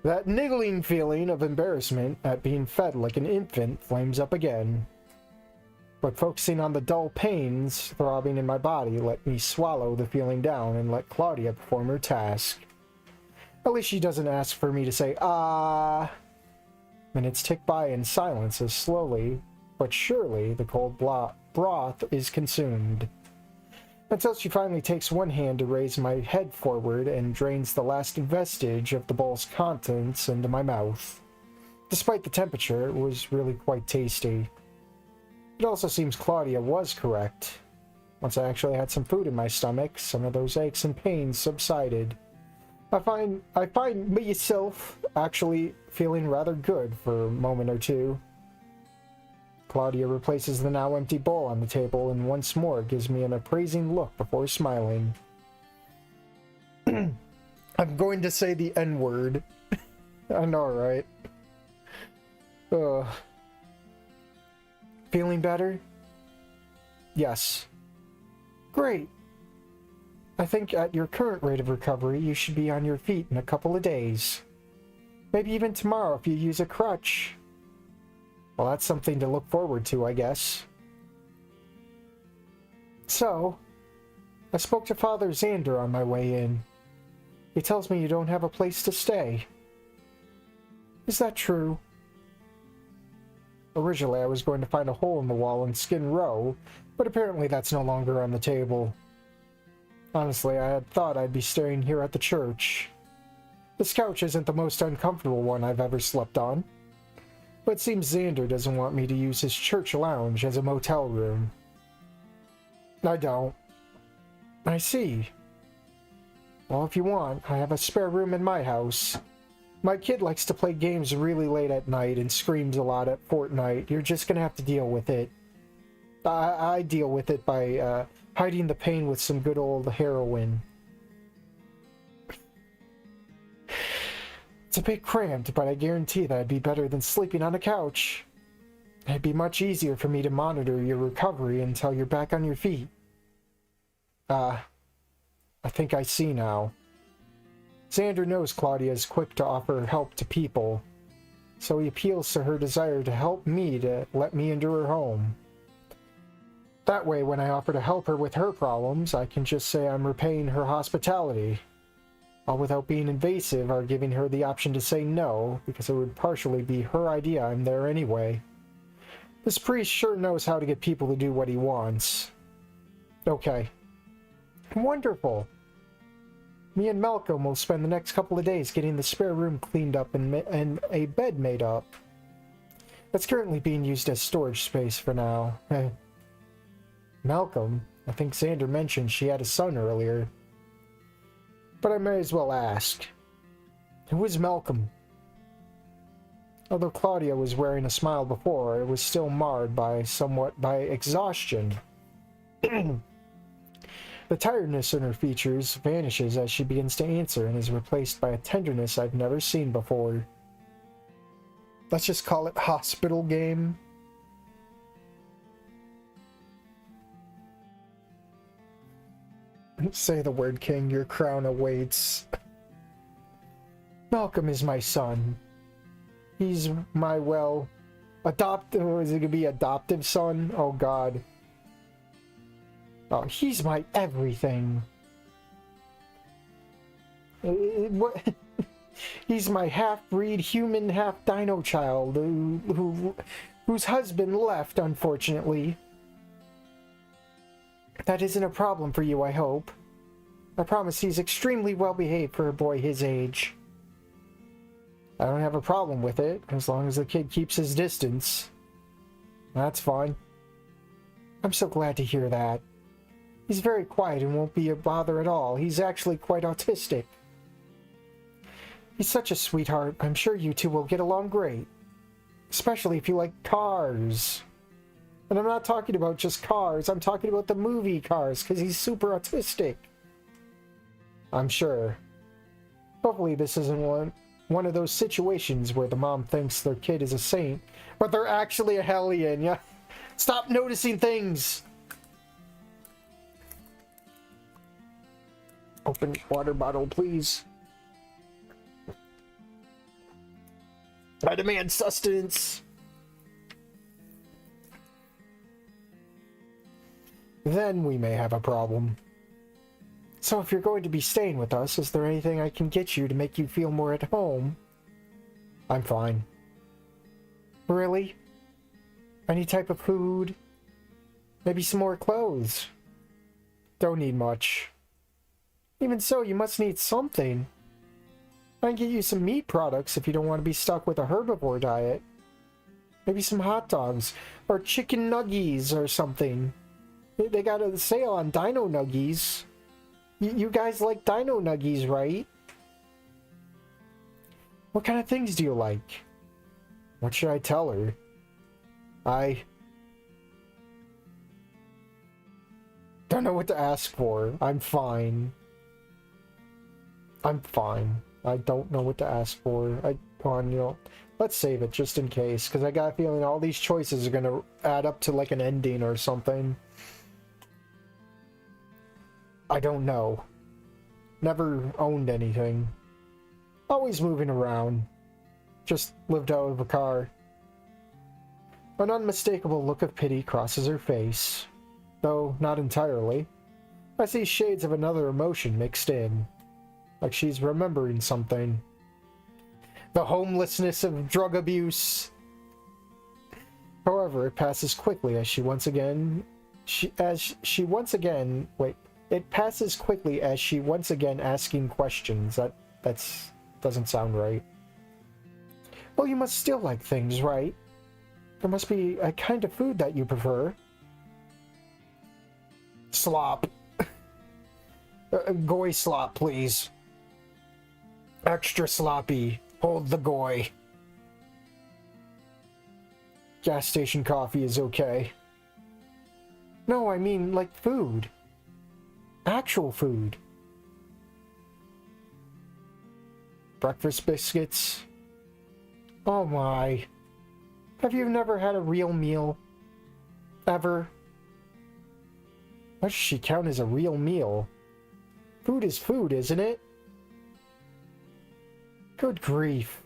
That niggling feeling of embarrassment at being fed like an infant flames up again. But focusing on the dull pains throbbing in my body let me swallow the feeling down and let Claudia perform her task. At least she doesn't ask for me to say, ah. Minutes tick by in silence as slowly, but surely, the cold broth is consumed. Until she finally takes one hand to raise my head forward and drains the last vestige of the bowl's contents into my mouth. Despite the temperature, it was really quite tasty. It also seems Claudia was correct. Once I actually had some food in my stomach, some of those aches and pains subsided. I find myself actually feeling rather good for a moment or two. Claudia replaces the now empty bowl on the table and once more gives me an appraising look before smiling. I'm going to say the N-word. I know, right? Feeling better? Yes. Great. I think at your current rate of recovery, you should be on your feet in a couple of days. Maybe even tomorrow if you use a crutch. Well, that's something to look forward to, I guess. So, I spoke to Father Xander on my way in. He tells me you don't have a place to stay. Is that true? Originally, I was going to find a hole in the wall in Skin Row, but apparently that's no longer on the table. Honestly, I had thought I'd be staying here at the church. This couch isn't the most uncomfortable one I've ever slept on. But it seems Xander doesn't want me to use his church lounge as a motel room. I don't. I see. Well, if you want, I have a spare room in my house. My kid likes to play games really late at night and screams a lot at Fortnite. You're just gonna have to deal with it. I deal with it by hiding the pain with some good old heroin. It's a bit cramped, but I guarantee that it'd be better than sleeping on a couch. It'd be much easier for me to monitor your recovery until you're back on your feet. I think I see now. Xander knows Claudia is quick to offer help to people, so he appeals to her desire to help me to let me into her home. That way, when I offer to help her with her problems, I can just say I'm repaying her hospitality, all without being invasive or giving her the option to say no, because it would partially be her idea I'm there anyway. This priest sure knows how to get people to do what he wants. Okay. Wonderful. Me and Malcolm will spend the next couple of days getting the spare room cleaned up and a bed made up. That's currently being used as storage space for now. Malcolm? I think Xander mentioned she had a son earlier. But I may as well ask. Who is Malcolm? Although Claudia was wearing a smile before, it was still marred somewhat by exhaustion. The tiredness in her features vanishes as she begins to answer and is replaced by a tenderness I've never seen before. Let's just call it hospital game. Say the word, King. Your crown awaits. Malcolm is my son. He's my, well, adoptive... Is it gonna be adoptive son? Oh, God. Oh, he's my everything. What? He's my half-breed human, half-dino child whose husband left, unfortunately. That isn't a problem for you, I hope. I promise he's extremely well-behaved for a boy his age. I don't have a problem with it, as long as the kid keeps his distance. That's fine. I'm so glad to hear that. He's very quiet and won't be a bother at all. He's actually quite autistic. He's such a sweetheart. I'm sure you two will get along great. Especially if you like cars. And I'm not talking about just cars. I'm talking about the movie Cars, because he's super autistic. I'm sure. Hopefully this isn't one of those situations where the mom thinks their kid is a saint, but they're actually a hellion. Yeah. Stop noticing things! Open water bottle, please. I demand sustenance. Then we may have a problem. So if you're going to be staying with us, is there anything I can get you to make you feel more at home? I'm fine. Really? Any type of food? Maybe some more clothes? Don't need much. Even so, you must need something. I can get you some meat products if you don't want to be stuck with a herbivore diet. Maybe some hot dogs, or chicken nuggies or something. They got a sale on dino nuggies. You guys like dino nuggies, right? What kind of things do you like? What should I tell her? I don't know what to ask for. I'm fine. I'm fine. I don't know what to ask for. Let's save it just in case, because I got a feeling all these choices are going to add up to like an ending or something. I don't know. Never owned anything. Always moving around. Just lived out of a car. An unmistakable look of pity crosses her face. Though not entirely. I see shades of another emotion mixed in. Like she's remembering something. The homelessness of drug abuse. However, it passes quickly as she once again It passes quickly as she once again asking questions. That's doesn't sound right. Well, you must still like things, right? There must be a kind of food that you prefer. Slop. Goy slop, please. Extra sloppy. Hold the goy. Gas station coffee is okay. No, I mean like food. Actual food. Breakfast biscuits. Oh my. Have you never had a real meal? Ever? What does she count as a real meal? Food is food, isn't it? Good grief.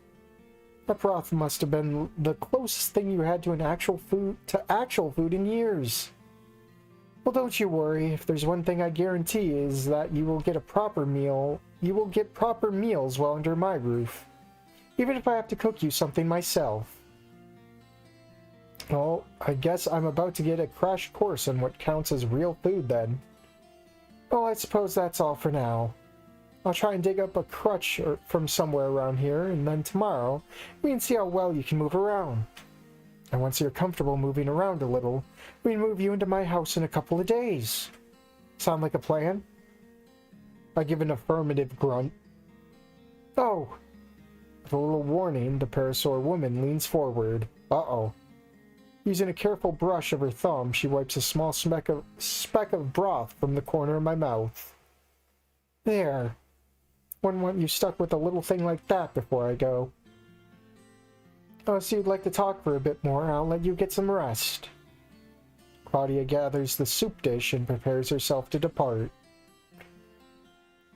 That broth must have been the closest thing you had to actual food in years. Well, don't you worry. If there's one thing I guarantee is that you will get a proper meal. You will get proper meals while under my roof. Even if I have to cook you something myself. Well, I guess I'm about to get a crash course on what counts as real food then. Well, I suppose that's all for now. I'll try and dig up a crutch from somewhere around here, and then tomorrow we can see how well you can move around. And once you're comfortable moving around a little, we can move you into my house in a couple of days. Sound like a plan? I give an affirmative grunt. Oh, With a little warning, the parasaur woman leans forward. Uh-oh. Using a careful brush of her thumb, she wipes a small speck of broth from the corner of my mouth. There. Wouldn't want you stuck with a little thing like that before I go. Unless you'd like to talk for a bit more, I'll let you get some rest. Claudia gathers the soup dish and prepares herself to depart.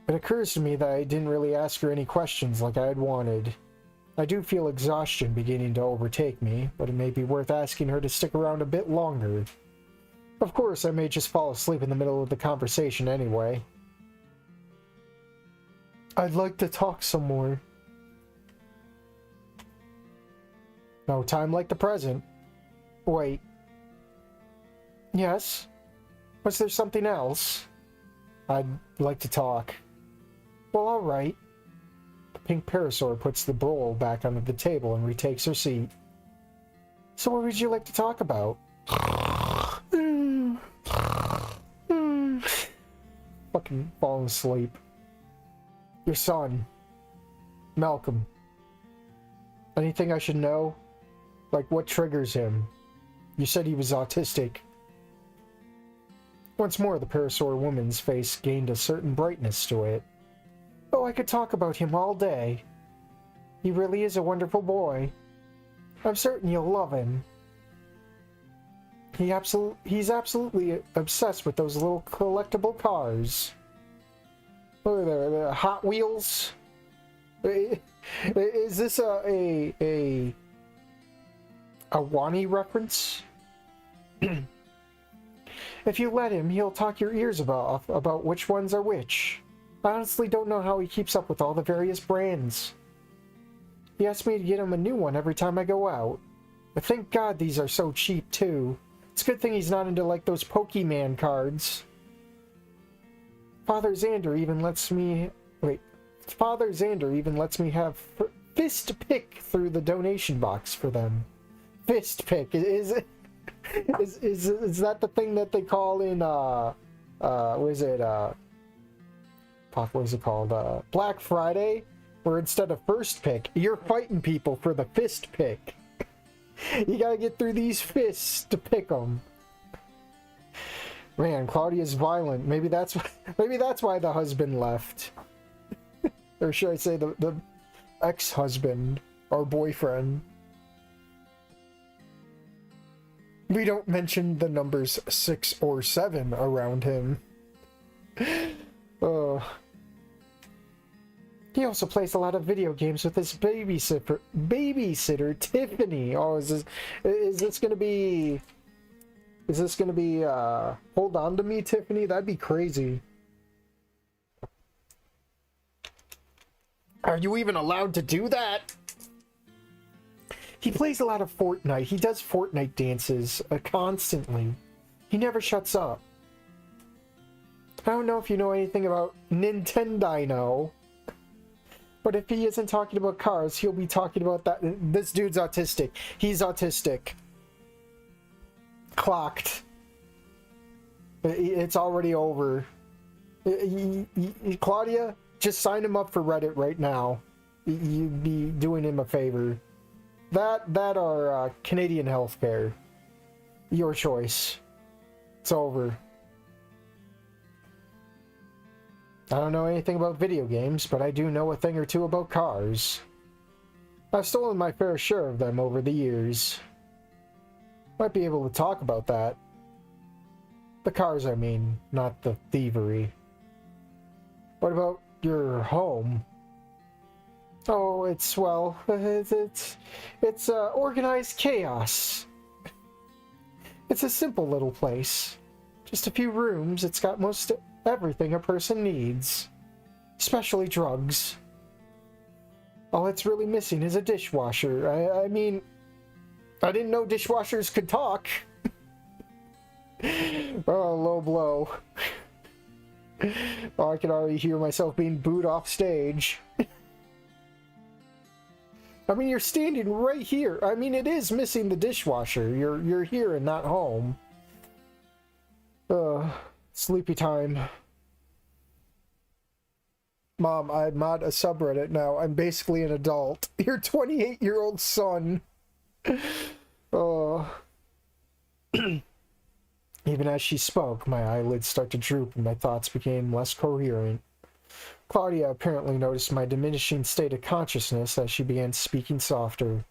It occurs to me that I didn't really ask her any questions like I had wanted. I do feel exhaustion beginning to overtake me, but it may be worth asking her to stick around a bit longer. Of course, I may just fall asleep in the middle of the conversation anyway. I'd like to talk some more. No time like the present. Wait. Yes? Was there something else? I'd like to talk. Well, alright. The pink parasaur puts the bowl back onto the table and retakes her seat. So what would you like to talk about? Fucking falling asleep. Your son. Malcolm. Anything I should know? Like what triggers him? You said he was autistic. Once more, the parasaur woman's face gained a certain brightness to it. Oh, I could talk about him all day. He really is a wonderful boy. I'm certain you'll love him. He's absolutely obsessed with those little collectible cars. Look at the Hot Wheels. Is this a Wani reference? If you let him, he'll talk your ears about which ones are which. I honestly don't know how he keeps up with all the various brands. He asks me to get him a new one every time I go out. But thank God these are so cheap, too. It's a good thing he's not into, like, those Pokemon cards. Father Xander even lets me have fist pick through the donation box for them. Fist pick. Is that the thing that they call in, what is it called? Black Friday? Where instead of first pick, you're fighting people for the fist pick. You gotta get through these fists to pick them. Man, Claudia's violent. Maybe that's why the husband left. Or should I say the ex-husband or boyfriend. We don't mention the numbers 6 or 7 around him. He also plays a lot of video games with his babysitter Tiffany. Oh, is this gonna be Hold On to Me, Tiffany? That'd be crazy. Are you even allowed to do that? He plays a lot of Fortnite. He does Fortnite dances constantly. He never shuts up. I don't know if you know anything about Nintendino, but if he isn't talking about cars, he'll be talking about that. This dude's autistic. He's autistic. Clocked. It's already over. Claudia, just sign him up for Reddit right now. You'd be doing him a favor. That or Canadian healthcare. Your choice. It's over. I don't know anything about video games, but I do know a thing or two about cars. I've stolen my fair share of them over the years. Might be able to talk about that. The cars, I mean, not the thievery. What about your home? Oh, it's, well, it's organized chaos. It's a simple little place. Just a few rooms. It's got most everything a person needs. Especially drugs. All it's really missing is a dishwasher. I mean, I didn't know dishwashers could talk. Oh, low blow. Oh, I can already hear myself being booed off stage. I mean, you're standing right here. I mean, it is missing the dishwasher. You're here and not home. Sleepy time. Mom, I mod a subreddit now. I'm basically an adult. Your 28-year-old son. Oh. Even as she spoke, my eyelids started to droop and my thoughts became less coherent. Claudia apparently noticed my diminishing state of consciousness as she began speaking softer.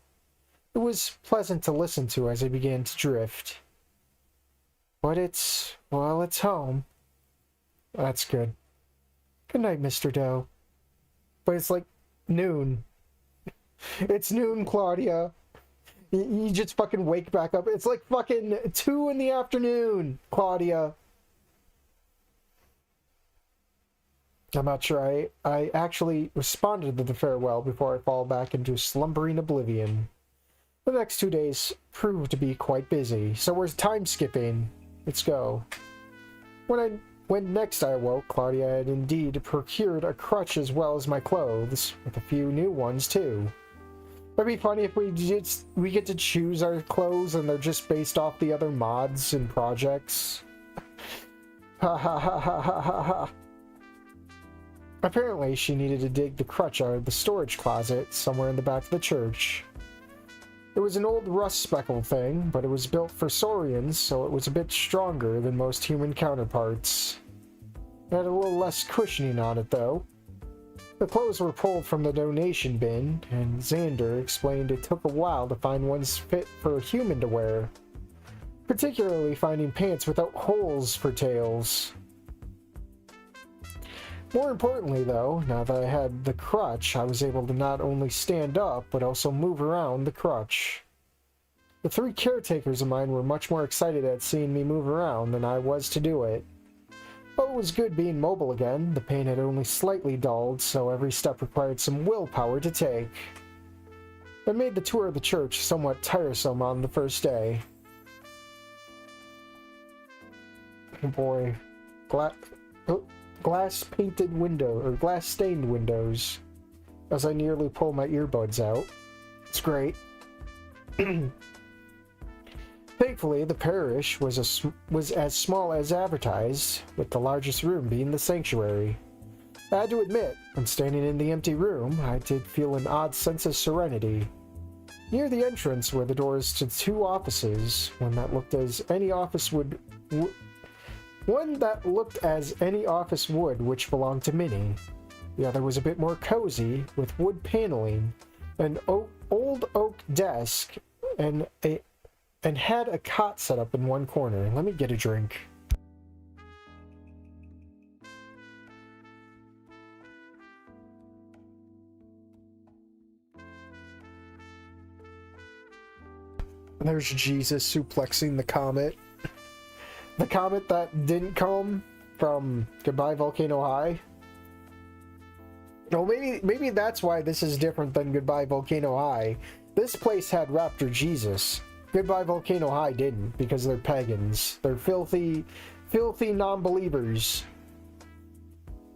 It was pleasant to listen to as I began to drift. But well, it's home. That's good. Good night, Mr. Doe. But it's like noon. It's noon, Claudia. You just fucking wake back up. It's like fucking 2 in the afternoon, Claudia. I'm not sure I actually responded to the farewell before I fall back into slumbering oblivion. The next 2 days proved to be quite busy, so we're time skipping. Let's go. When next I awoke, Claudia had indeed procured a crutch as well as my clothes, with a few new ones too. It'd be funny if we get to choose our clothes and they're just based off the other mods and projects. Ha ha ha ha ha ha ha. Apparently, she needed to dig the crutch out of the storage closet somewhere in the back of the church. It was an old rust-speckled thing, but it was built for Saurians, so it was a bit stronger than most human counterparts. It had a little less cushioning on it, though. The clothes were pulled from the donation bin, and Xander explained it took a while to find ones fit for a human to wear, particularly finding pants without holes for tails. More importantly, though, now that I had the crutch, I was able to not only stand up, but also move around the crutch. The 3 caretakers of mine were much more excited at seeing me move around than I was to do it. But it was good being mobile again. The pain had only slightly dulled, so every step required some willpower to take. It made the tour of the church somewhat tiresome on the first day. Oh boy. Glass-painted window, or glass-stained windows, as I nearly pull my earbuds out. It's great. Thankfully, the parish was as small as advertised, with the largest room being the sanctuary. I had to admit, when standing in the empty room, I did feel an odd sense of serenity. Near the entrance were the doors to 2 offices, one that looked as any office would, which belonged to Minnie. The other was a bit more cozy, with wood paneling, an old oak desk, and had a cot set up in one corner. Let me get a drink. There's Jesus suplexing the comet. The comet that didn't come from Goodbye Volcano High. No, maybe that's why this is different than Goodbye Volcano High. This place had Raptor Jesus. Goodbye Volcano High didn't, because they're pagans. They're filthy non-believers.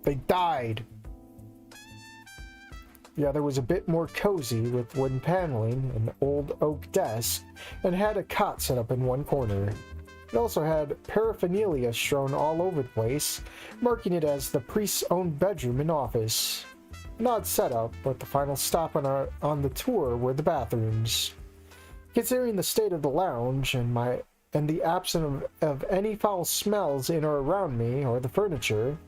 They died. The other was a bit more cozy, with wooden paneling, an old oak desk, and had a cot set up in one corner. It also had paraphernalia strewn all over the place, marking it as the priest's own bedroom and office. An odd setup, but the final stop on the tour were the bathrooms. Considering the state of the lounge and the absence of any foul smells in or around me or the furniture,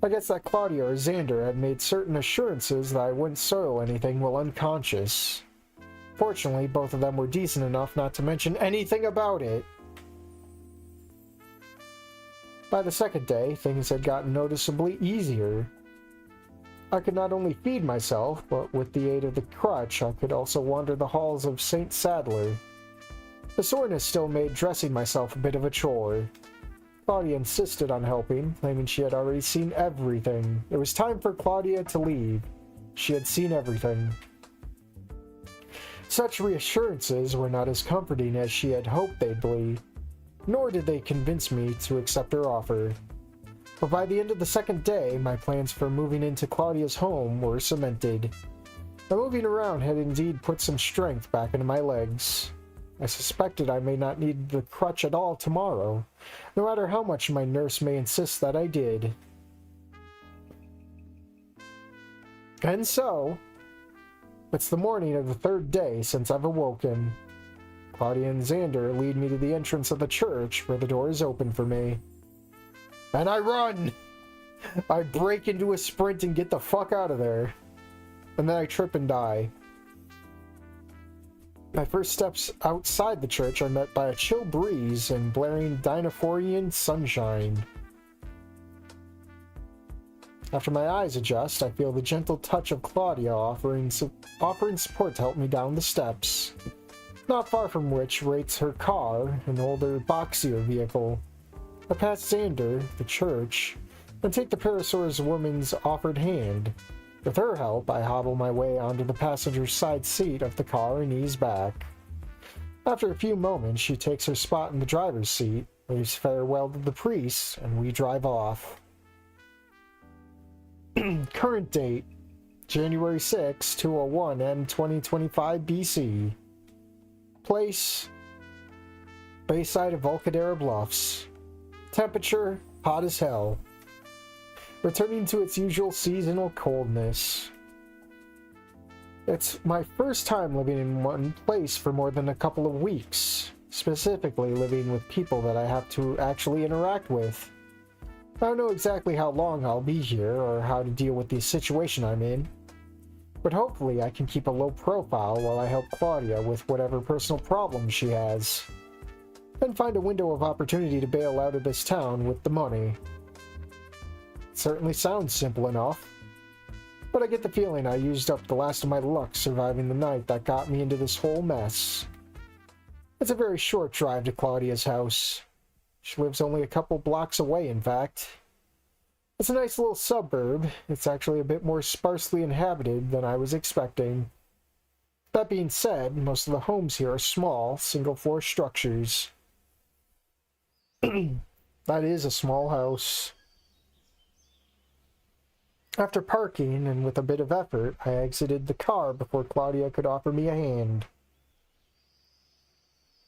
I guess that Claudia or Xander had made certain assurances that I wouldn't soil anything while unconscious. Fortunately, both of them were decent enough not to mention anything about it. By the second day, things had gotten noticeably easier. I could not only feed myself, but with the aid of the crutch, I could also wander the halls of St. Sadler. The soreness still made dressing myself a bit of a chore. Claudia insisted on helping, claiming she had already seen everything. It was time for Claudia to leave. She had seen everything. Such reassurances were not as comforting as she had hoped they'd be, nor did they convince me to accept her offer. But by the end of the second day, my plans for moving into Claudia's home were cemented. The moving around had indeed put some strength back into my legs. I suspected I may not need the crutch at all tomorrow, no matter how much my nurse may insist that I did. And so, it's the morning of the third day since I've awoken. Claudia and Xander lead me to the entrance of the church where the door is open for me. And I run! I break into a sprint and get the fuck out of there. And then I trip and die. My first steps outside the church are met by a chill breeze and blaring Dinophorian sunshine. After my eyes adjust, I feel the gentle touch of Claudia offering support to help me down the steps. Not far from which waits her car, an older, boxier vehicle. I pass Xander, the church, and take the Parasaurus woman's offered hand. With her help, I hobble my way onto the passenger side seat of the car and ease back. After a few moments, she takes her spot in the driver's seat, waves farewell to the priest, and we drive off. Current date, January 6, 201 M 2025 BC. Place, Bayside of Volcaldera Bluffs. Temperature, hot as hell. Returning to its usual seasonal coldness. It's my first time living in one place for more than a couple of weeks, specifically living with people that I have to actually interact with. I don't know exactly how long I'll be here or how to deal with the situation I'm in, but hopefully I can keep a low profile while I help Claudia with whatever personal problems she has, and find a window of opportunity to bail out of this town with the money. It certainly sounds simple enough, but I get the feeling I used up the last of my luck surviving the night that got me into this whole mess. It's a very short drive to Claudia's house. She lives only a couple blocks away, in fact. It's a nice little suburb. It's actually a bit more sparsely inhabited than I was expecting. That being said, most of the homes here are small, single-floor structures. That is a small house. After parking, and with a bit of effort, I exited the car before Claudia could offer me a hand.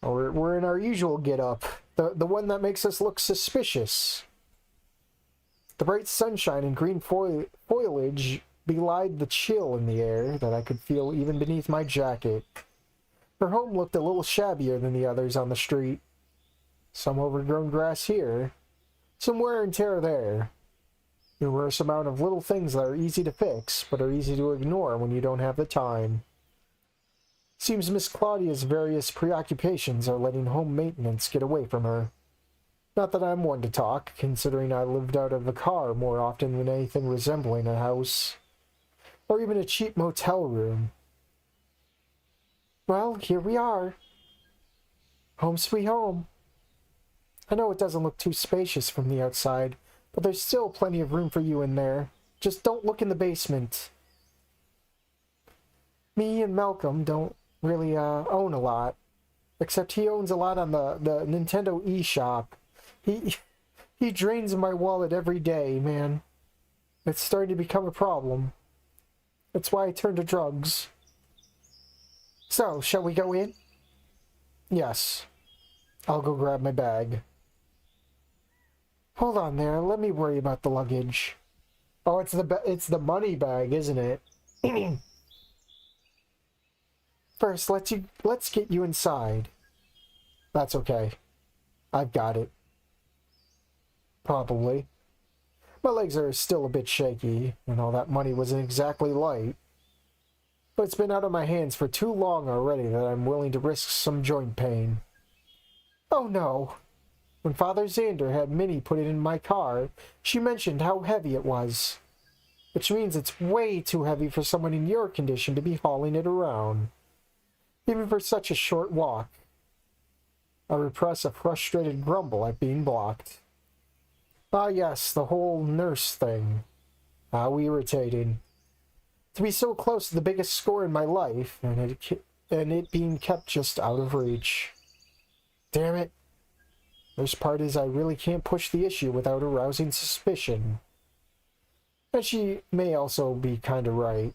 We're in our usual get-up, the one that makes us look suspicious. The bright sunshine and green foliage belied the chill in the air that I could feel even beneath my jacket. Her home looked a little shabbier than the others on the street. Some overgrown grass here, some wear and tear there. Numerous amount of little things that are easy to fix, but are easy to ignore when you don't have the time. Seems Miss Claudia's various preoccupations are letting home maintenance get away from her. Not that I'm one to talk, considering I lived out of a car more often than anything resembling a house, or even a cheap motel room. Well, here we are. Home sweet home. I know it doesn't look too spacious from the outside, but there's still plenty of room for you in there. Just don't look in the basement. Me and Malcolm don't really own a lot, except he owns a lot on the Nintendo eShop. He drains my wallet every day, man. It's starting to become a problem. That's why I turned to drugs. So, shall we go in? Yes. I'll go grab my bag. Hold on there, let me worry about the luggage. Oh, it's the money bag, isn't it? First, let's get you inside. That's okay. I've got it. Probably. My legs are still a bit shaky, and all that money wasn't exactly light. But it's been out of my hands for too long already that I'm willing to risk some joint pain. Oh no! When Father Xander had Minnie put it in my car, she mentioned how heavy it was. Which means it's way too heavy for someone in your condition to be hauling it around. Even for such a short walk. I repress a frustrated grumble at being blocked. Ah yes, the whole nurse thing. How irritating. To be so close to the biggest score in my life, and it being kept just out of reach. Damn it. Worst part is I really can't push the issue without arousing suspicion. And she may also be kinda right.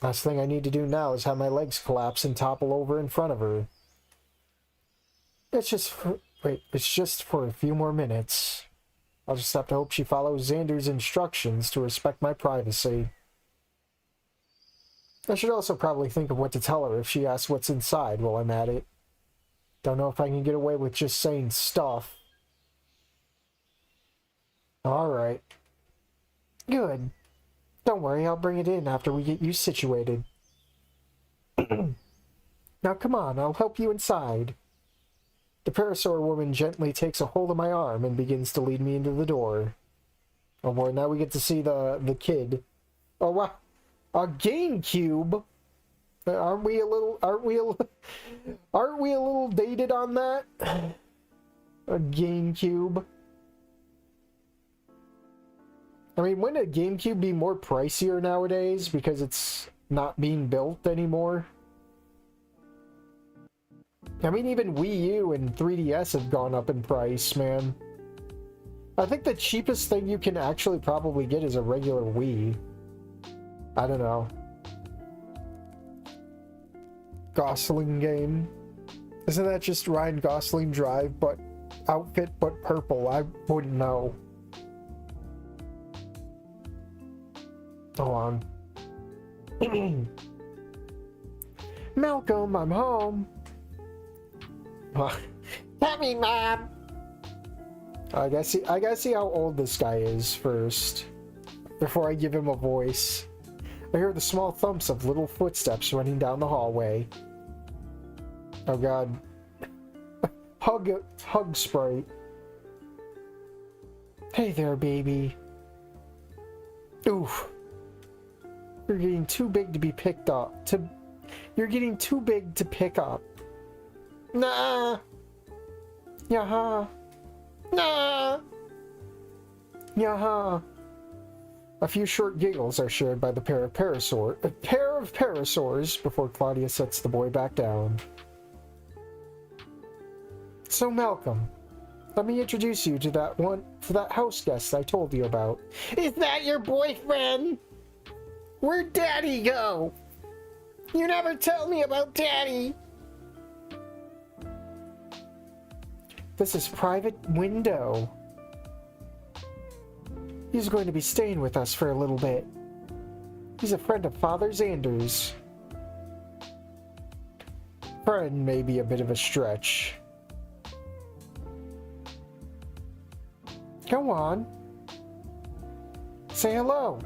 Last thing I need to do now is have my legs collapse and topple over in front of her. It's just for a few more minutes. I'll just have to hope she follows Xander's instructions to respect my privacy. I should also probably think of what to tell her if she asks what's inside while I'm at it. Don't know if I can get away with just saying stuff. Alright. Good. Don't worry, I'll bring it in after we get you situated. Now come on, I'll help you inside. The Parasaur woman gently takes a hold of my arm and begins to lead me into the door. Oh boy, now we get to see the kid. Oh wow. A GameCube? Aren't we a little dated on that? A GameCube. I mean, wouldn't a GameCube be more pricier nowadays because it's not being built anymore? I mean, even Wii U and 3DS have gone up in price, man. I think the cheapest thing you can actually probably get is a regular Wii. I don't know. Gosling game. Isn't that just Ryan Gosling Drive, but outfit, but purple? I wouldn't know. Hold on. Malcolm, I'm home. Tell me, Mom. I gotta see how old this guy is first before I give him a voice. I hear the small thumps of little footsteps running down the hallway. Oh god. Hug Sprite. Hey there, baby. Oof. You're getting too big to be picked up. You're getting too big to pick up. Nah. Yaha. Nah. Yaha. A few short giggles are shared by a pair of parasaurs before Claudia sets the boy back down. So Malcolm, let me introduce you to that house guest I told you about. Is that your boyfriend? Where'd Daddy go? You never tell me about Daddy. This is Private Window. He's going to be staying with us for a little bit. He's a friend of Father Xander's. Friend may be a bit of a stretch. Go on. Say hello.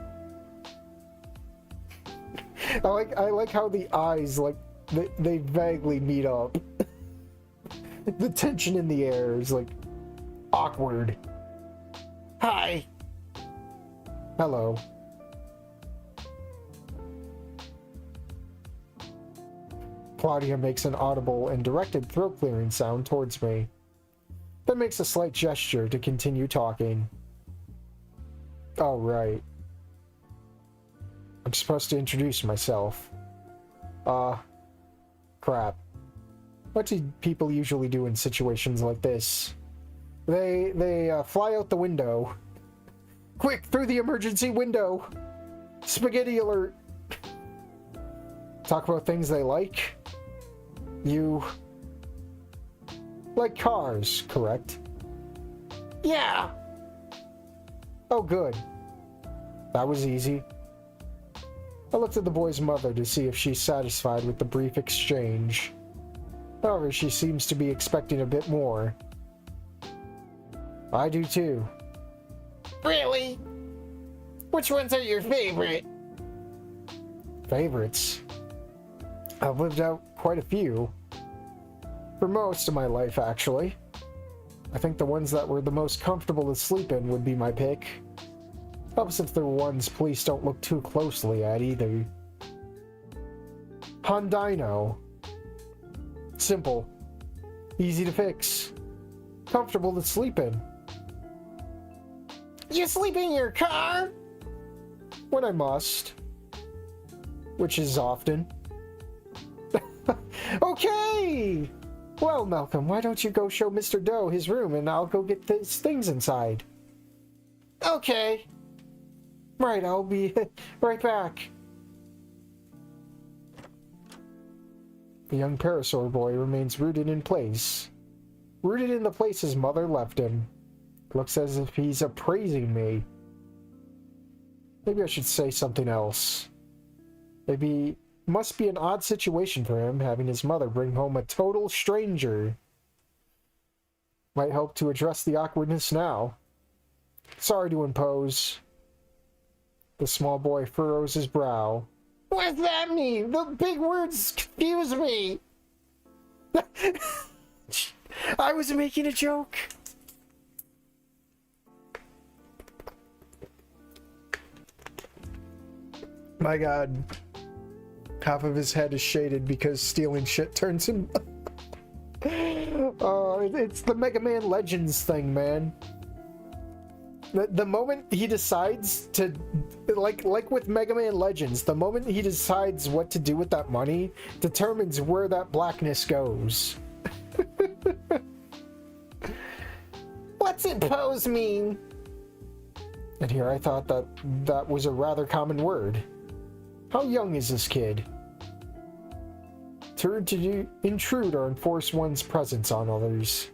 I like how the eyes, like, they vaguely meet up. The tension in the air is, like, awkward. Hi. Hello. Claudia makes an audible and directed throat-clearing sound towards me, then makes a slight gesture to continue talking. Oh, right. I'm supposed to introduce myself. Crap. What do people usually do in situations like this? They fly out the window. Quick, through the emergency window! Spaghetti alert! Talk about things they like? You like cars, correct? Yeah! Oh, good. That was easy. I looked at the boy's mother to see if she's satisfied with the brief exchange. However, she seems to be expecting a bit more. I do too. Really? Which ones are your favorite? Favorites? I've lived out quite a few. For most of my life, actually. I think the ones that were the most comfortable to sleep in would be my pick. Helps if they're ones police don't look too closely at either. Hondino. Simple. Easy to fix. Comfortable to sleep in. You sleep in your car? When I must. Which is often. Okay! Well, Malcolm, why don't you go show Mr. Doe his room and I'll go get his things inside. Okay. Right, I'll be right back. The young Parasaur boy remains rooted in place. Rooted in the place his mother left him. Looks as if he's appraising me. Maybe I should say something else. Maybe must be an odd situation for him, having his mother bring home a total stranger. Might help to address the awkwardness now. Sorry to impose. The small boy furrows his brow. What does that mean? The big words confuse me. I was making a joke. My god. Half of his head is shaded because stealing shit turns him... it's the Mega Man Legends thing, man. The moment he decides to... Like with Mega Man Legends, the moment he decides what to do with that money determines where that blackness goes. What's impose mean? And here I thought that was a rather common word. How young is this kid? To intrude or enforce one's presence on others.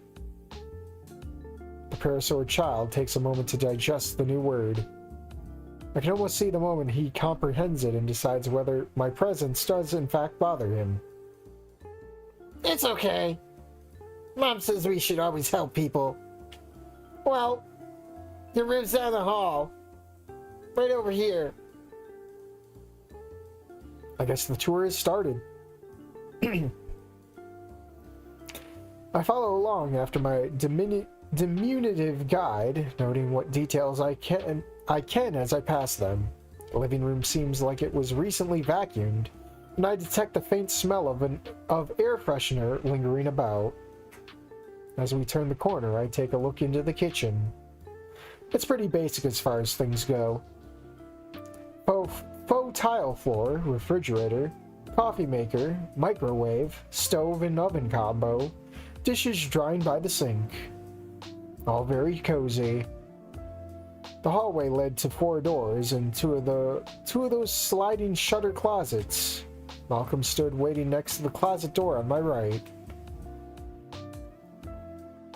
The Parasaur child takes a moment to digest the new word. I can almost see the moment he comprehends it and decides whether my presence does in fact bother him. It's okay. Mom says we should always help people. Well, your room's down the hall. Right over here. I guess the tour has started. I follow along after my diminutive guide, noting what details I can as I pass them. The living room seems like it was recently vacuumed, and I detect the faint smell of air freshener lingering about. As we turn the corner, I take a look into the kitchen. It's pretty basic as far as things go. Faux tile floor, refrigerator, coffee maker, microwave, stove and oven combo, dishes drying by the sink. All very cozy. The hallway led to 4 doors and two of those sliding shutter closets. Malcolm stood waiting next to the closet door on my right.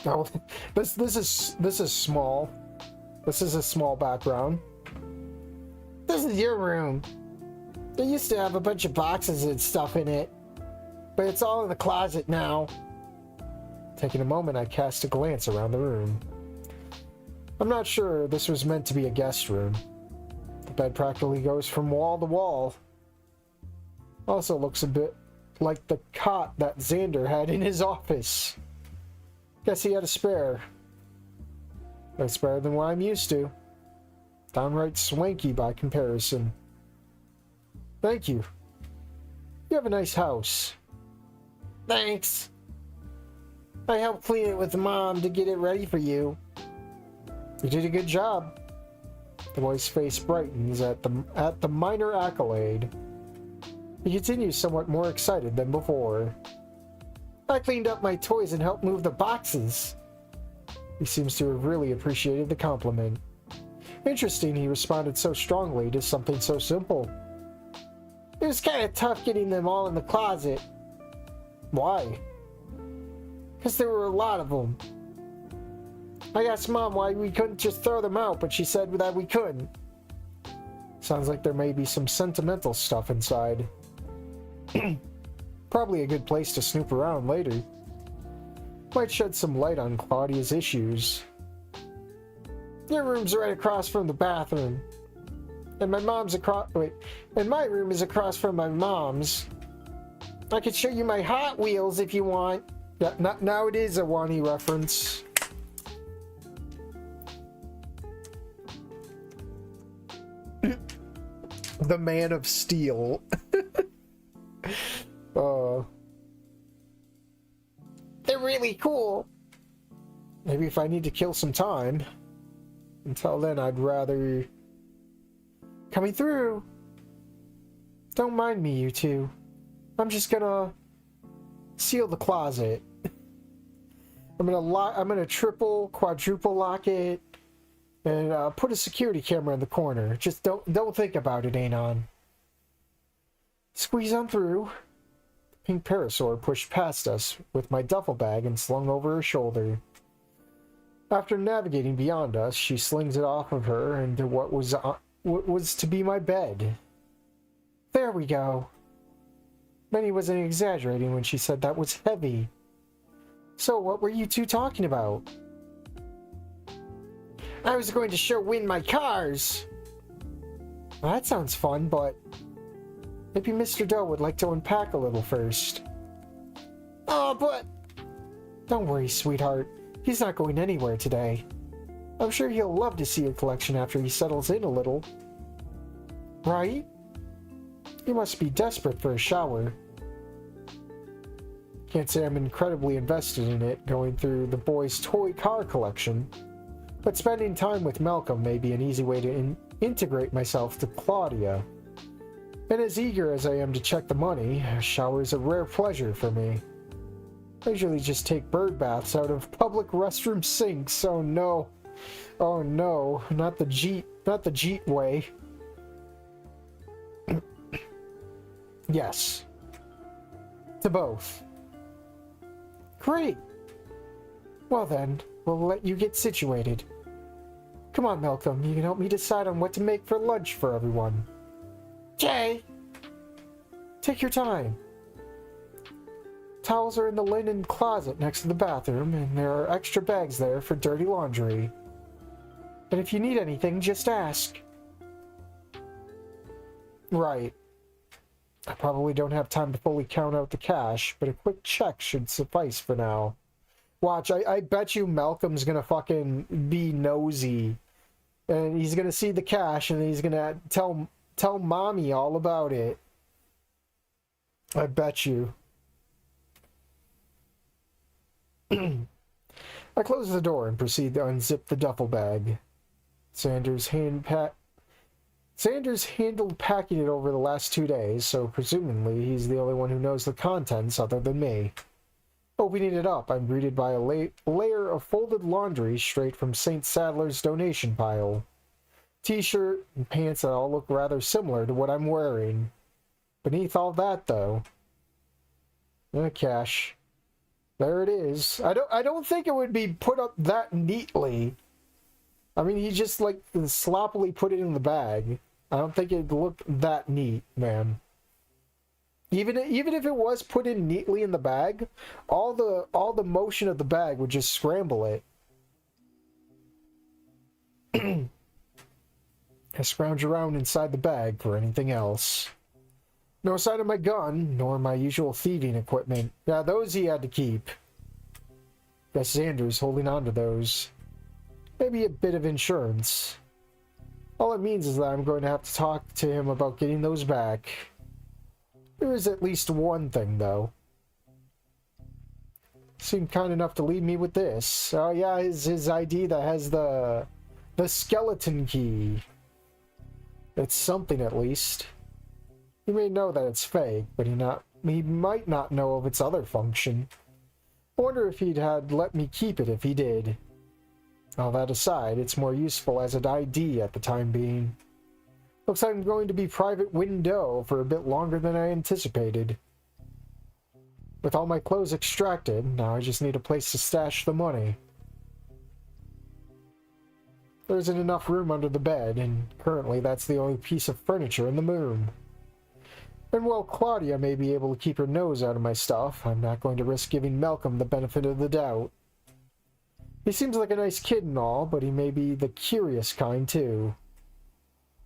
Oh, this is small. This is a small background. This is your room. They used to have a bunch of boxes and stuff in it, but it's all in the closet now. Taking a moment, I cast a glance around the room. I'm not sure this was meant to be a guest room. The bed practically goes from wall to wall. Also looks a bit like the cot that Xander had in his office. Guess he had a spare. That's better than what I'm used to. Downright swanky by comparison. Thank you. You have a nice house. Thanks. I helped clean it with Mom to get it ready for you. You did a good job. The boy's face brightens at the minor accolade. He continues somewhat more excited than before. I cleaned up my toys and helped move the boxes. He seems to have really appreciated the compliment. Interesting he responded so strongly to something so simple. It was kind of tough getting them all in the closet. Why? Because there were a lot of them. I asked Mom why we couldn't just throw them out, but she said that we couldn't. Sounds like there may be some sentimental stuff inside. Probably a good place to snoop around later. Might shed some light on Claudia's issues. Your room's right across from the bathroom. And my mom's and my room is across from my mom's. I could show you my Hot Wheels if you want. Yeah, now it is a Wani reference. The Man of Steel. They're really cool. Maybe if I need to kill some time. Until then, I'd rather... Coming through. Don't mind me, you two. I'm just gonna seal the closet. I'm gonna triple, quadruple lock it, and put a security camera in the corner. Just don't think about it, Anon. Squeeze on through. Pink Parasaur pushed past us with my duffel bag and slung over her shoulder. After navigating beyond us, she slings it off of her into what was to be my bed. There we go. Minnie wasn't exaggerating when she said that was heavy. So what were you two talking about? I was going to show Win my cars! Well, that sounds fun, but maybe Mr. Doe would like to unpack a little first. Oh, but... Don't worry, sweetheart. He's not going anywhere today. I'm sure he'll love to see your collection after he settles in a little. Right? You must be desperate for a shower. Can't say I'm incredibly invested in it, going through the boys' toy car collection. But spending time with Malcolm may be an easy way to integrate myself to Claudia. And as eager as I am to check the money, a shower is a rare pleasure for me. I usually just take bird baths out of public restroom sinks. Oh no. Oh no. Not the Jeet way. Yes. To both. Great. Well then, we'll let you get situated. Come on, Malcolm. You can help me decide on what to make for lunch for everyone. Okay. Take your time. Towels are in the linen closet next to the bathroom, and there are extra bags there for dirty laundry. And if you need anything, just ask. Right. I probably don't have time to fully count out the cash, but a quick check should suffice for now. Watch, I bet you Malcolm's gonna fucking be nosy. And he's gonna see the cash, and he's gonna tell Mommy all about it. I bet you. I close the door and proceed to unzip the duffel bag. Sanders handled packing it over the last 2 days, so presumably he's the only one who knows the contents other than me. Opening it up, I'm greeted by a layer of folded laundry straight from St. Sadler's donation pile. T-shirt and pants that all look rather similar to what I'm wearing. Beneath all that, though, cash. There it is. I don't think it would be put up that neatly. I mean, he just like sloppily put it in the bag. I don't think it looked that neat, man. Even if it was put in neatly in the bag, all the motion of the bag would just scramble it. I scrounge around inside the bag for anything else. No sign of my gun, nor my usual thieving equipment. Yeah, those he had to keep. Guess Sanders holding on to those. Maybe a bit of insurance. All it means is that I'm going to have to talk to him about getting those back. There is at least one thing, though. Seemed kind enough to leave me with this. Oh yeah, his ID that has the skeleton key. It's something at least. He may know that it's fake, but he might not know of its other function. I wonder if he'd had let me keep it if he did. All that aside, it's more useful as an ID at the time being. Looks like I'm going to be private window for a bit longer than I anticipated. With all my clothes extracted, now I just need a place to stash the money. There isn't enough room under the bed, and currently that's the only piece of furniture in the room. And while Claudia may be able to keep her nose out of my stuff, I'm not going to risk giving Malcolm the benefit of the doubt. He seems like a nice kid and all, but he may be the curious kind too.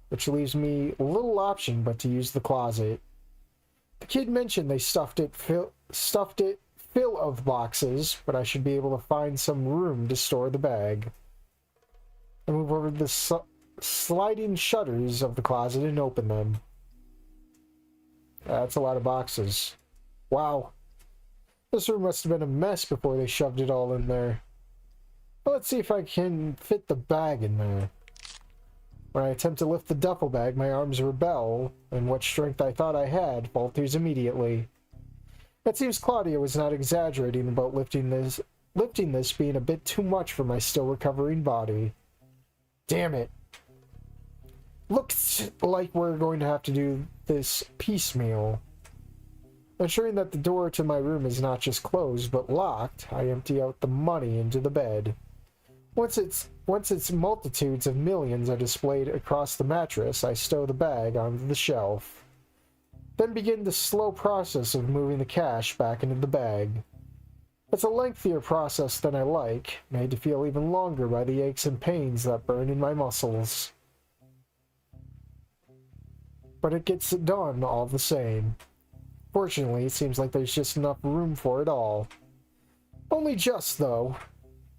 Which leaves me little option but to use the closet. The kid mentioned they stuffed it full of boxes, but I should be able to find some room to store the bag. I move over to the sliding shutters of the closet and open them. That's a lot of boxes. Wow. This room must have been a mess before they shoved it all in there. Well, let's see if I can fit the bag in there. When I attempt to lift the duffel bag, my arms rebel, and what strength I thought I had falters immediately. It seems Claudia was not exaggerating about lifting this being a bit too much for my still recovering body. Damn it. Looks like we're going to have to do this piecemeal. Ensuring that the door to my room is not just closed but locked, I empty out the money into the bed. Once its multitudes of millions are displayed across the mattress, I stow the bag onto the shelf. then begin the slow process of moving the cash back into the bag. It's a lengthier process than I like, made to feel even longer by the aches and pains that burn in my muscles. But it gets it done all the same. Fortunately, it seems like there's just enough room for it all. Only just, though.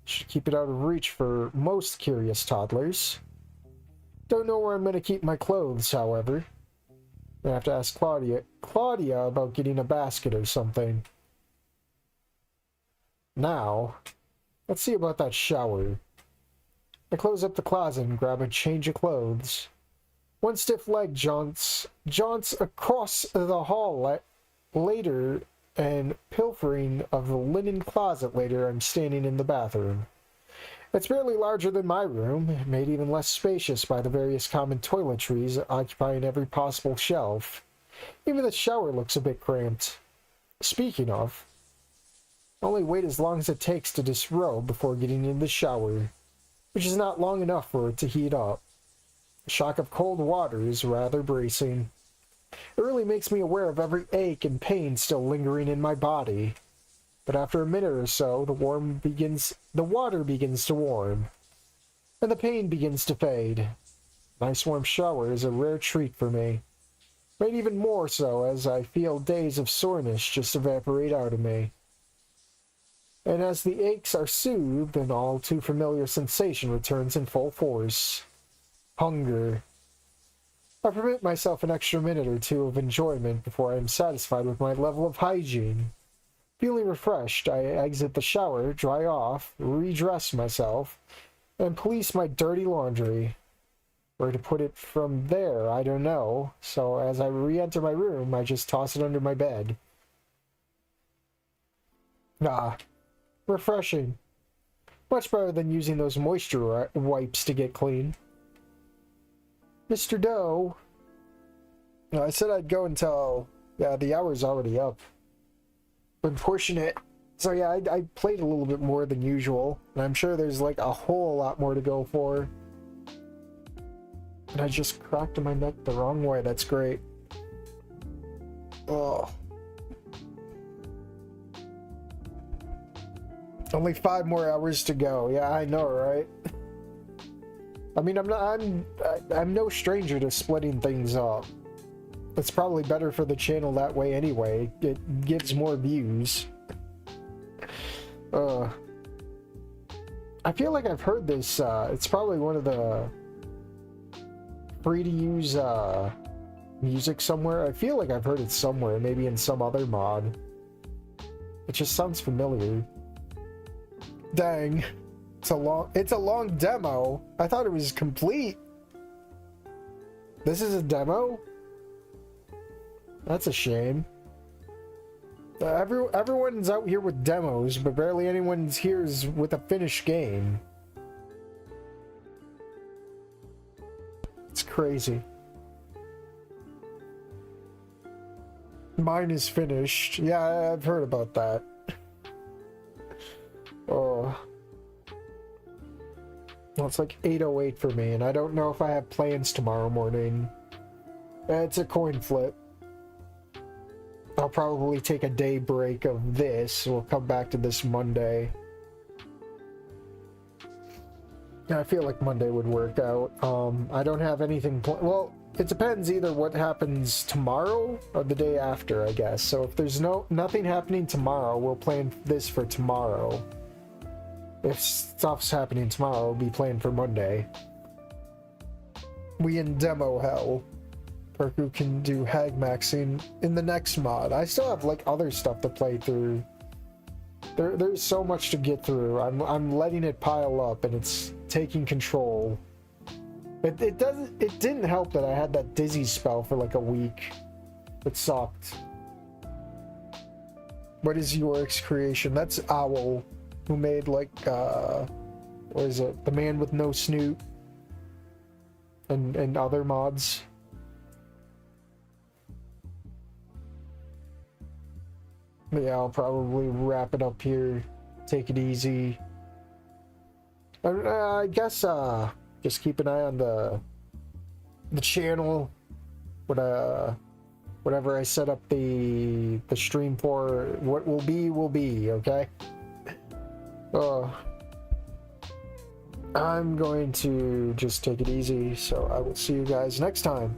Should keep it out of reach for most curious toddlers. Don't know where I'm going to keep my clothes, however. I have to ask Claudia about getting a basket or something. Now, let's see about that shower. I close up the closet and grab a change of clothes. One stiff leg jaunts across the hall later, and pilfering of the linen closet later, I'm standing in the bathroom. It's barely larger than my room, made even less spacious by the various common toiletries occupying every possible shelf. Even the shower looks a bit cramped. Speaking of, I only wait as long as it takes to disrobe before getting in the shower, which is not long enough for it to heat up. The shock of cold water is rather bracing. It really makes me aware of every ache and pain still lingering in my body. But after a minute or so, the water begins to warm, and the pain begins to fade. A nice warm shower is a rare treat for me. Made even more so as I feel days of soreness just evaporate out of me. And as the aches are soothed, an all too familiar sensation returns in full force. Hunger. I permit myself an extra minute or two of enjoyment before I am satisfied with my level of hygiene. Feeling refreshed, I exit the shower, dry off, redress myself, and police my dirty laundry. Where to put it from there, I don't know, so as I re-enter my room, I just toss it under my bed. Refreshing. Much better than using those moisture wipes to get clean. Mr. Doe. I said I'd go until... Yeah, the hour's already up. Been pushing it. So yeah, I played a little bit more than usual. And I'm sure there's like a whole lot more to go for. And I just cracked my neck the wrong way. That's great. Oh. Only 5 more hours to go. Yeah, I know, right? I mean, I'm no stranger to splitting things up. It's probably better for the channel that way anyway. It gives more views. I feel like I've heard this. It's probably one of the free to use music somewhere. I feel like I've heard it somewhere, maybe in some other mod. It just sounds familiar. Dang. It's a long demo. I thought it was complete. This is a demo? That's a shame. Everyone's out here with demos, but barely anyone's here is with a finished game. It's crazy. Mine is finished. Yeah, I've heard about that. Oh. Well, it's like 8:08 for me, and I don't know if I have plans tomorrow morning. It's a coin flip. I'll probably take a day break of this. We'll come back to this Monday. Yeah, I feel like Monday would work out. I don't have anything well, it depends either what happens tomorrow or the day after, I guess. So if there's nothing happening tomorrow, we'll plan this for tomorrow. If stuff's happening tomorrow, we'll be playing for Monday. We in demo hell. Perku can do hag maxing in the next mod. I still have like other stuff to play through. There's so much to get through. I'm letting it pile up and it's taking control. It didn't help that I had that dizzy spell for like a week. It sucked. What is Yorick's creation? That's Owl, who made like what is it? The Man with No Snoot and other mods. But yeah, I'll probably wrap it up here. Take it easy. I guess just keep an eye on the channel. But whatever I set up the stream for, what will be, okay? I'm going to just take it easy, so I will see you guys next time.